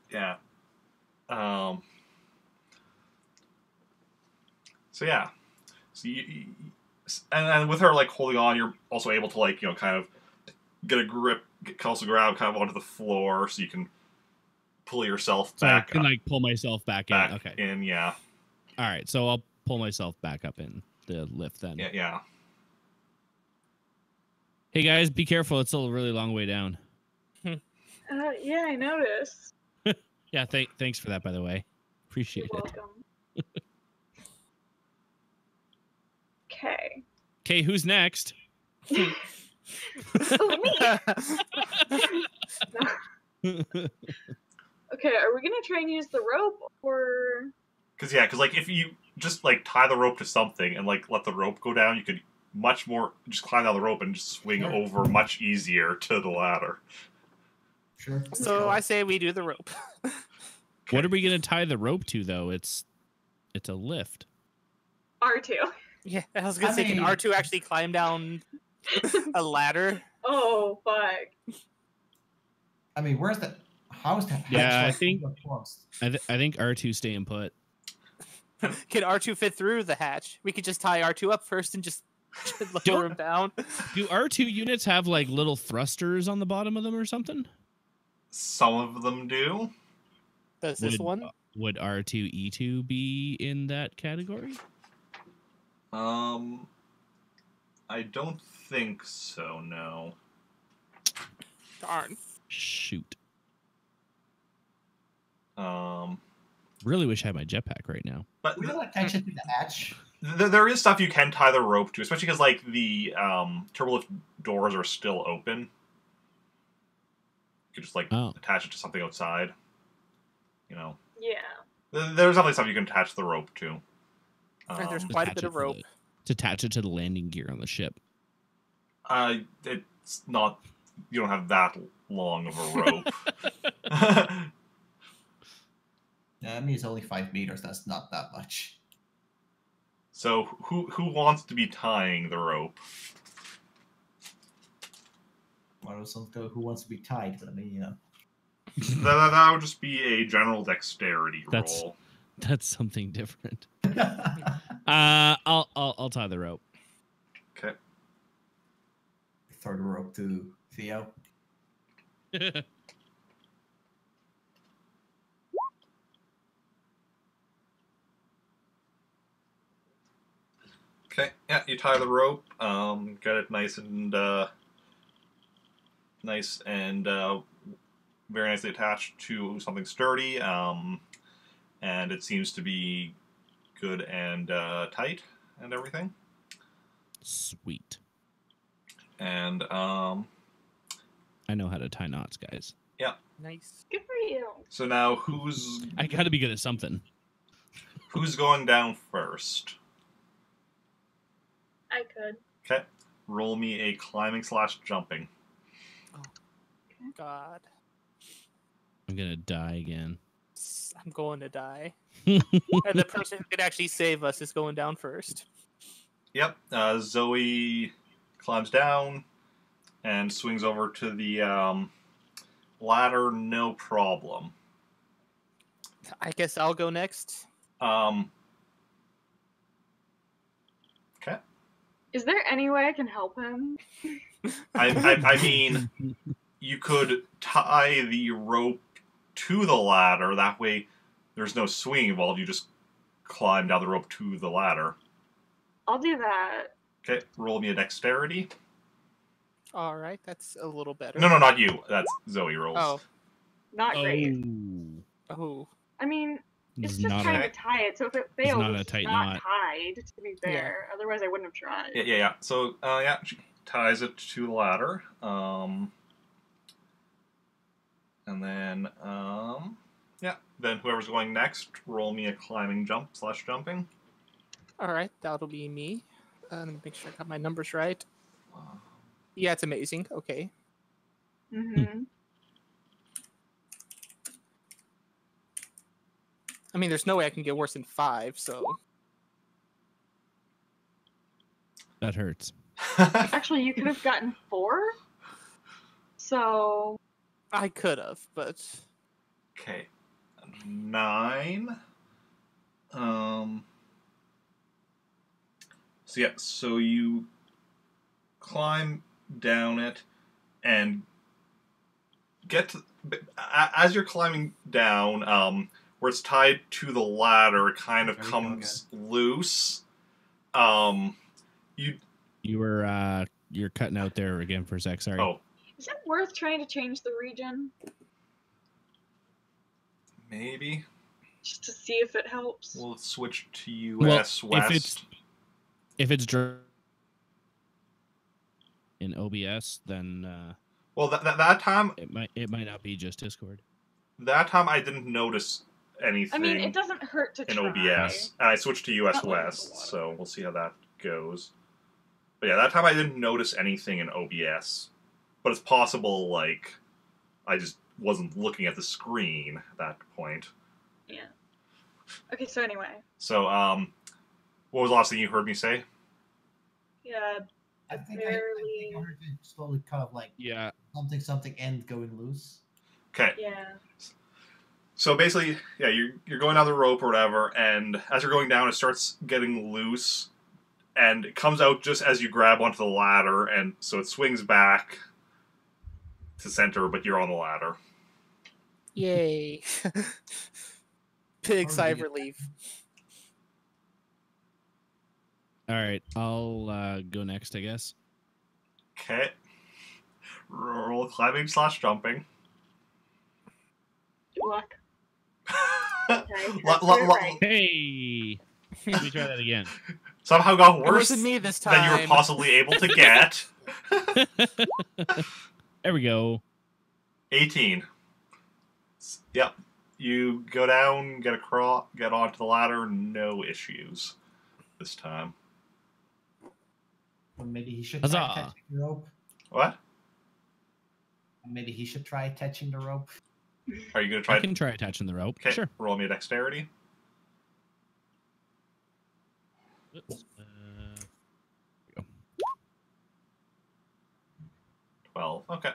Yeah. So yeah. So and with her like holding on, you're also able to like, you know, kind of get a grip, also grab kind of onto the floor, so you can pull yourself So back I can up, like pull myself back in. Okay. in. Yeah. All right. So I'll pull myself back up in the lift then. Yeah. Hey guys, be careful. It's still a really long way down. Yeah, I noticed. Yeah. Thanks for that, by the way. Appreciate You're it. welcome. Okay. Okay, who's next? Oh, me. Okay, are we gonna try and use the rope, or Because like if you just like tie the rope to something and like let the rope go down, you could much more just climb down the rope and just swing Sure. over much easier to the ladder. Sure. So I say we do the rope. What are we gonna tie the rope to though? It's a lift. R2. Yeah, I was gonna I say, can mean- R2 actually climb down a ladder? Oh, fuck. I mean, where's the? How is that? Yeah, I hatch, like, think- closed? I think R2 staying put. Can R2 fit through the hatch? We could just tie R2 up first and just lower Don't- him down. Do R2 units have like little thrusters on the bottom of them or something? Some of them do. Does this one? Would R2E2 be in that category? I don't think so. No. Darn. Shoot. Um, Really wish I had my jetpack right now. but We don't attach it to the hatch. there is stuff you can tie the rope to, especially because like the turbolift doors are still open. You could just like Oh. attach it to something outside. You know, Yeah. there's definitely stuff you can attach the rope to. Right, there's Um, quite a Attach bit it of to rope. to attach it to the landing gear on the ship. It's not. You don't have that long of a rope. Yeah, I mean, it's only 5 meters. That's not that much. So who wants to be tying the rope? Well, who wants to be tied? But I mean, you know. That would just be a general dexterity That's- roll. That's something different. I'll tie the rope. Okay. Throw the rope to Theo. Okay. Yeah, you tie the rope. Get it nice and very nicely attached to something sturdy. And it seems to be good and tight and everything. Sweet. And I know how to tie knots, guys. Nice. Good for you. so now who's I got to be good at something. going down first? I could. Okay. Roll me a climbing / jumping. God. I'm gonna die again. I'm going to die. And the person who could actually save us is going down first. Yep. Zoe climbs down and swings over to the ladder, no problem. I guess I'll go next. Okay. Is there any way I can help him? I mean, you could tie the rope to the ladder. That way, there's no swinging involved. You just climb down the rope to the ladder. I'll do that. Okay. Roll me a dexterity. All right, that's a little better. No, not you. That's Zoe rolls. Oh, Not great. oh. I mean, This it's is just not trying a to tie it, so if it fails, not a it's tight not knot. tied, to be fair. Otherwise, I wouldn't have tried. Yeah. So, yeah, she ties it to the ladder. And then, yeah. Then whoever's going next, roll me a climbing jump / jumping. All right, that'll be me. Let me make sure I got my numbers right. Yeah, it's amazing. Okay. Mm-hmm. I mean, there's no way I can get worse than 5, so That hurts. Actually, you could have gotten 4. So, I could have, but Okay. 9. So yeah, so you climb down it and get to, as you're climbing down, where it's tied to the ladder, it kind of Very comes loose. You You're cutting out there again for a sec. Sorry. oh is it worth trying to change the region maybe just to see if it helps? we'll switch to Well, US West. If it's in OBS, then Well, that time it might not be just Discord. I didn't notice anything I mean, it doesn't hurt to in try. OBS. And I switched to US Not like West, the water. so we'll see how that goes. But yeah, that time I didn't notice anything in OBS. But it's possible, like, I just wasn't looking at the screen at that point. Yeah. Okay, so anyway. So, what was the last thing you heard me say? Yeah, I think barely- I heard it slowly kind of like Yeah. something and going loose. Okay. yeah. So basically, yeah, you're going down the rope or whatever, and as you're going down, it starts getting loose, and it comes out just as you grab onto the ladder, and so it swings back to center, but you're on the ladder. Yay. Big Oh, sigh of yeah. relief. All right, I'll go next, I guess. Okay. Roll climbing / jumping. Luck. Somehow Okay, Lo- that's lo- lo- right. Hey, let me try that again. got It worse wasn't me this time. than you were possibly able to get. There we go. 18. Yep. You go down, get onto the ladder, no issues this time. Or maybe he should Huzzah. try touching the rope. What? Maybe he should try touching the rope. Are you going to try I can try attaching the rope. Okay, Sure. roll me a dexterity. Oops. 12. Okay.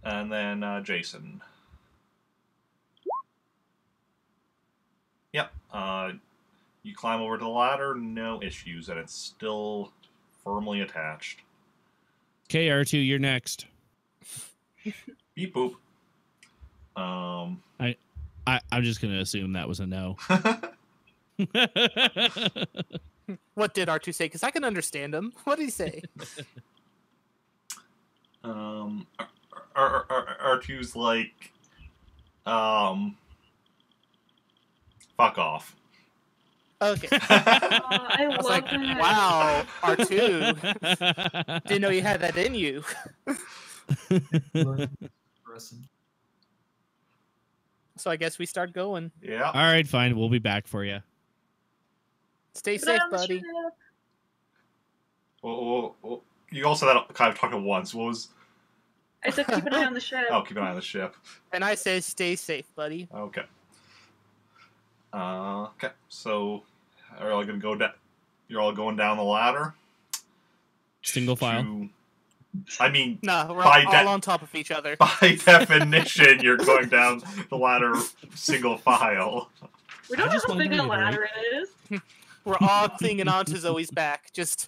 And then Jacen. Yep. You climb over to the ladder, no issues, and it's still firmly attached. Okay, R2, you're next. Beep boop. I'm just gonna assume that was a no. What did R2 say? Because I can understand him. What did he say? R2's like, fuck off. Okay. I I love was like, that. wow, R2. Didn't know you had that in you. Person. So I guess we start going. Yeah. All right, fine. We'll be back for you. Stay Put it safe, on the buddy. ship. Well, you also that kind of talked at once. What was? I said keep an eye on the ship. Oh, keep an eye on the ship. And I say stay safe, buddy. Okay. Okay. So, are you all gonna go down? You're all going down the ladder. Single file. I mean, No, we're By all de- on top of each other. by definition, you're going down the ladder single file. We don't I know just how wanted big to a ladder it is. We're all clinging onto Zoe's back. Just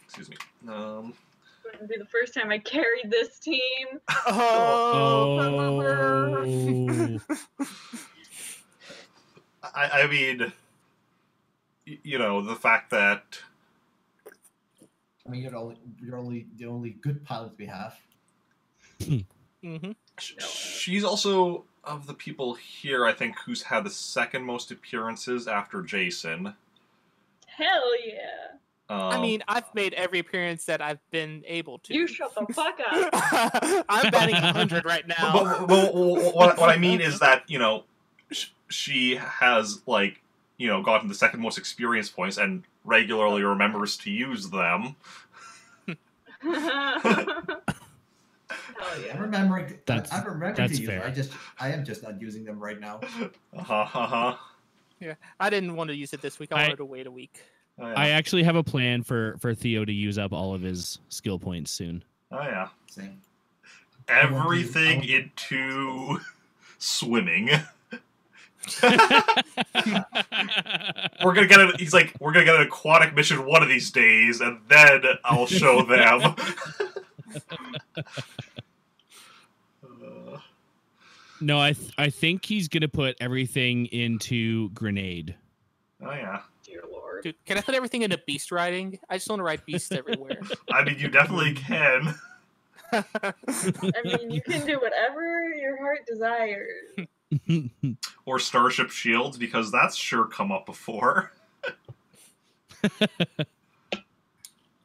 Excuse me. It's going to be the first time I carried this team. Oh. I mean, you know, the fact that I mean, you're the only good pilot we have. Mhm. she's also of the people here, I think, who's had the second most appearances after Jacen. Hell yeah. I mean, I've made every appearance that I've been able to. You shut the fuck up. I'm batting 100 right now. what I mean is that, you know, she has, like, you know, gotten the second most experience points and regularly remembers to use them. Hell I'm yeah. remembering. That's- I'm remembering that's to use them. fair. I am just not using them right now. Yeah, I didn't want to use it this week. I wanted to wait a week. Oh, yeah. I actually have a plan for Theo to use up all of his skill points soon. Oh, yeah. Same. Everything into swimming. We're gonna get it. He's like, we're gonna get an aquatic mission one of these days, and then I'll show them. No, I think he's gonna put everything into grenade. Oh yeah. Dear Lord. Dude, can I put everything into beast riding? I just want to ride beasts everywhere. I mean, you definitely can. I mean, you can do whatever your heart desires. Or Starship Shields, because that's sure come up before.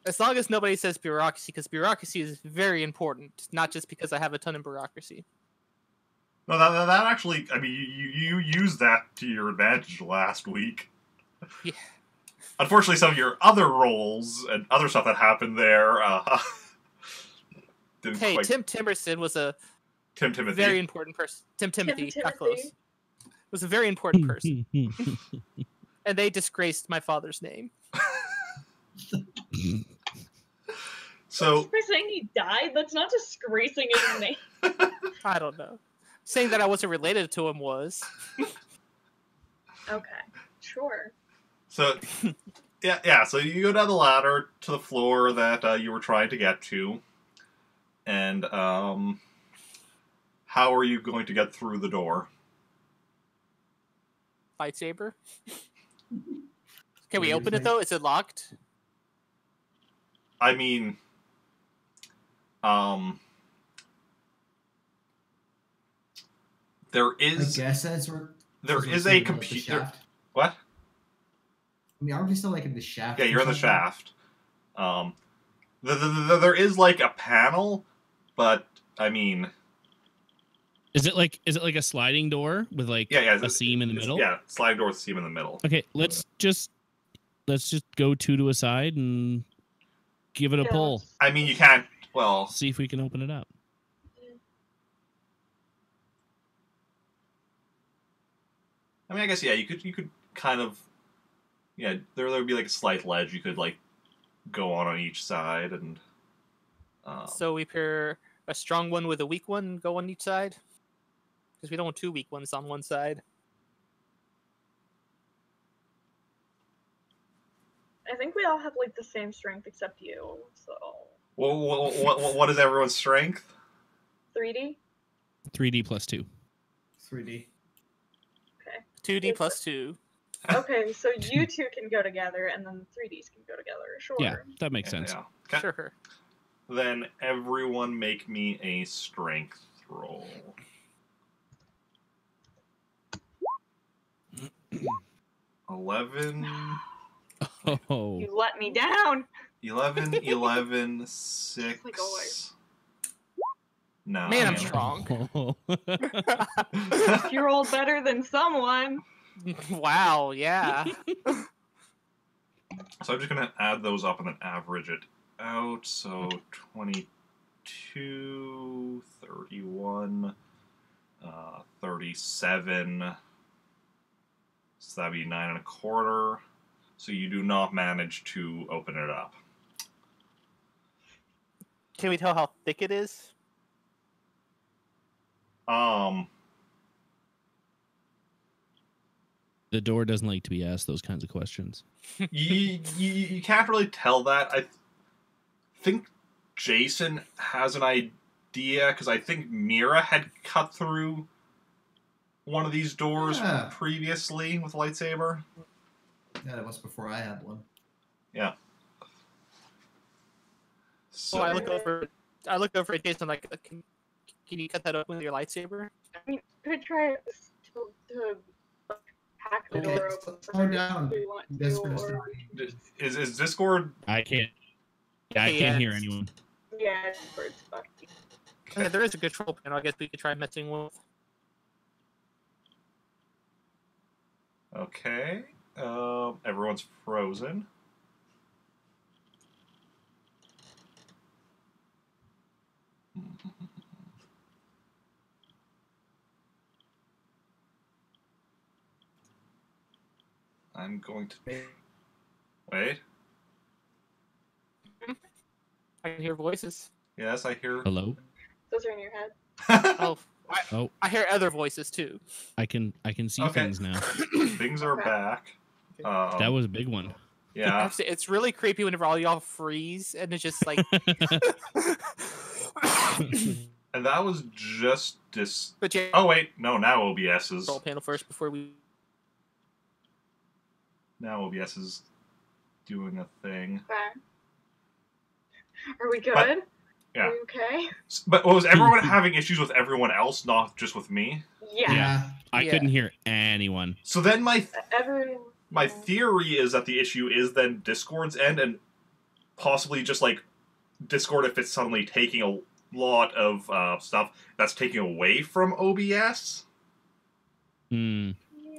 As long as nobody says bureaucracy, because bureaucracy is very important, not just because I have a ton of bureaucracy. No, that actually, I mean, you used that to your advantage last week. Yeah. Unfortunately, some of your other roles and other stuff that happened there didn't Hey, quite... Tim Timerson was a Timothy. very important person. Timothy, Timothy. got close. Was a very important person. And they disgraced my father's name. So... Just by saying he died, that's not disgracing his name. I don't know. Saying that I wasn't related to him was. Okay, sure. So, yeah. So you go down the ladder to the floor that you were trying to get to, and how are you going to get through the door? Lightsaber? Can we open it though? Is it locked? I mean, there is. I guess as There is a computer. What? I mean, aren't we still like in the shaft? Yeah, you're in the shaft. There is like a panel, but I mean, Is it like a sliding door with like a seam in the middle? Yeah, sliding door with a seam in the middle. Okay, let's just go two to a side and give it a pull. I mean, you can't. Well, see if we can open it up. I mean, I guess you could kind of, there would be like a slight ledge you could like go on each side, and so we pair a strong one with a weak one, go on each side, because we don't want two weak ones on one side. I think we all have like the same strength except you. So. Well, what is everyone's strength? 3D. 3D plus 2. 3D. 2D plus 2. Okay, so you two can go together, and then 3Ds can go together. Sure. Yeah, that makes sense. Yeah. Okay. Sure. Then everyone make me a strength roll. 11. Oh. You let me down. 11, 6. Like always. No. Man, I'm strong. You rolled better than someone. Wow, yeah. So I'm just going to add those up and then average it out. So 22, 31, 37. So that'd be 9 1/4. So you do not manage to open it up. Can we tell how thick it is? The door doesn't like to be asked those kinds of questions. you can't really tell that. I think Jacen has an idea, because I think Mira had cut through one of these doors previously with a lightsaber. Yeah, that was before I had one. Yeah. So I look over at Jason like, can you cut that open with your lightsaber? I mean, you could try to hack the door open. Slow down. Do you want to, Discord is or- is Discord? I can't. Yeah, I can't hear anyone. Yeah, Discord's fucked. Okay, there is a control panel. I guess we could try messing with. Okay. Everyone's frozen. I'm going to... Wait. I can hear voices. Yes, I hear... Hello? Those are in your head. Oh, I hear other voices too. I can see Okay. things now. Things are back. That was a big one. Yeah. It's really creepy whenever all y'all freeze and it's just like. And that was just this. But yeah. Oh wait, no. Now OBS is. Control panel first before we. Now OBS is doing a thing. Okay. Are we good? But, yeah. Are we okay? But was everyone having issues with everyone else, not just with me? Yeah. I couldn't hear anyone. So then my Everyone. theory is that the issue is then Discord's end, and possibly just like Discord, if it's suddenly taking a lot of stuff that's taking away from OBS. Hmm. Yeah.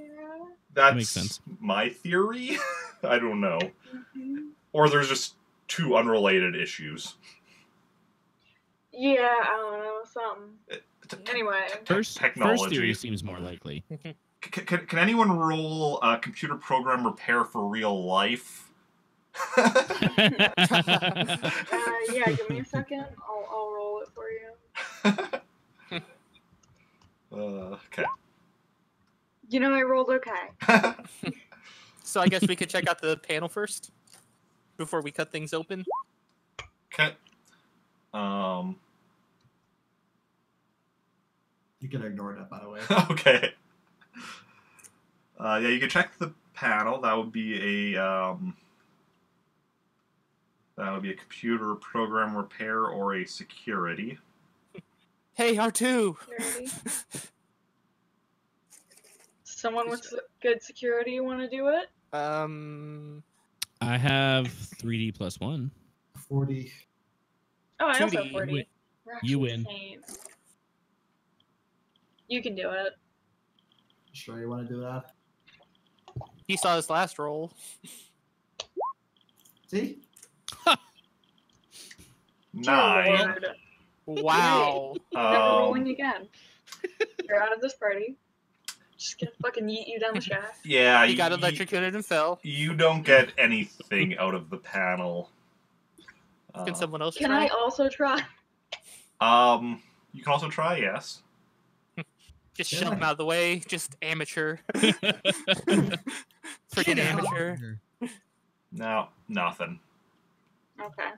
That's Makes sense. my theory. I don't know. Mhm. Or there's just two unrelated issues. Yeah, I don't know, something. Anyway. First Technology. theory seems more likely. Can anyone roll computer program repair for real life? Yeah, give me a second. I'll roll it for you. Okay. You know, I rolled okay. So I guess we could check out the panel first before we cut things open. Okay. You can ignore that, by the way. Okay. Yeah, you can check the panel. That would be a computer program repair or a security. Hey, R2. Security. Someone with good security want to do it? I have 3D plus 1. 40. Oh, I also have 2D. 40. We're actually You the win. same. You can do it. Sure you want to do that? He saw his last roll. See? Dear 9. Lord. Wow. Never rolling again. You're out of this party. Just gonna fucking yeet you down the shaft. Yeah, He got electrocuted and fell. You don't get anything out of the panel. Can someone else Can try? I also try? You can also try, yes. Just Yeah. shove him out of the way. Just amateur. Get Freaking out. amateur. No, nothing. Okay.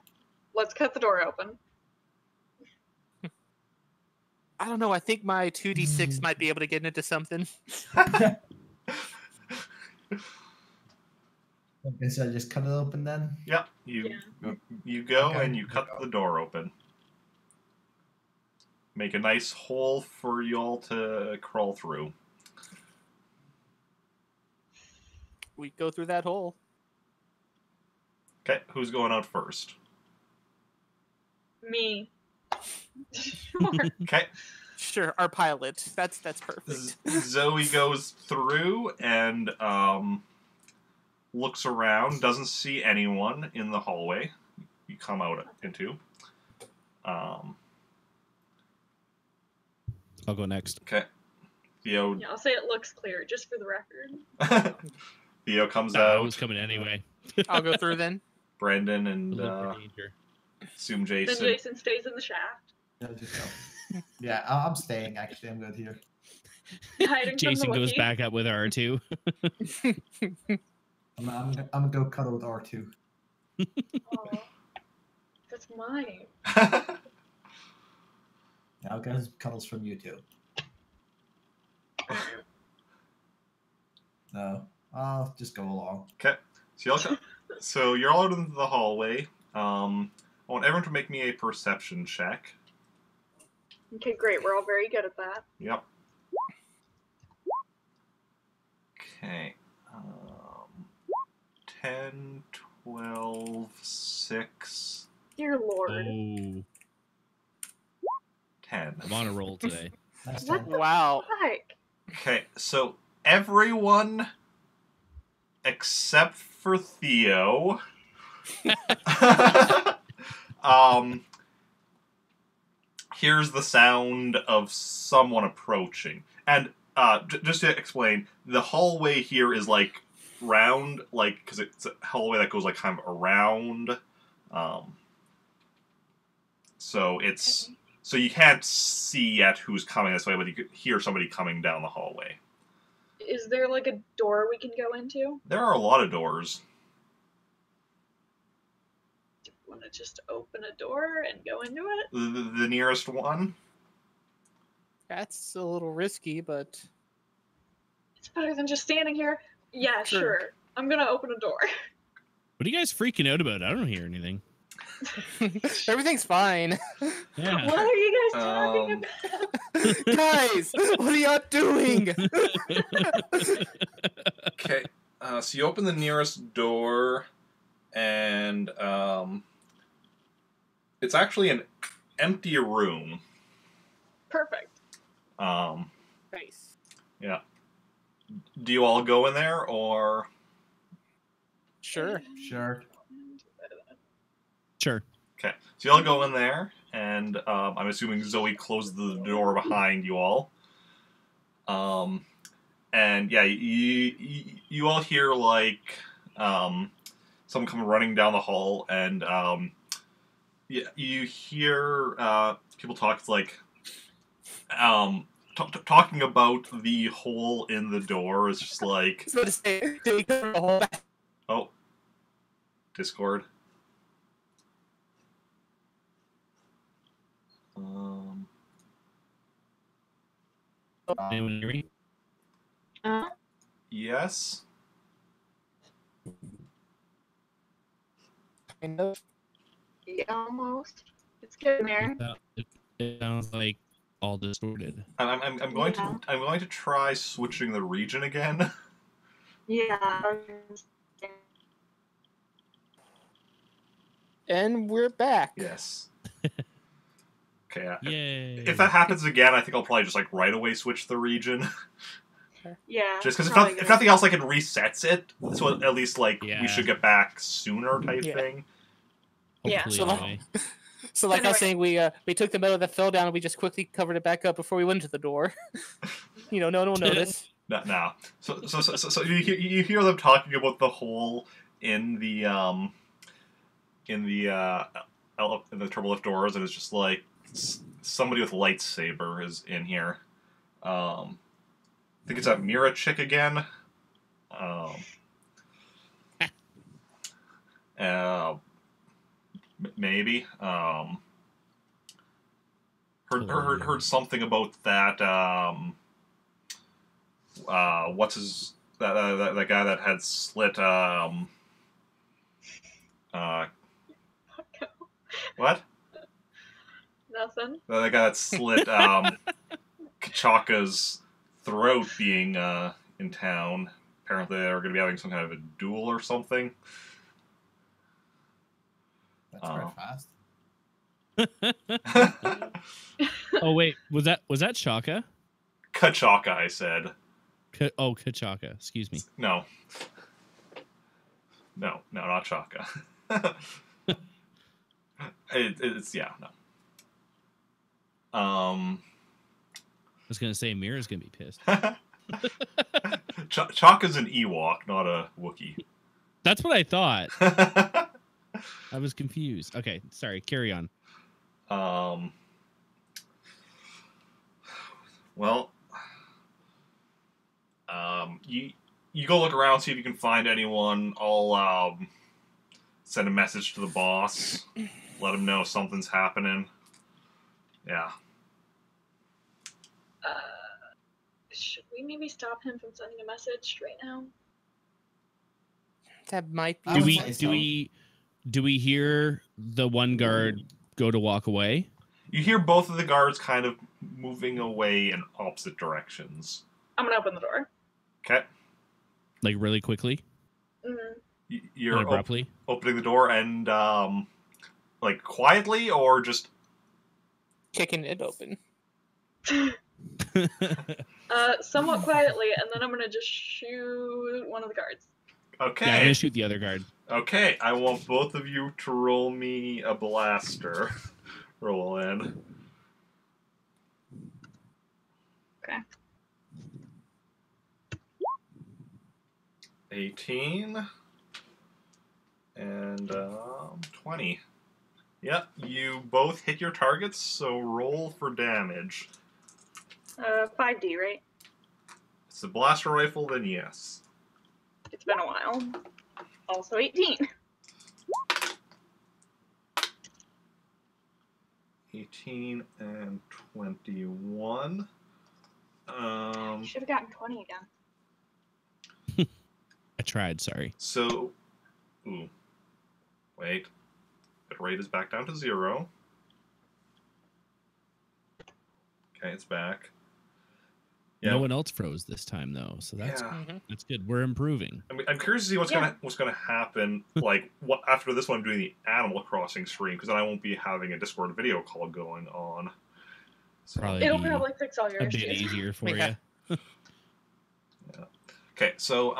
Let's cut the door open. I don't know. I think my 2d6 might be able to get into something. Okay, so I just cut it open then? Yep, you go Okay. and you cut the door open. Make a nice hole for you all to crawl through. We go through that hole. Okay, who's going out first? Me. Sure. Okay, Sure, our pilot. That's perfect. Zoe goes through and looks around, doesn't see anyone in the hallway you come out into. I'll go next. Okay, Theo. Yeah, I'll say it looks clear, just for the record. Theo comes I out. was coming anyway. I'll go through then. Brendan and Look for danger. assume Then Jacen. Jason stays in the shaft, Yeah, just go. Yeah, I'm staying, actually. I'm good here. hiding Jason from the goes Wookiee. back up with R2. I'm gonna go cuddle with R2. Aw. That's mine. Yeah, I'll get his cuddles from you too. No, I'll just go along. Okay, so you're all out into the hallway. I want everyone to make me a perception check. Okay, great. We're all very good at that. Yep. Okay. 10, 12, 6, Dear Lord. Oh, 10. I'm on a roll today. That's What 10. the Wow. fuck? Okay, so everyone except for Theo here's the sound of someone approaching. And just to explain, the hallway here is like round, like, because it's a hallway that goes like kind of around. So it's so you can't see yet who's coming this way, but you could hear somebody coming down the hallway. Is there like a door we can go into? There are a lot of doors. Do you want to just open a door and go into it? The nearest one. That's a little risky, but It's better than just standing here. Yeah, sure. I'm gonna open a door. What are you guys freaking out about? I don't hear anything. everything's fine. Yeah. What are you guys talking about? Guys, what are y'all doing? Okay, so you open the nearest door, and it's actually an empty room. Perfect. Nice. Yeah. Do you all go in there, or? Sure. Sure. Sure. Okay, so you all go in there, and I'm assuming Zoe closed the door behind you all. And yeah, you all hear like someone come running down the hall, and yeah, you hear people talk like talking about the hole in the door. It's just like, I was about to say, did we cover the whole back? oh, Discord. Anyone hear me? Yes. Kind of. Yeah, almost. It's getting there. It sounds like all distorted. I'm going to try switching the region again. Yeah. And we're back. Yes. Okay. Yay! If that happens again, I think I'll probably just like right away switch the region. Yeah. Just because probably if good. nothing else, like it resets it, so at least like Yeah. we should get back sooner type Yeah. thing. Yeah. Hopefully, So, anyway. So like I was saying, Anyway. we took the metal that fell down and we just quickly covered it back up before we went to the door. You know, no one will notice. No. So you hear them talking about the hole in the turbolift doors, and it's just like somebody with lightsaber is in here. I think it's that Mira chick again. Maybe. Heard something about that. What's his that guy that had slit what? Nothing. The guy that slit Kachaka's throat being in town. Apparently they're going to be having some kind of a duel or something. That's quite fast. Oh wait, was that Chaka? Kachaka, I said. Kachaka. Excuse me. No, not Chaka. It's yeah, no. I was gonna say Mira's gonna be pissed. Chaka's an Ewok, not a Wookiee. That's what I thought. I was confused. Okay, sorry. Carry on. Well, you go look around, see if you can find anyone. I'll send a message to the boss, let him know something's happening. Yeah. Should we maybe stop him from sending a message right now? That might be. I Do would we say do so. we hear the one guard go to walk away? You hear both of the guards kind of moving away in opposite directions. I'm gonna open the door. Okay. Like really quickly? You're And abruptly? opening the door and like quietly or just Kicking it open. Somewhat quietly, and then I'm gonna just shoot one of the guards. okay. Yeah, I'm gonna shoot the other guard. Okay, I want both of you to roll me a blaster. Roll in. Okay. 18 and 20. Yep, you both hit your targets, so roll for damage. 5D, right? It's a blaster rifle, then yes. It's been a while. Also 18. 18 and 21. Should have gotten 20 again. I tried, sorry. So, ooh, wait. Hit rate is back down to 0. Okay, it's back. Yeah. No one else froze this time though, so that's that's good. We're improving. I mean, I'm curious to see what's gonna happen. Like, what after this one, I'm doing the Animal Crossing stream because then I won't be having a Discord video call going on. So, Probably It'll be probably fix all your a bit issues. easier for Yeah. you. yeah. Okay, so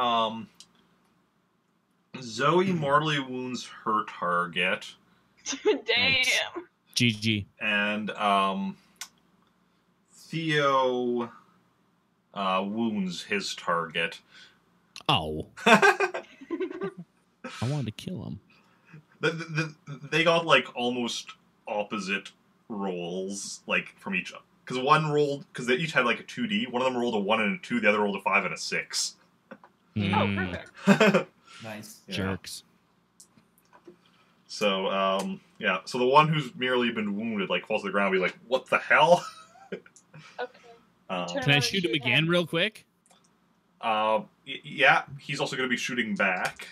Zoey mortally wounds her target, Damn. GG. and Theo wounds his target. Oh, I wanted to kill him. They got like almost opposite rolls, like from each, because one rolled, because they each had like a 2D. One of them rolled a 1 and a 2. The other rolled a 5 and a 6. Oh, Mm, perfect. Nice. Yeah. jerks. So yeah. So the one who's merely been wounded like falls to the ground, and be like, "What the hell?" Okay. Can I shoot him again real quick? Yeah. He's also going to be shooting back.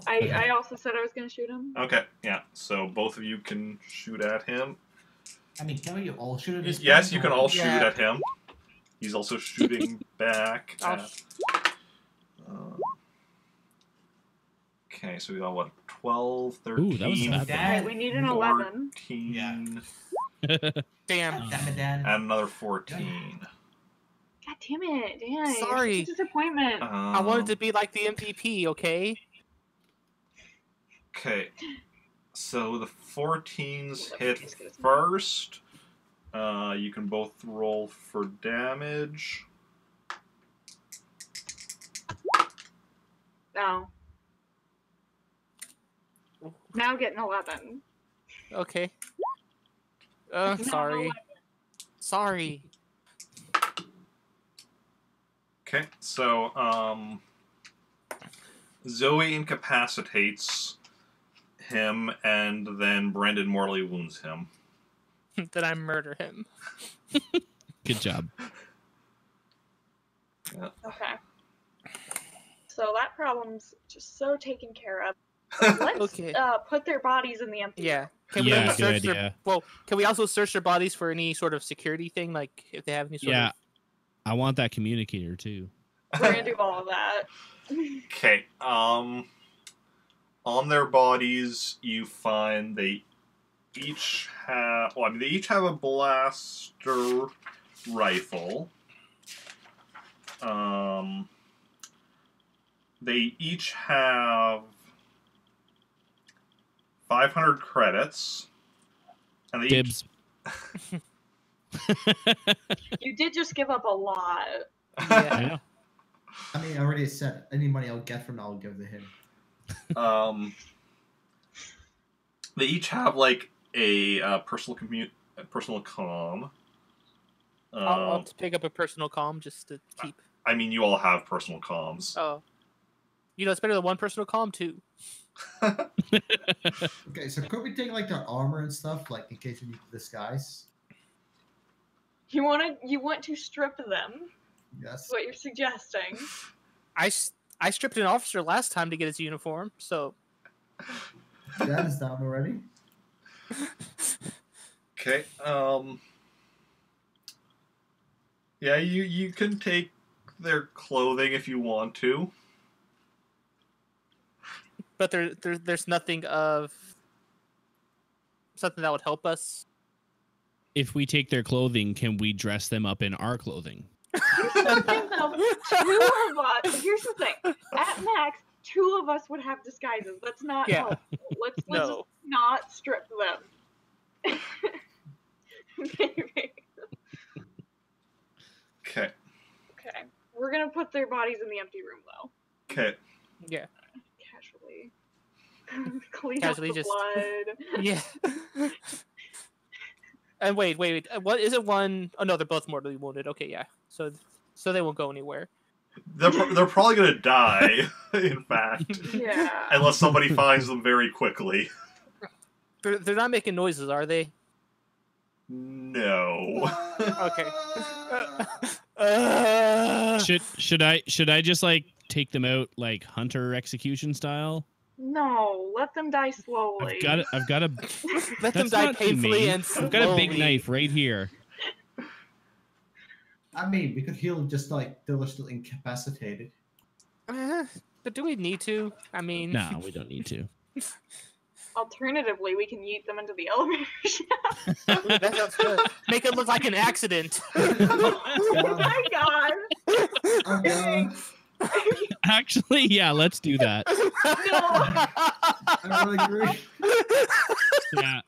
I also said I was going to shoot him. Okay. Yeah. So both of you can shoot at him. I mean, can we all shoot at this Yes, point, you can or- all shoot Yeah. at him. He's also shooting back. I'll At, okay, so we got what? 12, 13, Ooh, that was a bad one. Alright, we need an 11. 14, Yeah. Damn. Damn it, Dan. and another 14. God damn it, Dan. Sorry. You're such a disappointment. I wanted to be like the MVP, okay? Okay, so the 14s hit first. You can both roll for damage. No. Now getting 11. Okay. No, Sorry. Sorry. Okay, so Zoey incapacitates him, and then Brendan mortally wounds him. Did I murder him? Good job. Yeah. Okay. So that problem's just so taken care of. Let's Okay. Put their bodies in the empty Yeah. room. Can we Yeah, search good their idea. well? Can we also search their bodies for any sort of security thing, like if they have any sort Yeah, of? I want that communicator too. We're gonna do all of that. Okay, on their bodies, you find they each have. Well, I mean, they each have a blaster rifle. They each have 500 credits, and they Dibs. You did just give up a lot. Yeah. I know. I mean, I already said any money I'll get from it, I'll give to him. They each have like a personal comm. I'll just pick up a personal comm just to keep. I mean, you all have personal comms. Oh. You know, it's better than one personal comm too. Okay, so could we take like their armor and stuff, like in case we need to disguise? You want to strip them? Yes. That's what you're suggesting. I stripped an officer last time to get his uniform, so Dan is down already. Okay. Yeah, you can take their clothing if you want to. but there's nothing of something that would help us. If we take their clothing, can we dress them up in our clothing? Here's the thing, though. 2 of us. Here's the thing. At max, 2 of us would have disguises. That's not Yeah. helpful. Let's No. just not strip them. Maybe. Okay. Okay. We're gonna put their bodies in the empty room, though. Okay. Yeah. Casually. Clean Casually up the just- blood. Yeah. And wait. What is it? One? Oh no, they're both mortally wounded. Okay, yeah. So they won't go anywhere. They're probably gonna die. In fact, Yeah. unless somebody finds them very quickly. They're not making noises, are they? No. Okay. Should I just like take them out like hunter execution style? No, let them die slowly. I've got a Let them that's die not painfully humane. and slowly. I've got a big knife right here. I mean, we could heal just like till they're still incapacitated. But do we need to? I mean, No, we don't need to. Alternatively, we can yeet them into the elevator shaft. Ooh, that sounds good. Make it look like an accident. Oh my god! Oh, God. Actually, yeah, let's do that. I really agree. Yeah.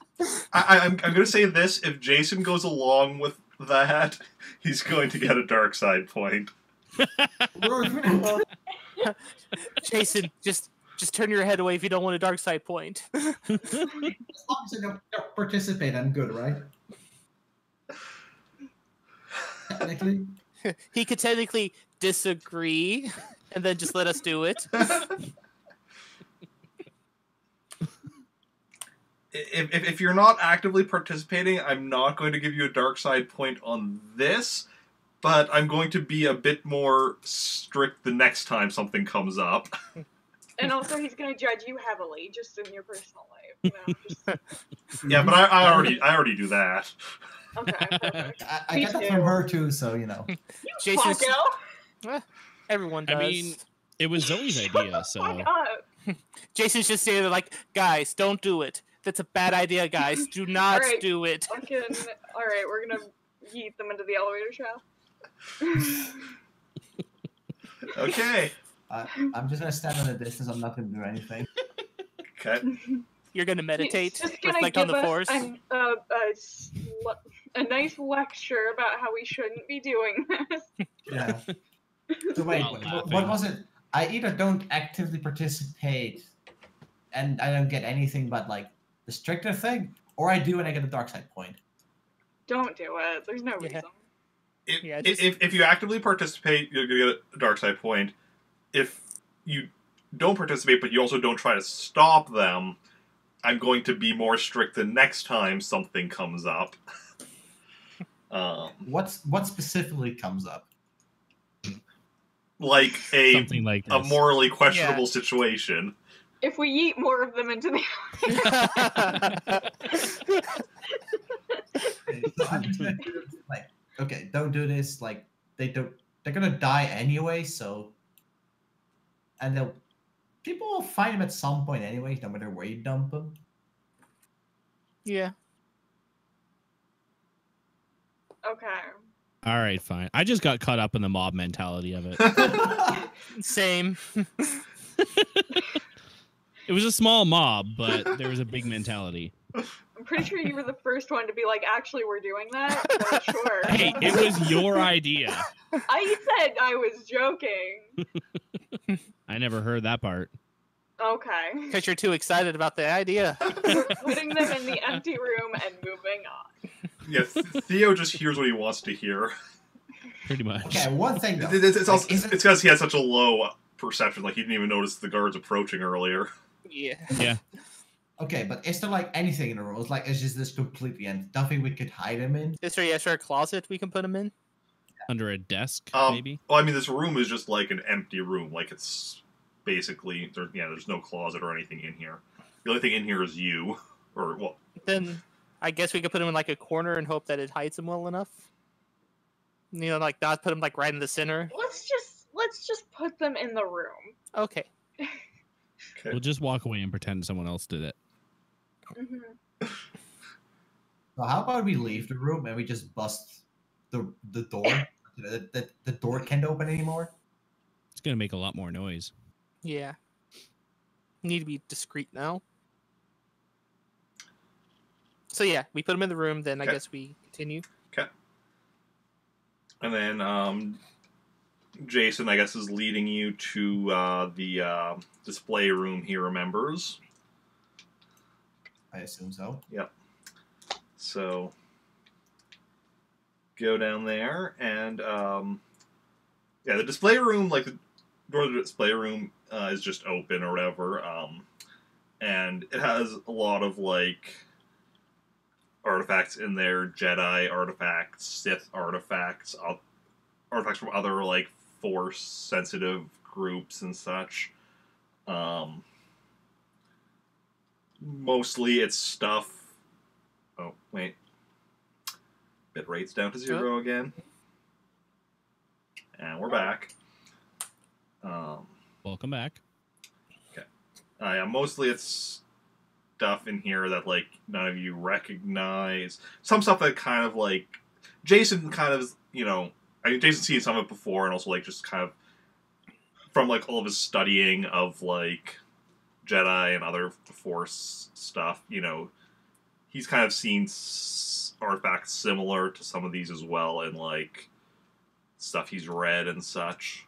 I'm going to say this: if Jacen goes along with that, he's going to get a dark side point. Well, Jacen, just turn your head away if you don't want a dark side point. as long as I don't participate, I'm good, right? Technically. He could technically disagree and then just let us do it. If you're not actively participating, I'm not going to give you a dark side point on this, but I'm going to be a bit more strict the next time something comes up. And also, he's gonna judge you heavily, just in your personal life. You know, just... Yeah, but I already do that. Okay, perfect. I Me get that too. from her too, so you know. Jason's, Fucko! everyone does. I mean, it was Zoe's idea, so Fuck up. Jason's just saying like, guys, don't do it. That's a bad idea, guys. Do not Alright. do it. Fucking... Alright, we're gonna yeet them into the elevator shaft. Okay. I'm just gonna stand in the distance. I'm not gonna do anything. Okay. You're gonna meditate, He's just gonna reflect on give the us force. a nice lecture about how we shouldn't be doing this. Yeah. So wait, While what laughing. was it? I either don't actively participate, and I don't get anything but like the stricter thing, or I do and I get a dark side point. Don't do it. There's no Yeah. reason. Yeah, just- If you actively participate, you're going to get a dark side point. If you don't participate, but you also don't try to stop them, I'm going to be more strict the next time something comes up. What specifically comes up? Like a something like this. morally questionable situation. If we yeet more of them into the So I'm just gonna do, like, okay, don't do this. Like they're gonna die anyway, so and people will find them at some point anyway, no matter where you dump them. yeah. Okay. All right, fine. I just got caught up in the mob mentality of it. Same. It was a small mob, but there was a big mentality. I'm pretty sure you were the first one to be like, actually, we're doing that. But sure. Hey, it was your idea. I said I was joking. I never heard that part. Okay. Because you're too excited about the idea. We're putting them in the empty room and moving on. Yeah, Theo just hears what he wants to hear. Pretty much. Okay, one thing though. It's Like, isn't- because he had such a low perception, like he didn't even notice the guards approaching earlier. Yeah. Yeah. Okay, but is there like anything in the room? It's like it's just this completely empty. Nothing we could hide them in. Is there a closet we can put them in? Under a desk, Um, maybe? Well, I mean, this room is just like an empty room. Like it's basically there's no closet or anything in here. The only thing in here is you, or well, Then I guess we could put them in like a corner and hope that it hides them well enough. You know, like not put them like right in the center. Let's just put them in the room. Okay. okay. We'll just walk away and pretend someone else did it. Mm-hmm. So how about we leave the room and we just bust the door? The door can't open anymore. It's going to make a lot more noise. Yeah. Need to be discreet now. So yeah, we put them in the room. Then I Okay. guess we continue. And then Jacen, I guess, is leading you to the display room he remembers. I assume so. So go down there, and yeah, the display room, like the door to the display room, is just open or whatever, and it has a lot of like artifacts in there: Jedi artifacts, Sith artifacts, artifacts from other like Force-sensitive groups and such. Mostly it's stuff. Oh wait, bit rate's down to 0 again. And we're back. Welcome back. Yeah, mostly it's stuff in here that, like, none of you recognize. Some stuff that kind of, like, Jacen kind of, you know, I mean, Jason's seen some of it before, and also, like, just kind of from, like, all of his studying of, like, Jedi and other Force stuff, you know, he's kind of seen artifacts similar to some of these as well, and, like, stuff he's read and such.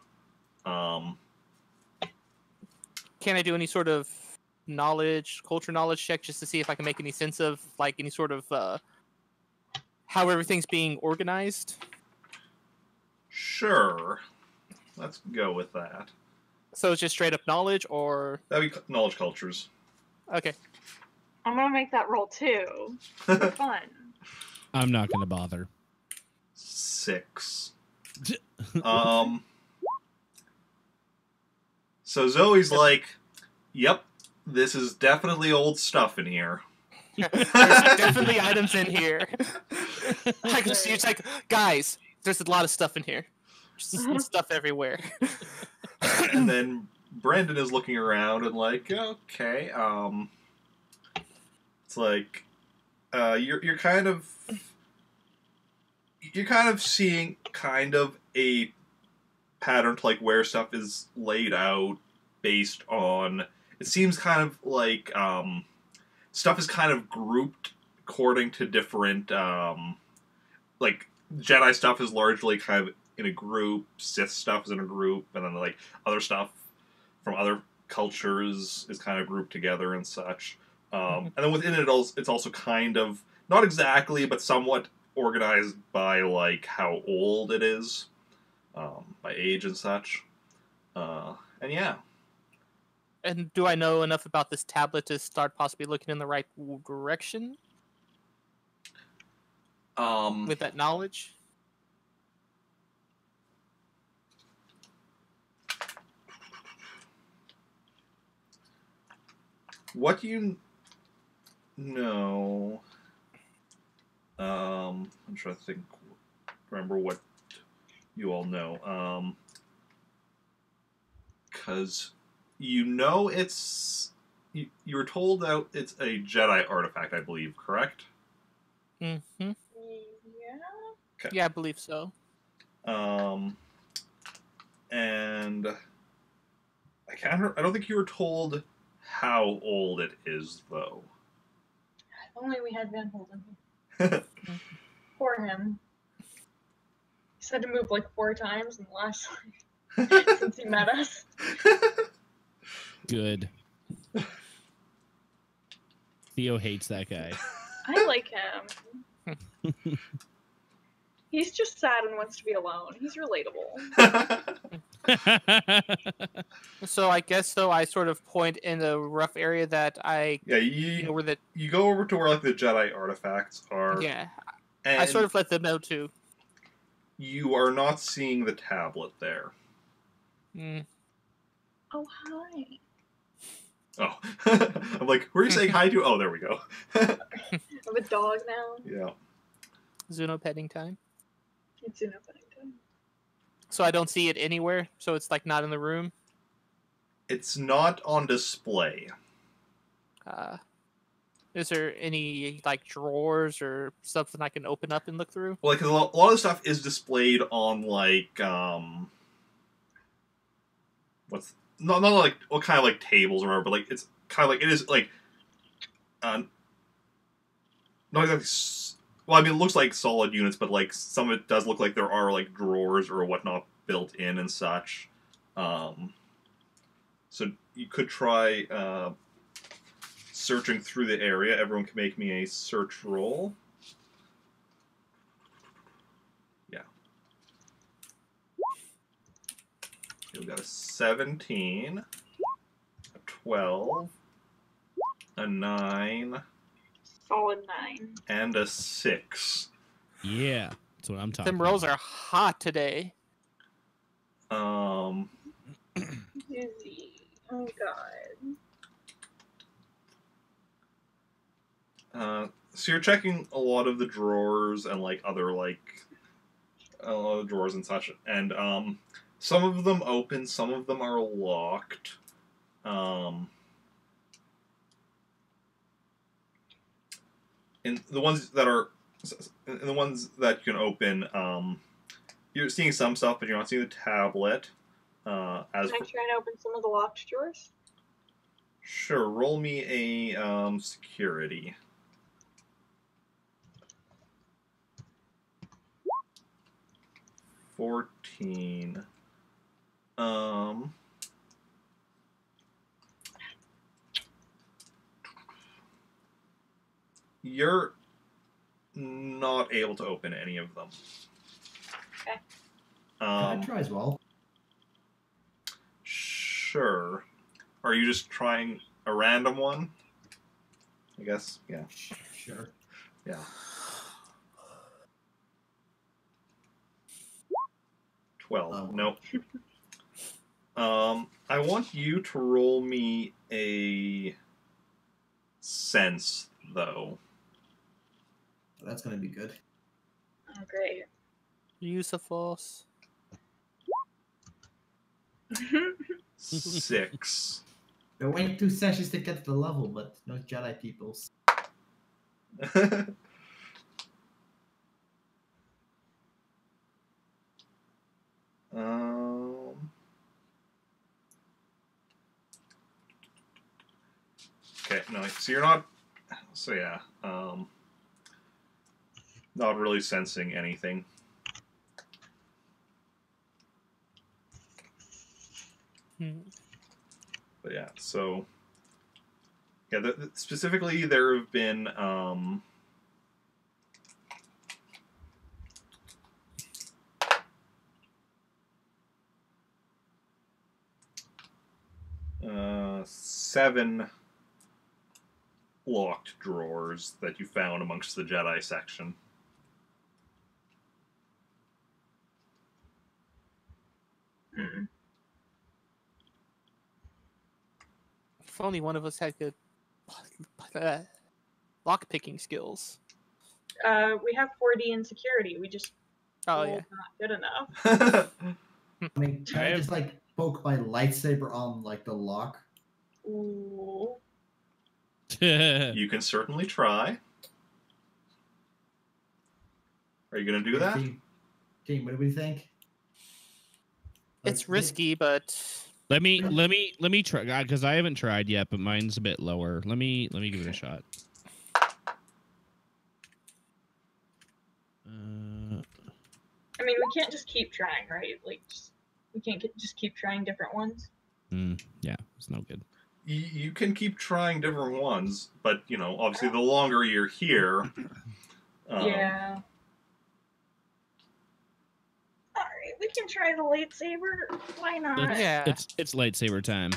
Can I do any sort of culture knowledge check, just to see if I can make any sense of, like, any sort of how everything's being organized? Sure. Let's go with that. So it's just straight up knowledge, or That'd be knowledge cultures. okay. I'm gonna make that roll too. For fun. I'm not gonna bother. 6. So Zoe's like, yep, this is definitely old stuff in here. There's definitely items in here. I can see it's like, guys, there's a lot of stuff in here. Just stuff everywhere. And then Brendan is looking around and like, okay, it's like, you're kind of seeing kind of a pattern to, like, where stuff is laid out based on, it seems kind of like stuff is kind of grouped according to different like, Jedi stuff is largely kind of in a group, Sith stuff is in a group, and then, like, other stuff from other cultures is kind of grouped together and such. And then within it, it's also kind of, not exactly, but somewhat organized by, like, how old it is. By age and such. And yeah. And do I know enough about this tablet to start possibly looking in the right direction? With that knowledge? What do you know? I'm trying to think, remember what you all know. Because you know it's... You were told that it's a Jedi artifact, I believe, correct? Mm-hmm. Yeah. Okay. Yeah, I believe so. And I don't think you were told how old it is, though. If only we had Van Holden here. Poor him. He's had to move like 4 times in the last since he met us. Good. Theo hates that guy. I like him. He's just sad and wants to be alone. He's relatable. So I guess so. I sort of point in the rough area that I Yeah, you know where the you go over to where, like, the Jedi artifacts are. yeah. And I sort of let them know too. you are not seeing the tablet there. Mm. Oh, hi. Oh. I'm like, who are you saying hi to? Oh, there we go. I have a dog now. Yeah. Zuno petting time. It's enough time. So I don't see it anywhere. So it's like not in the room. It's not on display. Is there any like drawers or something I can open up and look through? Well, because a lot of the stuff is displayed on, like, what's not like what kind of, like, tables or whatever, but, like, it's kind of like, it is like not exactly. Well, I mean, it looks like solid units, but, like, some of it does look like there are, like, drawers or whatnot built in and such. So you could try searching through the area. Everyone can make me a search roll. Yeah. We got a 17, a 12, a 9, Solid 9. and a 6. Yeah, that's what I'm talking Them rolls about. are hot today. Dizzy. Oh god. So you're checking a lot of the drawers and, like, other, like, drawers and such, and some of them open, some of them are locked. In the ones that you can open, you're seeing some stuff, but you're not seeing the tablet. Can I try and open some of the locked drawers? Sure, roll me a security. 14. You're not able to open any of them. Okay. Can I try as well? Sure. Are you just trying a random one? I guess, yeah. Sure. Yeah. Oh. Nope. I want you to roll me a sense, though. That's gonna be good. Oh, great. Use of force. 6. They're waiting 2 sessions to get to the level, but no Jedi peoples. Okay, no, so you're not. So yeah, not really sensing anything. But yeah, so yeah, specifically there have been seven locked drawers that you found amongst the Jedi section. If only one of us had good lock picking skills. We have 4D in security. We just Oh rolled yeah. not good enough. I mean, can I just like poke my lightsaber on like the lock? Ooh. You can certainly try. Are you gonna do that? Team, what do we think? It's risky, but let me try, because I haven't tried yet, but mine's a bit lower. Let me give it a shot. I mean, we can't just keep trying, right? Like, we can't just keep trying different ones. Yeah, it's no good. You can keep trying different ones, but you know, obviously, the longer you're here. Yeah. Alright, we can try the lightsaber. Why not? yeah, It's lightsaber time.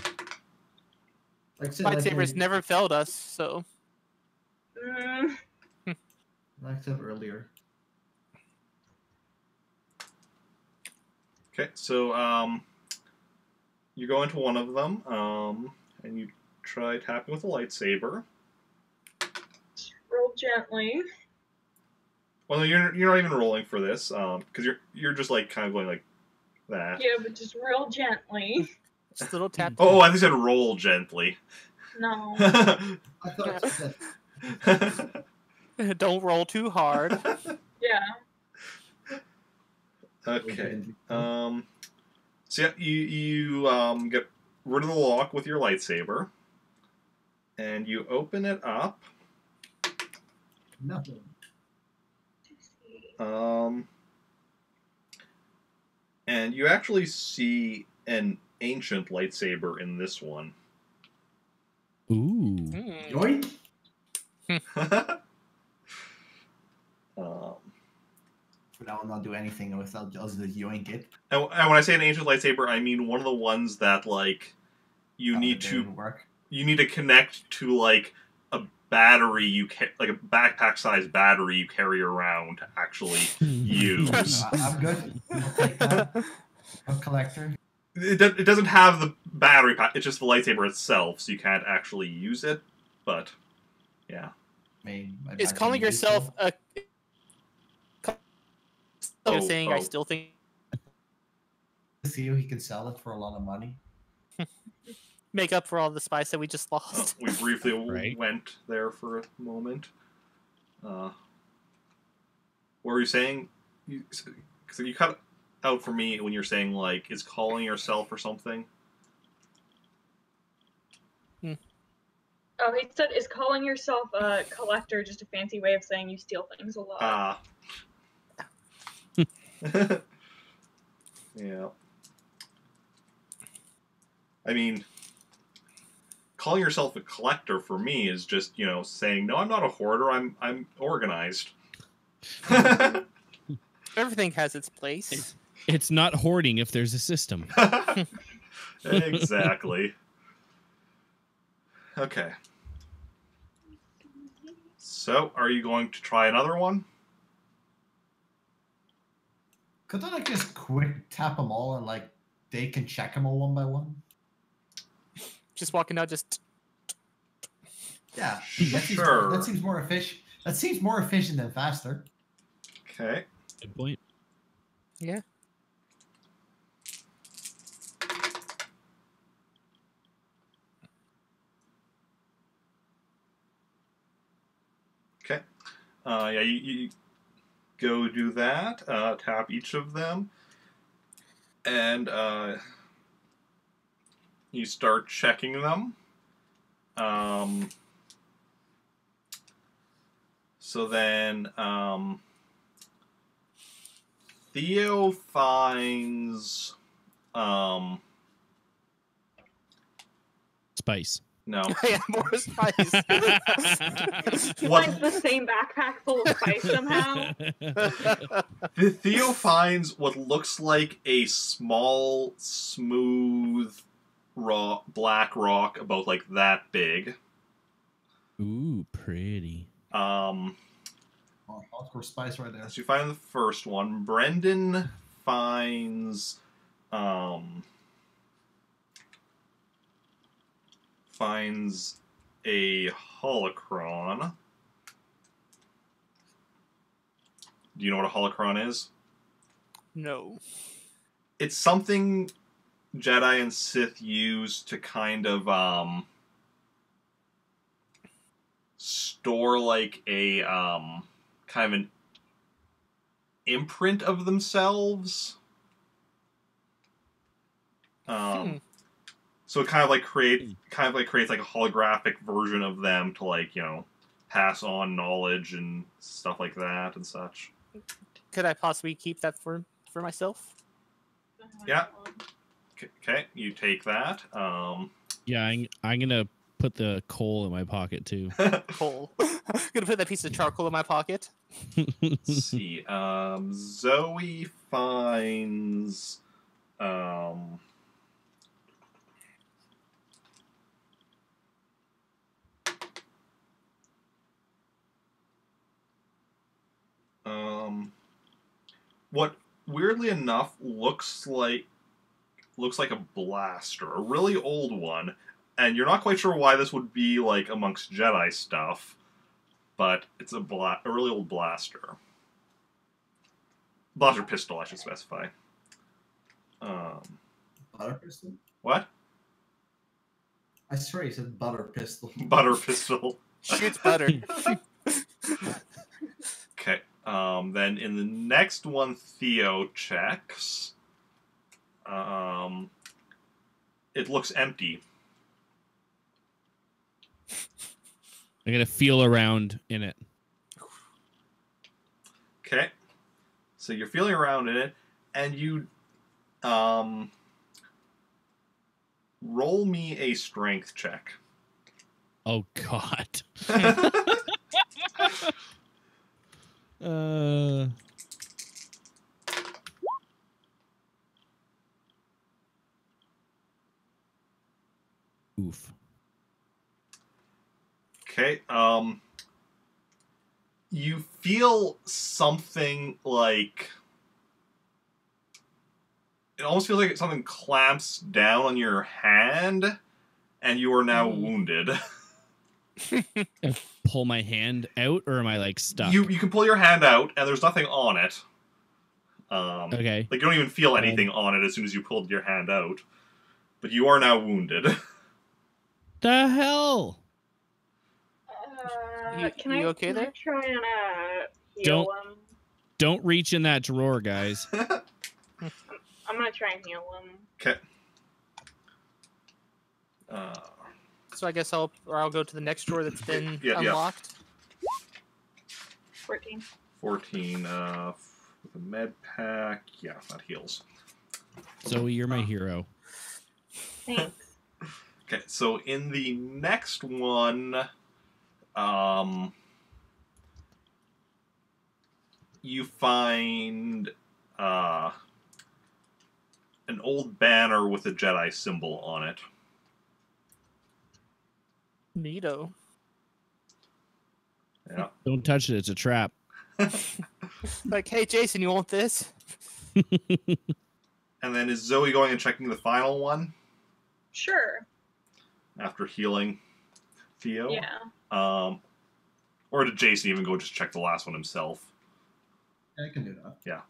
Like I said, lightsabers never failed us. So like I said earlier. Okay, so you go into one of them, and you try tapping with a lightsaber. Just roll gently. Well, no, you're not even rolling for this, because you're just like kind of going like that. Yeah, but just real gently. just a little tap. Oh, I think you said roll gently. No. I thought that Don't roll too hard. Yeah. Okay. So yeah, you get rid of the lock with your lightsaber, and you open it up. nothing. And you actually see an ancient lightsaber in this one. Ooh. Yoink! For now, I'll not do anything without just the yoink it. And when I say an ancient lightsaber, I mean one of the ones that like you need to connect to like a battery like a backpack-sized battery you carry around to actually use. I'm good. I'll take that. A collector. It doesn't have the battery pack. It's just the lightsaber itself, so you can't actually use it. But yeah, I mean, Is calling yourself a saying I still think Theo, he can sell it for a lot of money. make up for all the spice that we just lost. We briefly Right. went there for a moment. What were you saying? You cut out for me when you're saying, like, is calling yourself or something? Oh, he said, is calling yourself a collector just a fancy way of saying you steal things a lot? Yeah. I mean, calling yourself a collector for me is just, saying, no, I'm not a hoarder, I'm organized. Everything has its place. It's not hoarding if there's a system. Exactly. Okay. So, are you going to try another one? Could I like just quick tap them all and like they can check them all one by one? Just walking out, just Yeah, Sure. that seems more efficient. That seems more efficient than faster. Okay. Good point. yeah. Okay. Yeah, you go do that. Tap each of them. And you start checking them. So then Theo finds Spice. no. Yeah, more spice. What- Finds the same backpack full of spice somehow. Theo finds what looks like a small, smooth black rock about like that big. Ooh, pretty. Oh, hardcore spice right there. So you find the first one. Brendan finds a holocron. Do you know what a holocron is? No. It's something Jedi and Sith use to kind of store like a kind of an imprint of themselves. So it kind of like creates like a holographic version of them to like, pass on knowledge and stuff like that and such. Could I possibly keep that for myself? Yeah. Okay, you take that. Yeah, I'm gonna put the coal in my pocket too. Coal. Gonna put that piece of charcoal in my pocket. Let's see. Zoe finds what weirdly enough looks like a blaster, a really old one, and you're not quite sure why this would be like amongst Jedi stuff, but it's a really old blaster pistol, I should specify. Butter pistol? What? I swear he said butter pistol. Butter pistol. Shoots butter. Okay. Then in the next one, Theo checks. It looks empty. I'm gonna feel around in it. Okay. So you're feeling around in it, and you roll me a strength check. Oh God. Oof. Okay. You feel something like it almost feels like something clamps down on your hand, and you are now wounded. Pull my hand out, or am I like stuck? You can pull your hand out, and there's nothing on it. Okay. Like, you don't even feel anything on it as soon as you pulled your hand out. But you are now wounded. The hell? Can you I okay can I there? try and heal him? Don't reach in that drawer, guys. I'm gonna try and heal him. Okay. So I guess I'll go to the next drawer that's been Yeah. unlocked. 14. 14, with a med pack. Yeah, that heals. Zoe, you're my hero. Thanks. Okay, so in the next one, you find an old banner with a Jedi symbol on it. Neato. Yeah. Don't touch it. It's a trap. Like, hey, Jacen, you want this? And then is Zoe going and checking the final one Sure. after healing Theo? Yeah. Or did Jacen even go just check the last one himself? I can do that. Yeah.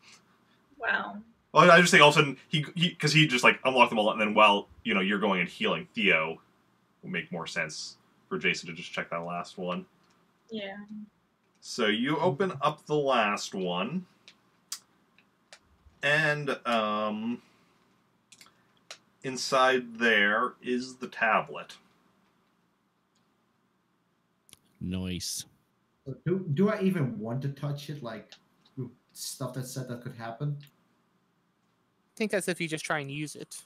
Wow. Well, I just think all of a sudden because he just like unlocked them all, and then while you're going and healing Theo, will make more sense for Jacen to just check that last one. Yeah. So you open up the last one, and inside there is the tablet. Nice. Do I even want to touch it? Like stuff that said that could happen? I think that's if you just try and use it.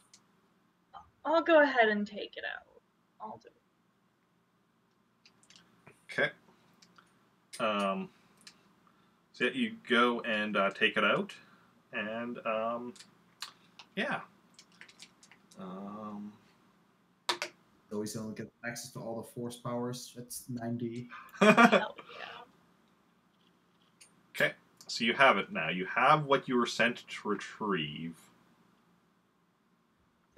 I'll go ahead and take it out. I'll do it. Okay. So yeah, you go and take it out, and yeah. Always only get access to all the force powers. That's 90. Hell yeah. Okay, so you have it now. You have what you were sent to retrieve.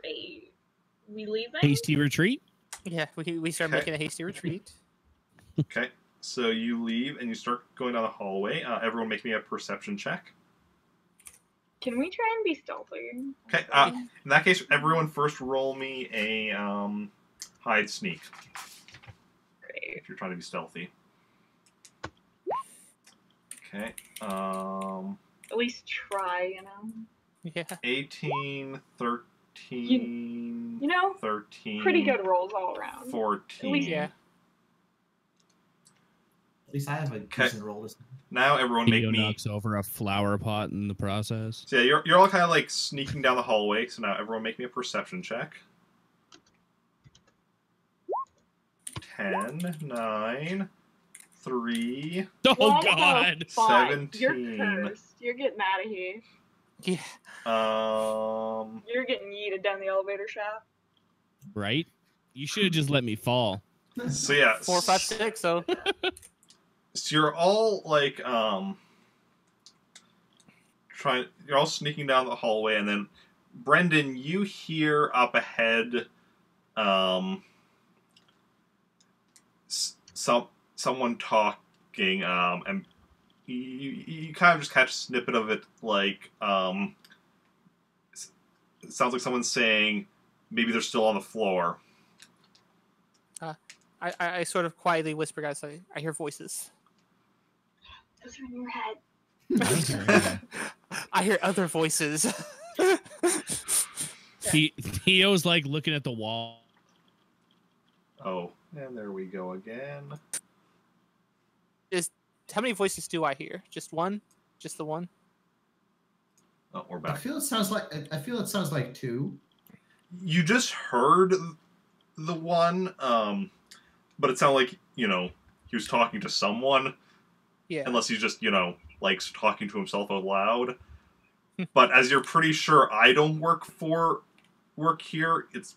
Wait. We leaving? Hasty retreat? Yeah, we start Okay. making a hasty retreat. Okay, so you leave and you start going down the hallway. Everyone make me a perception check. Can we try and be stealthy? Okay, in that case, everyone first roll me a hide sneak Great. if you're trying to be stealthy. Okay, At least try, you know? Yeah. 18, 13, You know, 13, pretty good rolls all around. 14. At least- Yeah. At least I have a decent roll this time. Now everyone make Theo me... knocks over a flower pot in the process. So yeah, you're all kind of like sneaking down the hallway, so now everyone make me a perception check. 10, 9, 3, Oh, What the God! fuck? 17. You're cursed. You're getting out of here. Yeah. You're getting yeeted down the elevator shaft. Right? You should have just let me fall. So yeah, 4, 5, 6. So so you're all like you're all sneaking down the hallway, and then Brendan, you hear up ahead someone talking, and you kind of just catch a snippet of it, like it sounds like someone's saying maybe they're still on the floor. I sort of quietly whisper, guys. I hear voices. Those are in your head. I hear other voices. Theo's like looking at the wall. Oh, and there we go again. How many voices do I hear? Just one? Just the one? Oh, we're I back. feel it sounds like two. You just heard the one, but it sounded like, he was talking to someone, Yeah. unless he's just, likes talking to himself out loud. But as you're pretty sure I don't work here, it's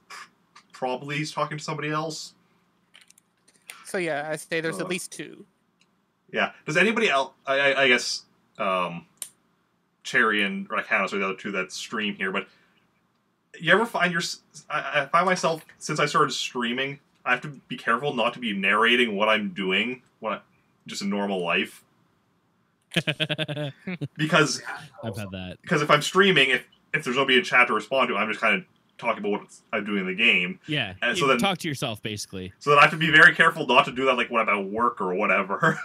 probably he's talking to somebody else. So yeah, I say there's at least 2. Yeah. Does anybody else, I guess, Cherry and Ratkanos are the other two that stream here, but you ever find I find myself, since I started streaming, I have to be careful not to be narrating what I'm doing, just in normal life. Because I've had that. Because if I'm streaming, if there's nobody in chat to respond to, I'm just kind of talking about what I'm doing in the game. Yeah, And you so then talk to yourself, basically. So then I have to be very careful not to do that, like when I'm at work or whatever.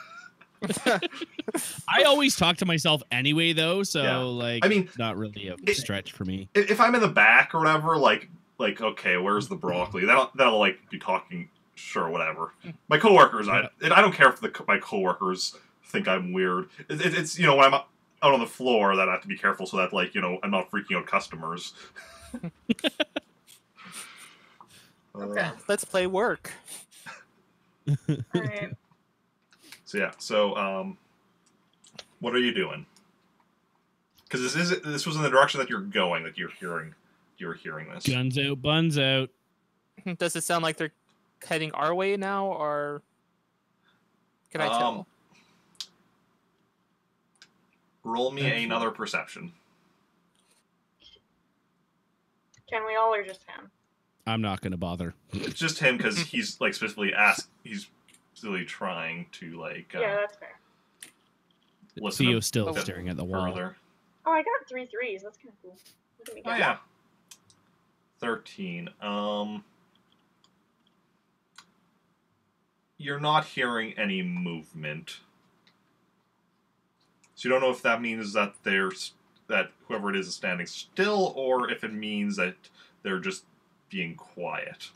I always talk to myself anyway, though, so Yeah. like, I mean, not really a stretch for me. If I'm in the back or whatever, like okay, where's the broccoli? That'll like be talking. Sure, whatever. My coworkers, I don't care if my coworkers think I'm weird. It's when I'm out on the floor that I have to be careful so that I'm not freaking out customers. Okay. Let's play work. Alright. So yeah, what are you doing? Because this was in the direction that you're going, that you're hearing this. Guns out, buns out. Does it sound like they're heading our way now, or can I tell? Roll me another perception. Can we all or just him? I'm not gonna bother. It's just him because he's like specifically he's really trying to yeah, that's fair. listen. Theo's still staring at the wall. Further. Oh, I got 3 3s. That's kind of cool. Look at me go. Oh yeah. 13. You're not hearing any movement. So you don't know if that means that that whoever it is standing still, or if it means that they're just being quiet.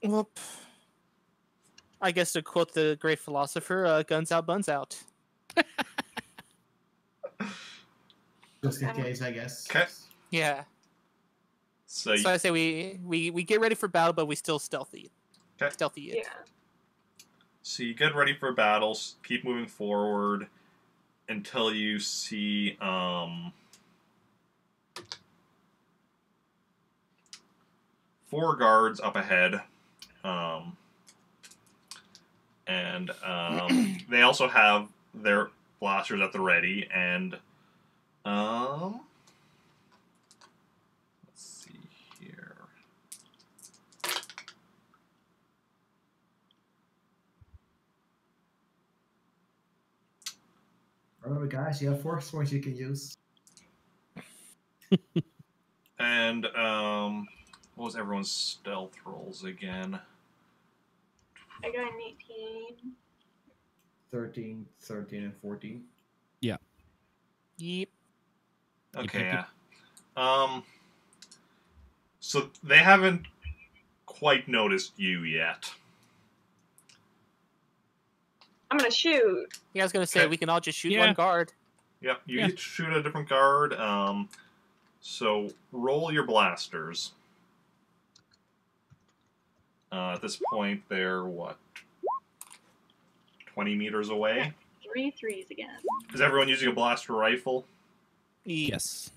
Well, I guess to quote the great philosopher, guns out, buns out. Just in case, I guess. Okay. Yeah. So I say we get ready for battle, but we still stealthy. Okay. Stealthy it. Yeah. So you get ready for battles, keep moving forward until you see 4 guards up ahead. And they also have their blasters at the ready, and let's see here. Remember, guys, you have 4 swords you can use. And what was everyone's stealth rolls again? I got an 18. 13, 13, and 14. Yeah. Yep. Okay, Yep. yeah. So they haven't quite noticed you yet. I'm gonna shoot. Yeah, I was gonna say Okay. we can all just shoot Yeah. one guard. Yep, you Yeah. each shoot a different guard. So roll your blasters. At this point, they're what? 20 meters away? 3 3s again. Is everyone using a blaster rifle? Yes.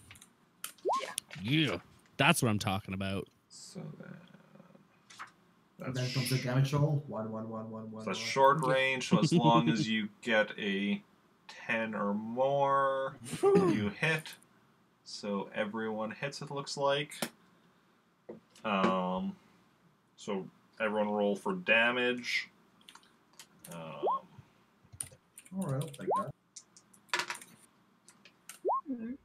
Yeah. Yeah. That's what I'm talking about. So And then that's, comes the damage roll. 1, 1, 1, 1, 1. so that's short range, so as long as you get a 10 or more, you hit. So everyone hits, it looks like. So everyone roll for damage. Alright, I'll take that. Mhm.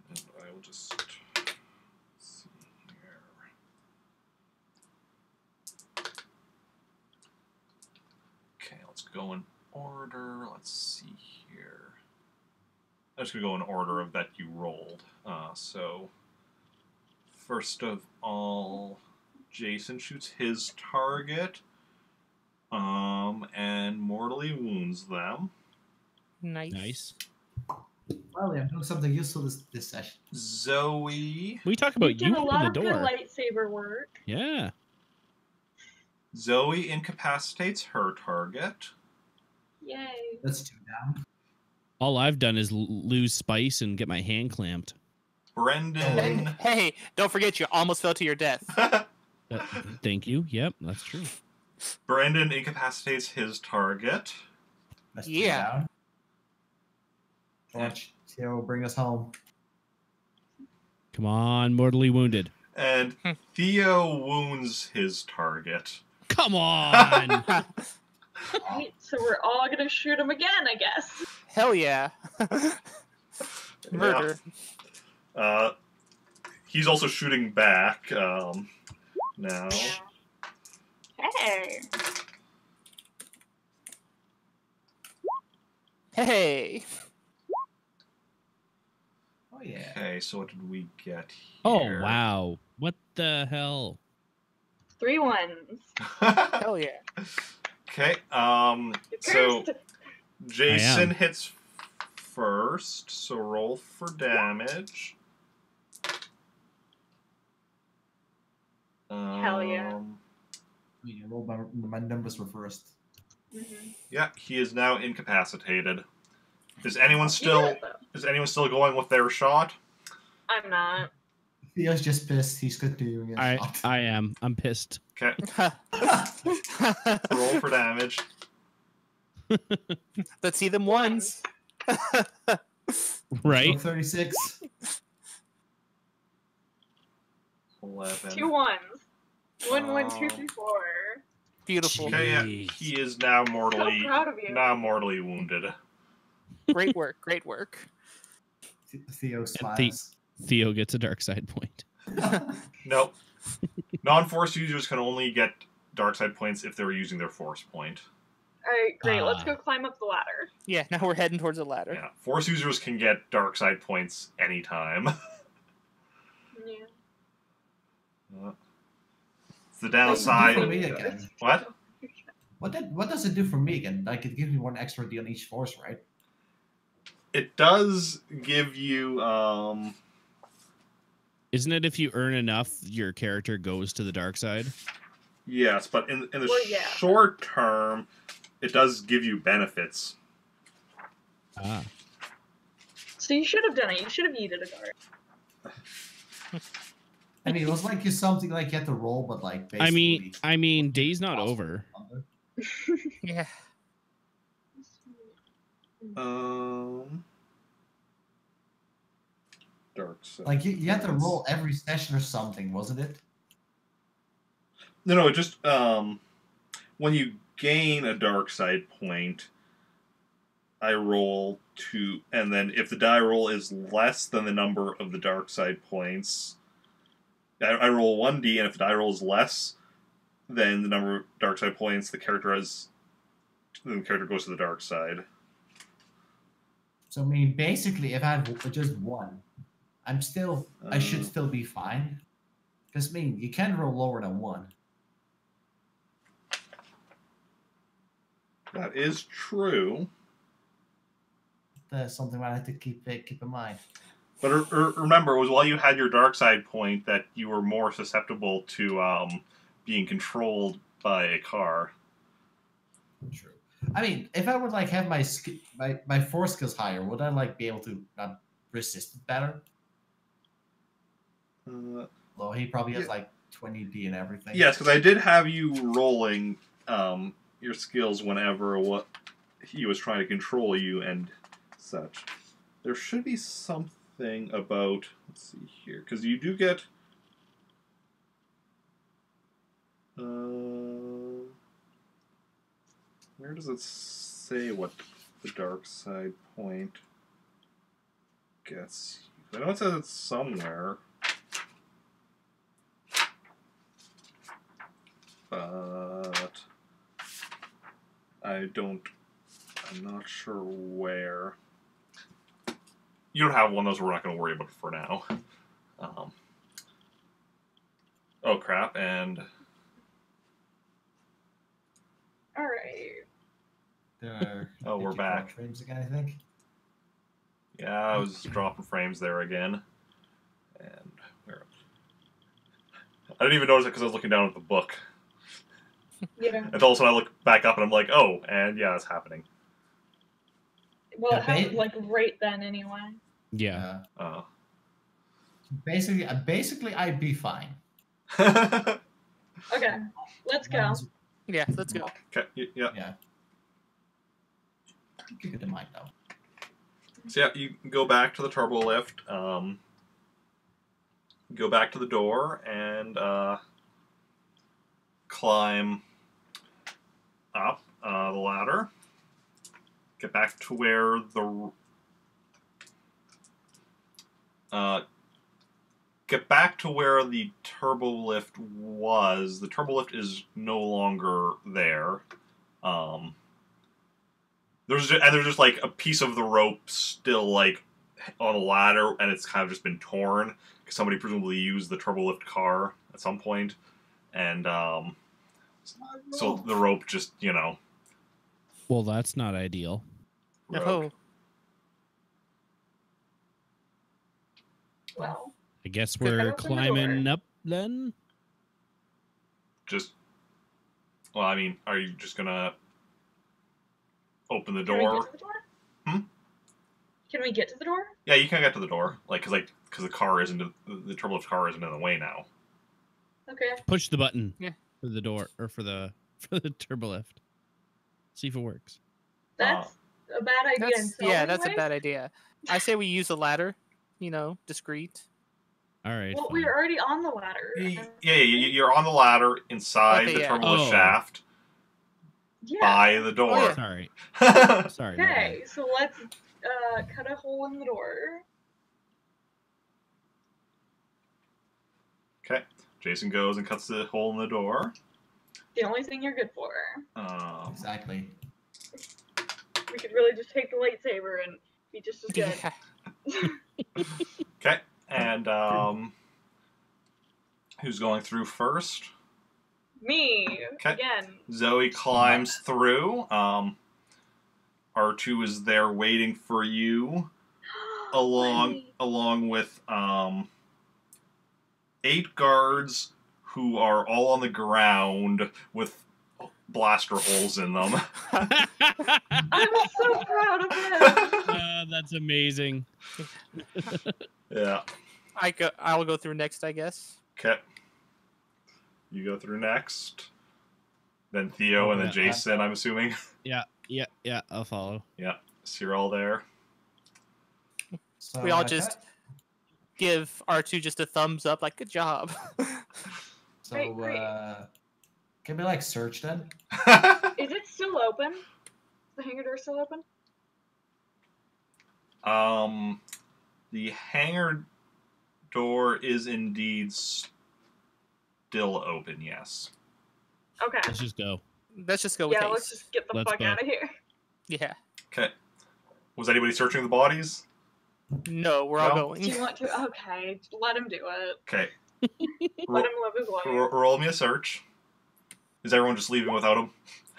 And I will just see here. Okay, let's go in order. Let's see here. I'm just gonna go in order of that you rolled. So first of all, Jacen shoots his target, and mortally wounds them. Nice. Nice. Well, yeah, I'm doing something useful this session. Zoe We talk about did you a open lot the of good door. lightsaber work. Yeah. Zoe incapacitates her target. Yay. That's 2 down. All I've done is lose spice and get my hand clamped. Brendan. Hey, don't forget you almost fell to your death. Thank you. Yep, that's true. Brendan incapacitates his target. That's 2 Yeah. down. George, Theo, bring us home. Come on, mortally wounded. And Theo wounds his target. Come on. Right, so we're all gonna shoot him again, I guess. Hell yeah. Murder. He's also shooting back now. Hey. Hey. Oh yeah. Okay, so what did we get Oh, here? wow. What the hell? 3 ones. Hell yeah. Okay, so Cursed. Jacen hits first, so roll for damage. Hell yeah. Yeah, roll my numbers reversed. Yeah, he is now incapacitated. Is anyone still going with their shot? I'm not. Theo's just pissed. He's continuing his shot. I am. I'm pissed. Okay, roll for damage. Let's see them ones. Right? 36. 11. 2 ones. 1, 1, 2, 3, 4. Beautiful. Okay, yeah, Jeez. he is now So mortally proud of you. mortally wounded. Great work. Great work. Theo smiles. Theo gets a dark side point. Nope. Non-force users can only get dark side points if they're using their force point. Alright, great. Let's Ah. go climb up the ladder. Yeah, now we're heading towards the ladder. Yeah, force users can get dark side points anytime. Yeah. It's the downside. For me again. What? What does it do for me again? Like, it gives me 1 extra D on each force, right? It does give you Isn't it if you earn enough, your character goes to the dark side? yes, but in the Well, yeah. short term, it does give you benefits. Ah. So you should have done it. You should have yeeted a dart. I mean, it was like something like you had to roll, but like basically. I mean, day's not over. Yeah. Dark side. Like you had to roll every session or something, wasn't it? No, it just when you gain a dark side point, I roll 2, and then if the die roll is less than the number of the dark side points, I roll 1d, and if the die roll is less than the number of dark side points, the character goes to the dark side. So I mean, basically, if I have just 1, I should still be fine. Because I mean, you can't roll lower than 1. That is true. That's something I have to keep in mind. But remember, it was while you had your dark side point that you were more susceptible to being controlled by a car. True. I mean, if I would like have my force skills higher, would I like be able to resist it better? Well, he probably has like 20D and everything. Yes, because I did have you rolling your skills whenever he was trying to control you and such. There should be something about, let's see here, because you do get where does it say what the dark side point gets you? I know it says it's somewhere, but I'm not sure where. You don't have one of those, we're not going to worry about it for now. Oh crap, and Alright. Oh, we're back. Frames again, I think. Yeah, I was dropping frames there again. And I didn't even notice it because I was looking down at the book. Yeah. And all of a sudden I look back up and I'm like, oh, and yeah, it's happening. Well, it Yeah, happened like right then anyway. Yeah. Basically, I'd be fine. Okay, let's go. Yeah, let's go. Okay, yeah. Yeah. Keep it in mind, though. So yeah, you go back to the turbo lift. go back to the door and climb up the ladder. Get back to where the turbo lift was. The turbo lift is no longer there. There's just like a piece of the rope still like on a ladder, and it's kind of just been torn because somebody presumably used the turbo lift car at some point, and so the rope just Well, that's not ideal. broke. No. Well, I guess Could I we're open the climbing door? up then. Just well, I mean, are you just gonna open the can we get door? to the door? Hmm? Can we get to the door? Yeah, you can get to the door, because the car isn't the turbo lift car isn't in the way now. Okay. Push the button Yeah. for the door or for the turbo lift. See if it works. That's a bad idea. in so many That's a ways. bad idea. I say we use a ladder. Discreet. All right. Well, fine. we're already on the ladder. Yeah, you're on the ladder inside Okay, the yeah. turbo lift Oh. shaft Yeah. by the door. Oh, yeah. Sorry. Sorry. my Okay, so let's cut a hole in the door. Okay, Jacen goes and cuts the hole in the door. The only thing you're good for. Exactly. We could really just take the lightsaber and be just as good. Yeah. Okay, and who's going through first? Me Okay. again. Zoe climbs through. R2 is there waiting for you, along with 8 guards who are all on the ground with blaster holes in them. I'm so proud of him. That's amazing. Yeah. I'll go through next, I guess. Okay. You go through next. Then Theo and then Yeah. Jacen, I'm assuming. Yeah. I'll follow. Yeah. So you're all there. So We all I just cut- give R2 just a thumbs up, like, good job. So Great. can we like search then? Is it still open? Is the hangar door still open? The hangar door is indeed still open, yes. Okay. Let's just go. Let's just go with Yeah, haste. let's just get the Let's fuck go. out of here. Yeah. Okay. Was anybody searching the bodies? No, we're all No? going. Do you want to? Okay, let him do it. Okay. Let him live his life. Roll me a search. Is everyone just leaving without him?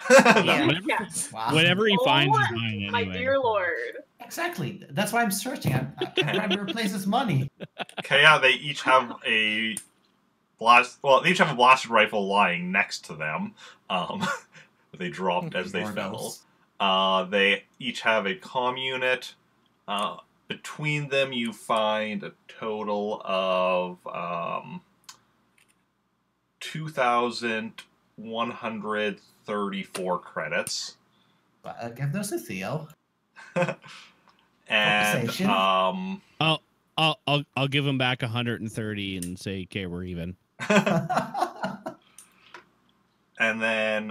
Yeah. Whatever, Yeah. Wow. whatever he Oh, finds is mine anyway. My dear lord. Exactly. That's why I'm searching. I'm trying to replace this money. Okay, yeah, they each have a they each have a blasted rifle lying next to them. They dropped as they fell. Gordos. They each have a comm unit. Between them, you find a total of 2,134 credits. Give those to Theo. And Compensation. I'll give him back 130 and say, okay, we're even. and then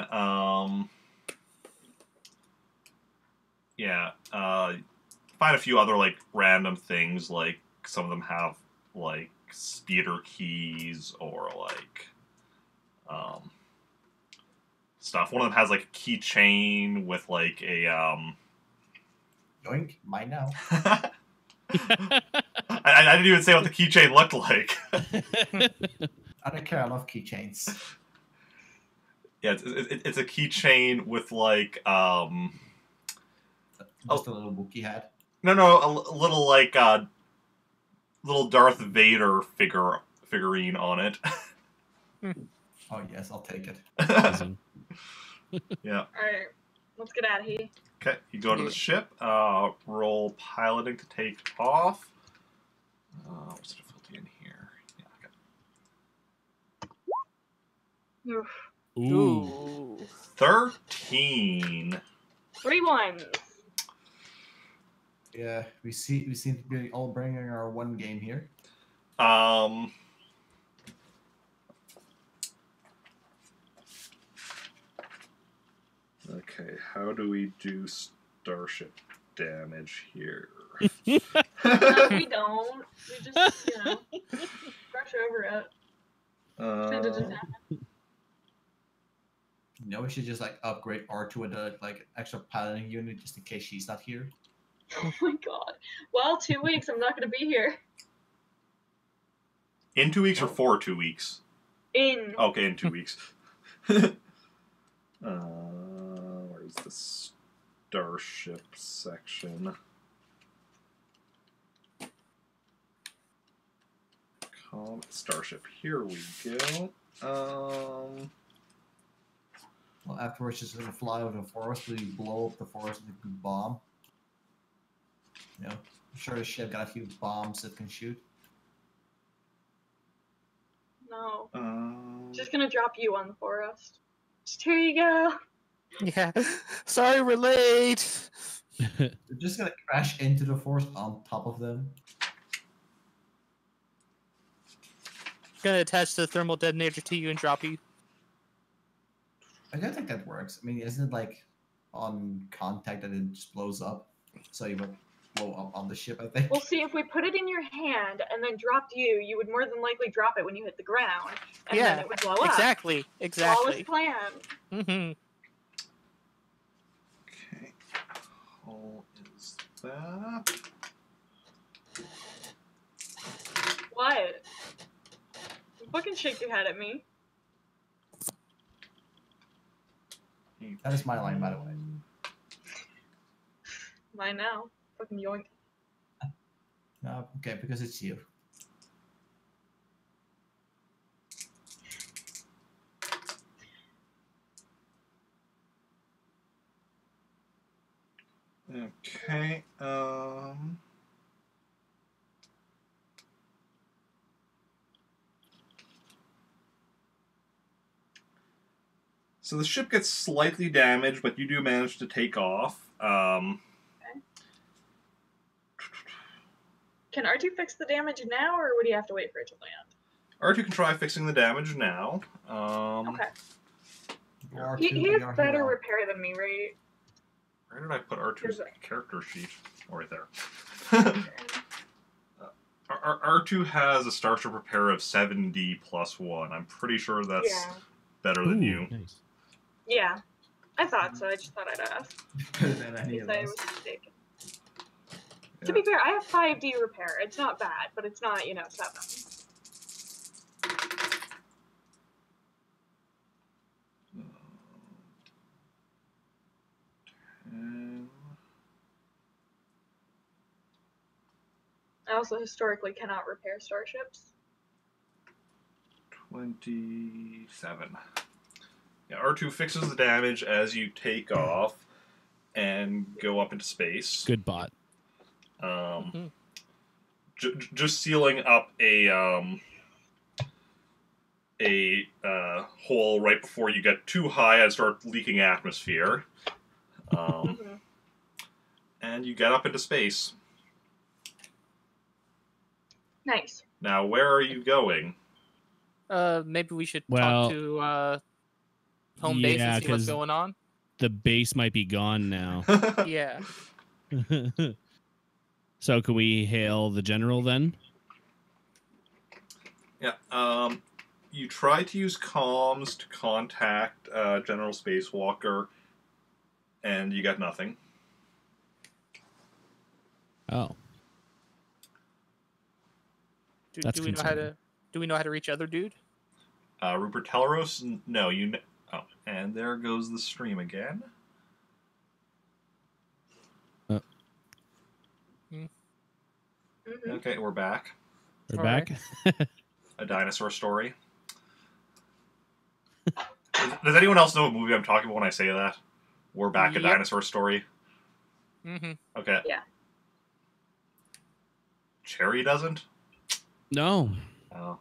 find a few other like random things, like some of them have like speeder keys or like stuff. One of them has like a keychain with like a Yoink. Mine now. I didn't even say what the keychain looked like. I don't care. I love keychains. Yeah, it's a keychain with like Just a little Wookiee hat. no, a little like little Darth Vader figurine on it. Oh yes, I'll take it. Amazing. Yeah. Alright, let's get out of here. Okay, you go to the ship. Roll piloting to take off. What's the difficulty in here? Yeah, okay. Oof. Ooh. 13. 3 ones. Yeah, we seem to be all bringing our one game here. Okay, how do we do starship damage here? We don't. We just, brush over it. Pretend it didn't happen. No, we should just like upgrade R2 with a like extra piloting unit just in case she's not here. Oh my god. Well, 2 weeks, I'm not gonna be here. In 2 weeks or for 2 weeks? In. Okay, in 2 weeks. Where's the starship section? Starship. Here we go. Well, afterwards, she's gonna fly over the forest. We blow up the forest with a good bomb. I'm sure the ship got a few bombs that can shoot. No. Just gonna drop you on the forest. Just here you go. Yeah. Sorry, we're late. We're just gonna crash into the forest on top of them. Gonna attach the thermal detonator to you and drop you. I don't think that works. I mean, isn't it like on contact that it just blows up? So you would blow up on the ship, I think. Well, see, if we put it in your hand and then dropped you, you would more than likely drop it when you hit the ground, and then it would blow up. Exactly. Flawless plan. Mm-hmm. Okay. How is that? What? You fucking shake your head at me. That is my line, by the way. Mine now. Fucking yoink. Okay, because it's you. Okay. So the ship gets slightly damaged, but you do manage to take off. Can R2 fix the damage now, or would he have to wait for it to land? R2 can try fixing the damage now. Okay. R2, He we has are better here. repair than me, right? Where did I put R2's Here's character sheet? Oh, right there. R2 has a starship repair of 7D plus 1. I'm pretty sure that's Yeah. better than you. Nice. Yeah. I thought so. I just thought I'd ask. Better than any In of case I us. was mistaken. Yeah. To be fair, I have 5D repair. It's not bad, but it's not, 7. I also historically cannot repair starships. 27. Yeah, R2 fixes the damage as you take off and go up into space. Good bot. Just sealing up a hole right before you get too high and start leaking atmosphere. And you get up into space. Nice. Now, where are you going? Maybe we should Well, talk to home base yeah, and see what's 'cause- going on. The base might be gone now. Yeah. So can we hail the general then? Yeah. You try to use comms to contact General Spacewalker, and you got nothing. Oh, That's Do we know how to reach other dude? Rupert Teleros? No, oh, and there goes the stream again. Mm-hmm. Okay, we're back. we're All back. A dinosaur story. Does anyone else know what movie I'm talking about when I say that? We're back. A Yep. dinosaur story. Mm-hmm. Okay. Yeah. Cherry doesn't. No. Oh.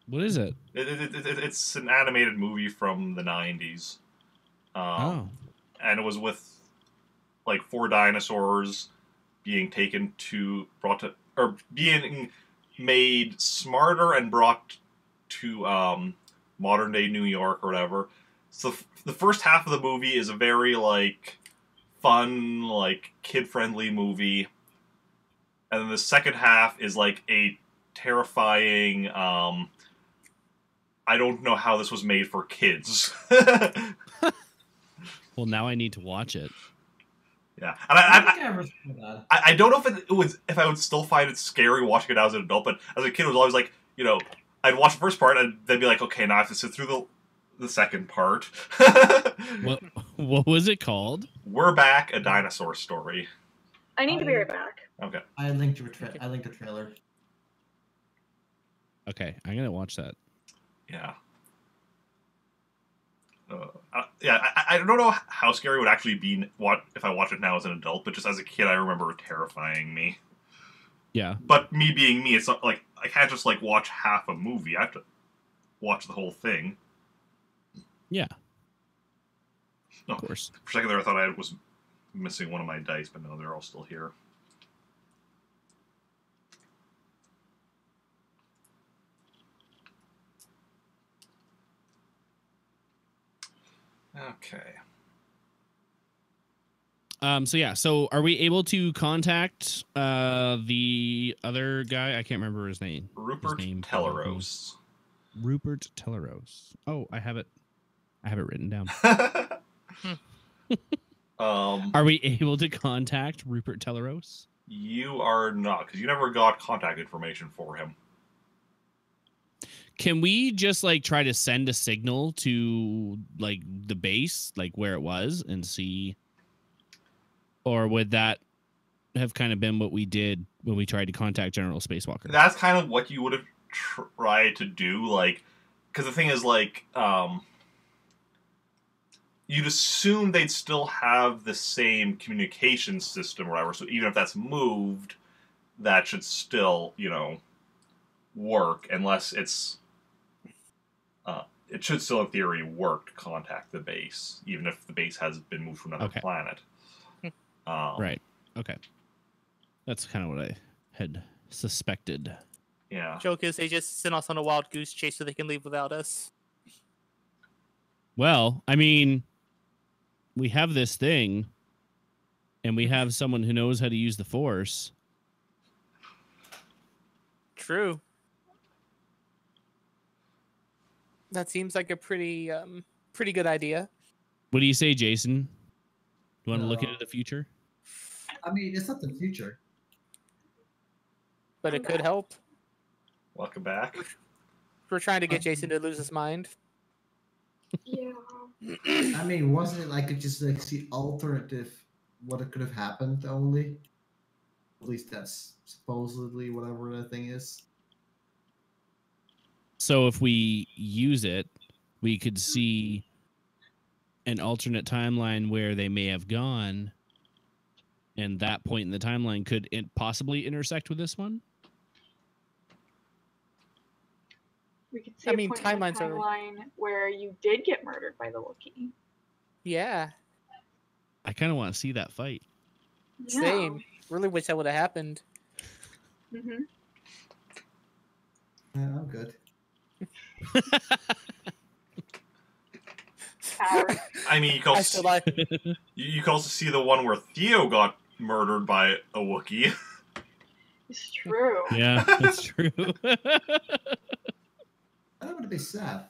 What is it? It's an animated movie from the 90s. Oh. And it was with like 4 dinosaurs being being made smarter and brought to modern day New York or whatever. So the first half of the movie is a very, like, fun, like, kid-friendly movie. And then the second half is, like, a terrifying, I don't know how this was made for kids. Well, now I need to watch it. Yeah. And I don't know if I would still find it scary watching it now as an adult, but as a kid it was always like, you know, I'd watch the first part and then be like, okay, now I have to sit through the second part. What was it called? We're Back, a Dinosaur Story. I need to be right back. Okay. I linked the trailer. Okay, I'm gonna watch that. Yeah. I don't know how scary it would actually be if I watch it now as an adult, but just as a kid, I remember it terrifying me. Yeah. But me being me, it's not like I can't just like watch half a movie. I have to watch the whole thing. Yeah. Oh, of course. For a second there, I thought I was missing one of my dice, but no, they're all still here. Okay. So are we able to contact the other guy? I can't remember his name. Rupert Telleros. Rupert Telleros. Oh, I have it written down. Are we able to contact Rupert Telleros? You are not, because you never got contact information for him. Can we just like try to send a signal to like the base, like where it was, and see? Or would that have kind of been what we did when we tried to contact General Spacewalker? That's kind of what you would have tried to do, like, because the thing is, like, you'd assume they'd still have the same communication system or whatever, so even if that's moved, that should still, you know, work, unless it's... it should still, in theory, work to contact the base, even if the base has been moved to another planet. Right. Okay. That's kind of what I had suspected. Yeah. Joke is they just sent us on a wild goose chase so they can leave without us. Well, I mean, we have this thing, and we have someone who knows how to use the Force. True. That seems like a pretty good idea. What do you say, Jason? You want to look into the future? I mean, it's not the future. But it could help. Welcome back. We're trying to get Jason to lose his mind. Yeah. I mean, wasn't it like just like the alternative, what it could have happened only? At least that's supposedly whatever that thing is. So if we use it, we could see an alternate timeline where they may have gone, and that point in the timeline could possibly intersect with this one. We could see I a mean, point in the timelines are- timeline where you did get murdered by the Wookiee. Yeah. I kind of want to see that fight. Yeah. Same. Really wish that would have happened. Mm-hmm. Yeah, I'm good. Coward. I mean, you can I also, still like. you can also see the one where Theo got murdered by a Wookiee. It's true. Yeah, that's true. I don't want to be sad.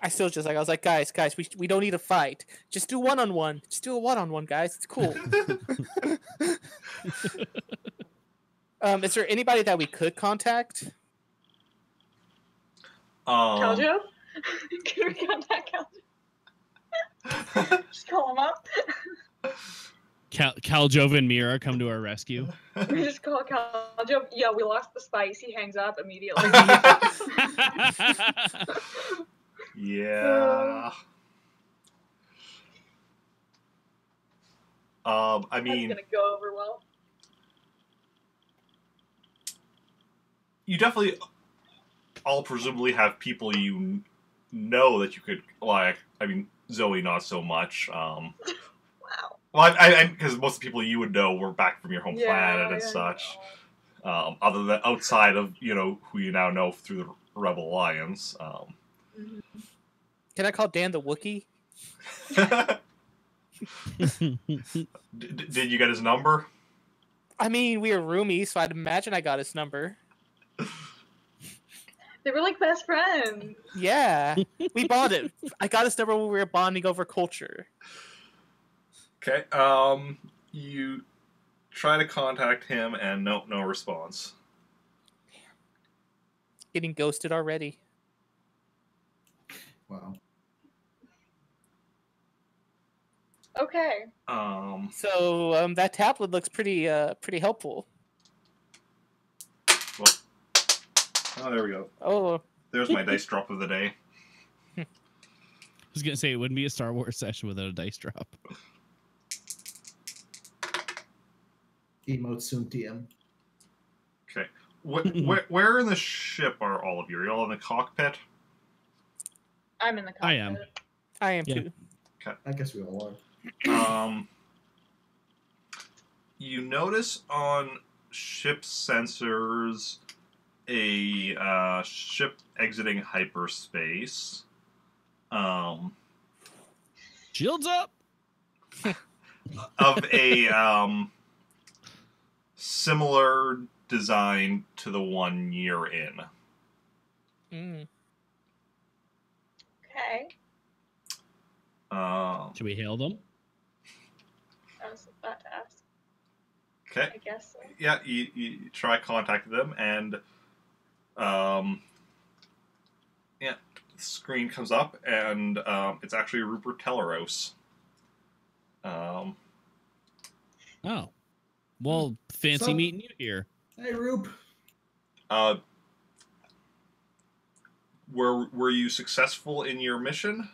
I still just like I was like, guys, we don't need a fight. Just do one-on-one. Just do a one-on-one, guys. It's cool. Is there anybody that we could contact? Kaljo? Can we contact Kaljo? Just call him up. Kaljova and Mira come to our rescue. We just call Kaljo. Yeah, we lost the spice. He hangs up immediately. Yeah. I mean, That's gonna go over well. you definitely all presumably have people you know that you could, like, I mean, Zoe not so much. Wow. Well, because most of the people you would know were back from your home planet and such. Other than outside of, you know, who you now know through the Rebel Alliance. Mhm. Can I call Dan the Wookiee? Did you get his number? I mean, we were roomies, so I'd imagine I got his number. They were like best friends. Yeah, we bonded. I got his number when we were bonding over culture. Okay. You try to contact him, and no response. Getting ghosted already. Wow. Okay. So that tablet looks pretty helpful. Well, oh, there we go. Oh, There's my dice drop of the day. I was gonna say it wouldn't be a Star Wars session without a dice drop. Emote soon TM. Okay. Where in the ship are all of you? Are you all in the cockpit? I'm in the cockpit. I am. I am Yeah. too. I guess we all are. You notice on ship sensors a ship exiting hyperspace. Shields up. Of a similar design to the one you're in. Mm. Okay. Should we hail them? I was about to ask. Okay. I guess so. Yeah, you try contacting them, and yeah, the screen comes up, and it's actually Rupert Teleros. Oh. Well, fancy So- meeting you here. Hey, Roop. Were you successful in your mission?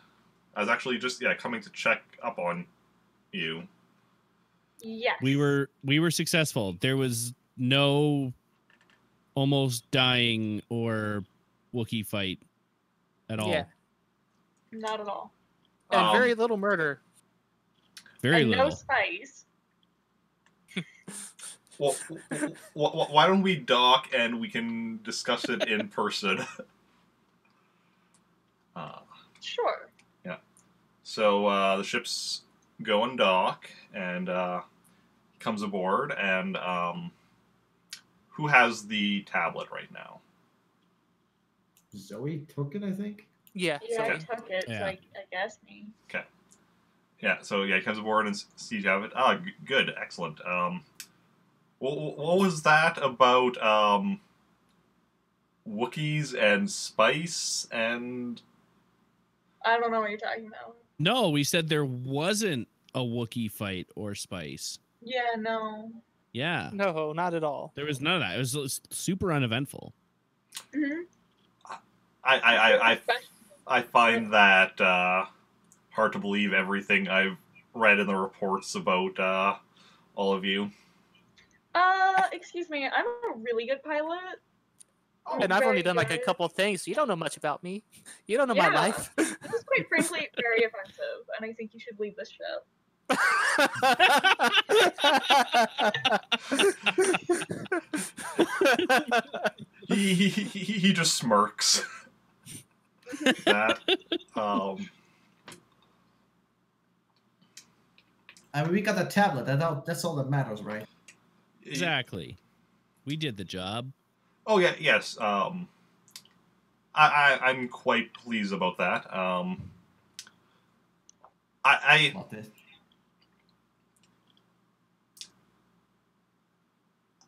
I was actually just coming to check up on you. Yes. We were successful. There was no almost dying or Wookiee fight at all. Yeah. Not at all. And very little murder. Very and little. no spice. Well, why don't we dock and we can discuss it in person? Sure. So the ship's go and dock, and comes aboard, and who has the tablet right now? Zoe took it, I think. Yeah. Yeah, So I took it, so Yeah. I guess me. Yeah, so he comes aboard and sees you have it. Ah, good, excellent. What was that about Wookiees and spice and... I don't know what you're talking about. No, we said there wasn't a Wookiee fight or spice. Yeah, no. Yeah. no, not at all. There was none of that. It was super uneventful. Mm-hmm. I find that hard to believe everything I've read in the reports about all of you. Excuse me, I'm a really good pilot. And I've only Very done like a good. couple things. So you don't know much about me. You don't know my Yeah. life. This is quite frankly very offensive, and I think you should leave this ship. He just smirks. That I mean, we got the tablet. That's all that matters, right? Exactly. We did the job. Oh yeah, yes. I'm quite pleased about that. About this.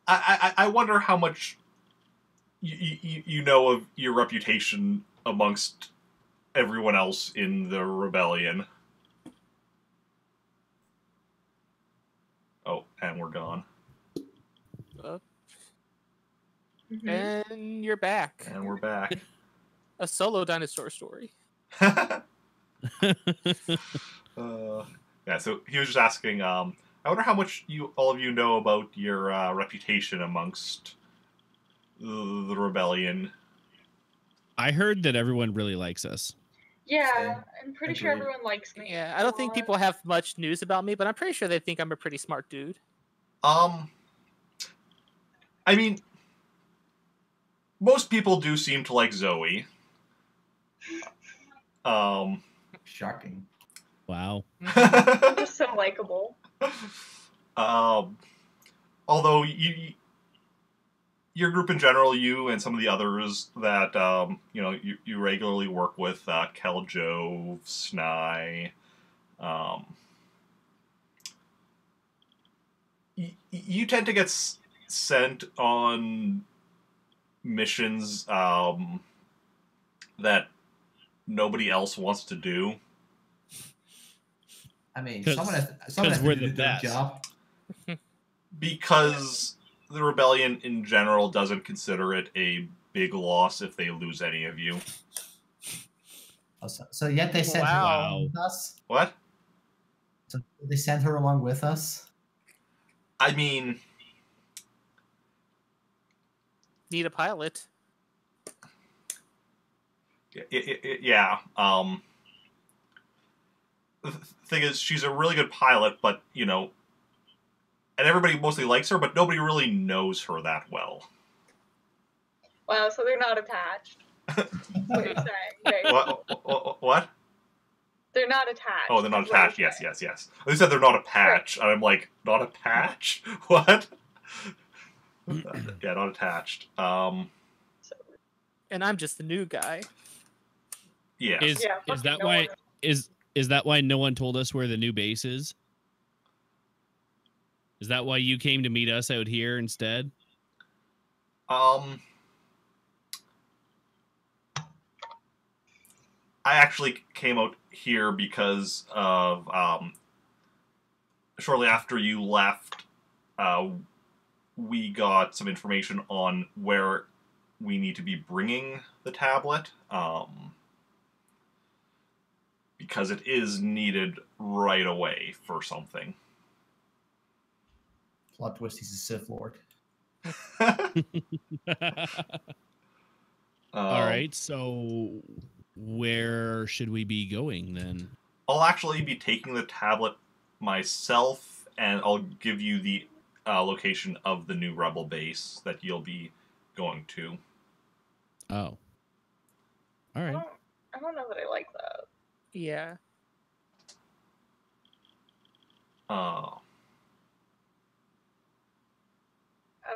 I wonder how much you know of your reputation amongst everyone else in the rebellion. Oh, and we're gone. Mhm. And you're back. And we're back. A solo dinosaur story. Yeah, so he was just asking, I wonder how much all of you know about your reputation amongst the rebellion. I heard that everyone really likes us. Yeah, I'm pretty sure Agreed. everyone likes me. Yeah, I don't think people have much news about me, but I'm pretty sure they think I'm a pretty smart dude. I mean, most people do seem to like Zoe. Shocking. Wow. I'm just so likable. Although your group in general, you and some of the others that you regularly work with, Keljo, Snai, you tend to get sent on missions that nobody else wants to do. I mean, 'Cause- someone has we're to the do their best. job. Because the rebellion in general doesn't consider it a big loss if they lose any of you. Oh, so yet they sent her Wow. along with us? What? So they sent her along with us? I mean, Need a pilot. yeah. The thing is, she's a really good pilot, but, and everybody mostly likes her, but nobody really knows her that well. Wow, so they're not attached. What you're saying, right? What? They're not attached. Oh, they're not is what you're attached. Yes, saying. yes, yes. They said they're not a patch, and I'm like, not a patch? What? Yeah, not attached. And I'm just the new guy. Yeah. Is Yeah, is fucking that no why one- is that why no one told us where the new base is? Is that why you came to meet us out here instead? I actually came out here because of shortly after you left, we got some information on where we need to be bringing the tablet, because it is needed right away for something. Plot twist, he's a Sith Lord. All right, so where should we be going then? I'll actually be taking the tablet myself, and I'll give you the location of the new rebel base that you'll be going to. Oh. All right. I don't know that I like that. Yeah. Uh, I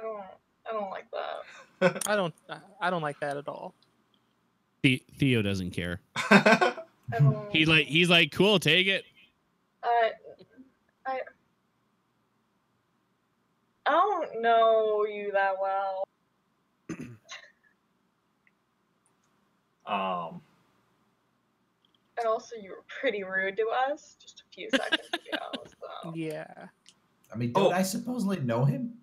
don't like that. I don't like that at all. Theo doesn't care. I don't. He's like, cool, take it. I don't know you that well. And also, you were pretty rude to us just a few seconds ago. So. Yeah. I mean, don't I supposedly know him?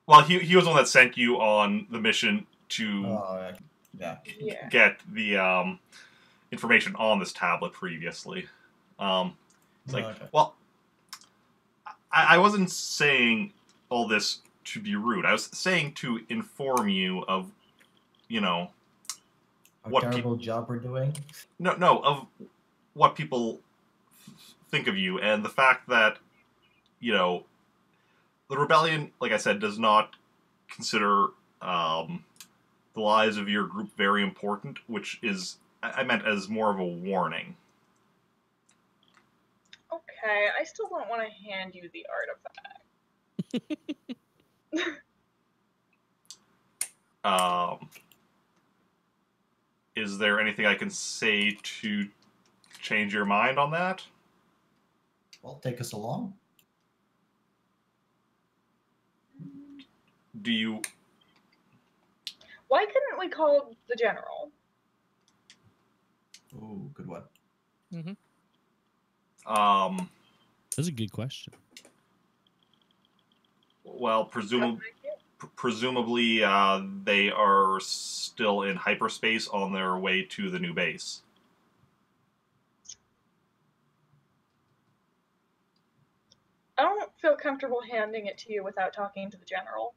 Well, he was the one that sent you on the mission to Yeah. get the information on this tablet previously. It's like, okay. well, I wasn't saying all this to be rude. I was saying to inform you of, What terrible job we're doing? No, of what people think of you, and the fact that, the rebellion, like I said, does not consider the lives of your group very important, which is, I meant as more of a warning. Okay, I still don't want to hand you the artifact. Is there anything I can say to change your mind on that? Well, take us along. Do you... Why couldn't we call the general? Ooh, good one. That's a good question. Well, presumably they are still in hyperspace on their way to the new base. I don't feel comfortable handing it to you without talking to the general.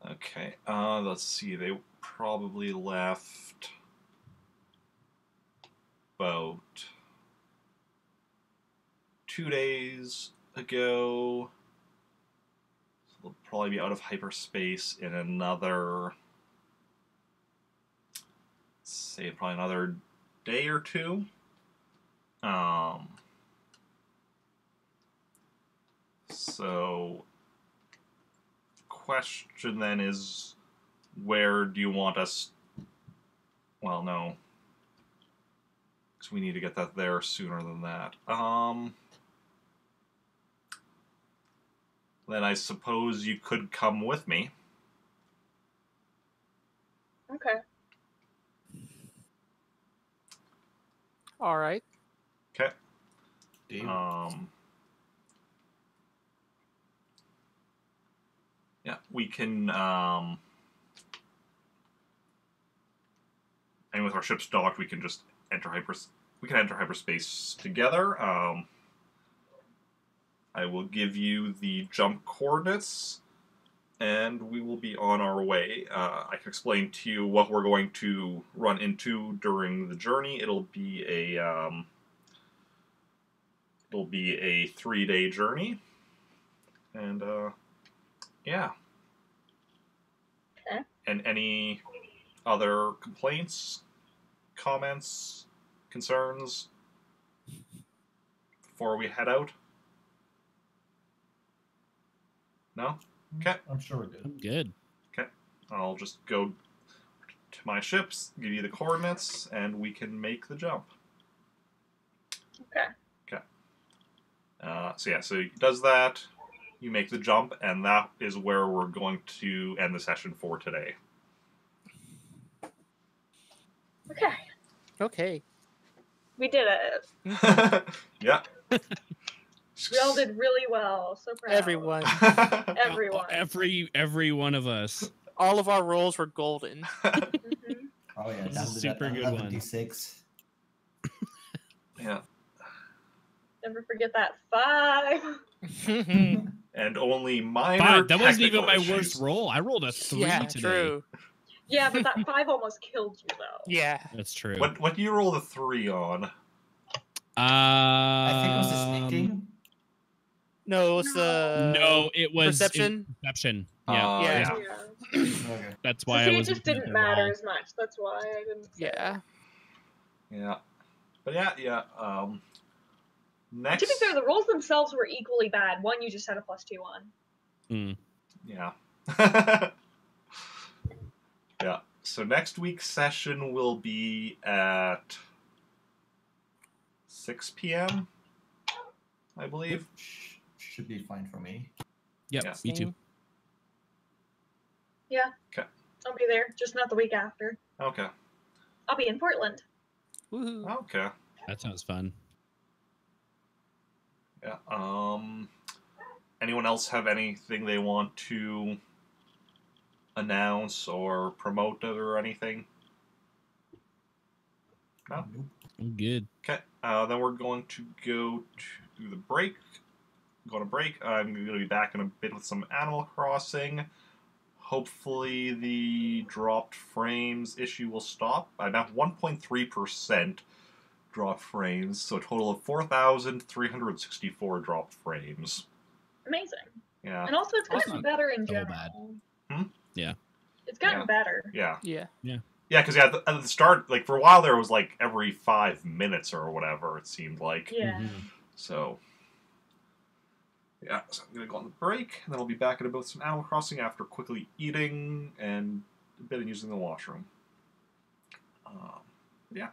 Okay, let's see. They probably left about 2 days ago. So they'll probably be out of hyperspace in another say probably another day or two. So, question then is, where do you want us? Well, no, because we need to get that there sooner than that. Then I suppose you could come with me. Okay. All right. Okay. Deal. Yeah, we can, and with our ships docked, we can just enter hyperspace together. I will give you the jump coordinates, and we will be on our way. I can explain to you what we're going to run into during the journey. It'll be a 3-day journey, and yeah. Okay. And any other complaints, comments, concerns before we head out? No? Okay. I'm sure we're good. I'm good. Okay. I'll just go to my ships, give you the coordinates, and we can make the jump. Okay. Okay. So he does that. You make the jump, and that is where we're going to end the session for today. Okay. Okay. We did it. Yeah. We all did really well. So proud. Everyone. Everyone. Every one of us. All of our rolls were golden. Mhm. Oh yeah, This down is to super that good 11d6. Yeah. Never forget that 5. And only minor God, that wasn't even technical my issues. worst roll. I rolled a 3 yeah, today. true. Yeah, but that 5 almost killed you though. Yeah. That's true. What do you roll the 3 on? I think it was the sneaking. No, it was the No, it was perception. Perception. Uh, Yeah, Yeah. Yeah. Okay. that's So why see, I it was. just looking at didn't the matter roll. as much. That's why I didn't. Say Yeah. Yeah. But yeah. Next. To be fair, the rolls themselves were equally bad. One you just had a +2 on. Mm. Yeah. Yeah. So next week's session will be at 6 p.m., I believe. Should be fine for me. Yep, Yeah. me too. Yeah. Okay. I'll be there, just not the week after. Okay. I'll be in Portland. Woohoo. Okay. That sounds fun. Yeah. Anyone else have anything they want to announce or promote or anything? No? Nope. I'm good. Okay. Then we're going to go to the break. Go on a break. I'm going to be back in a bit with some Animal Crossing. Hopefully the dropped frames issue will stop. I'm at 1.3% dropped frames, so a total of 4,364 dropped frames. Amazing. Yeah. And also, it's gotten Awesome. better in So general. bad. Yeah. It's gotten Yeah. better. Yeah. Yeah. Yeah, because at the start, like, for a while there, was, like, every 5 minutes or whatever, it seemed like. Yeah. Mhm. So, yeah, so I'm going to go on the break, and then I'll be back at about some Animal Crossing after quickly eating and a bit of using the washroom. Yeah.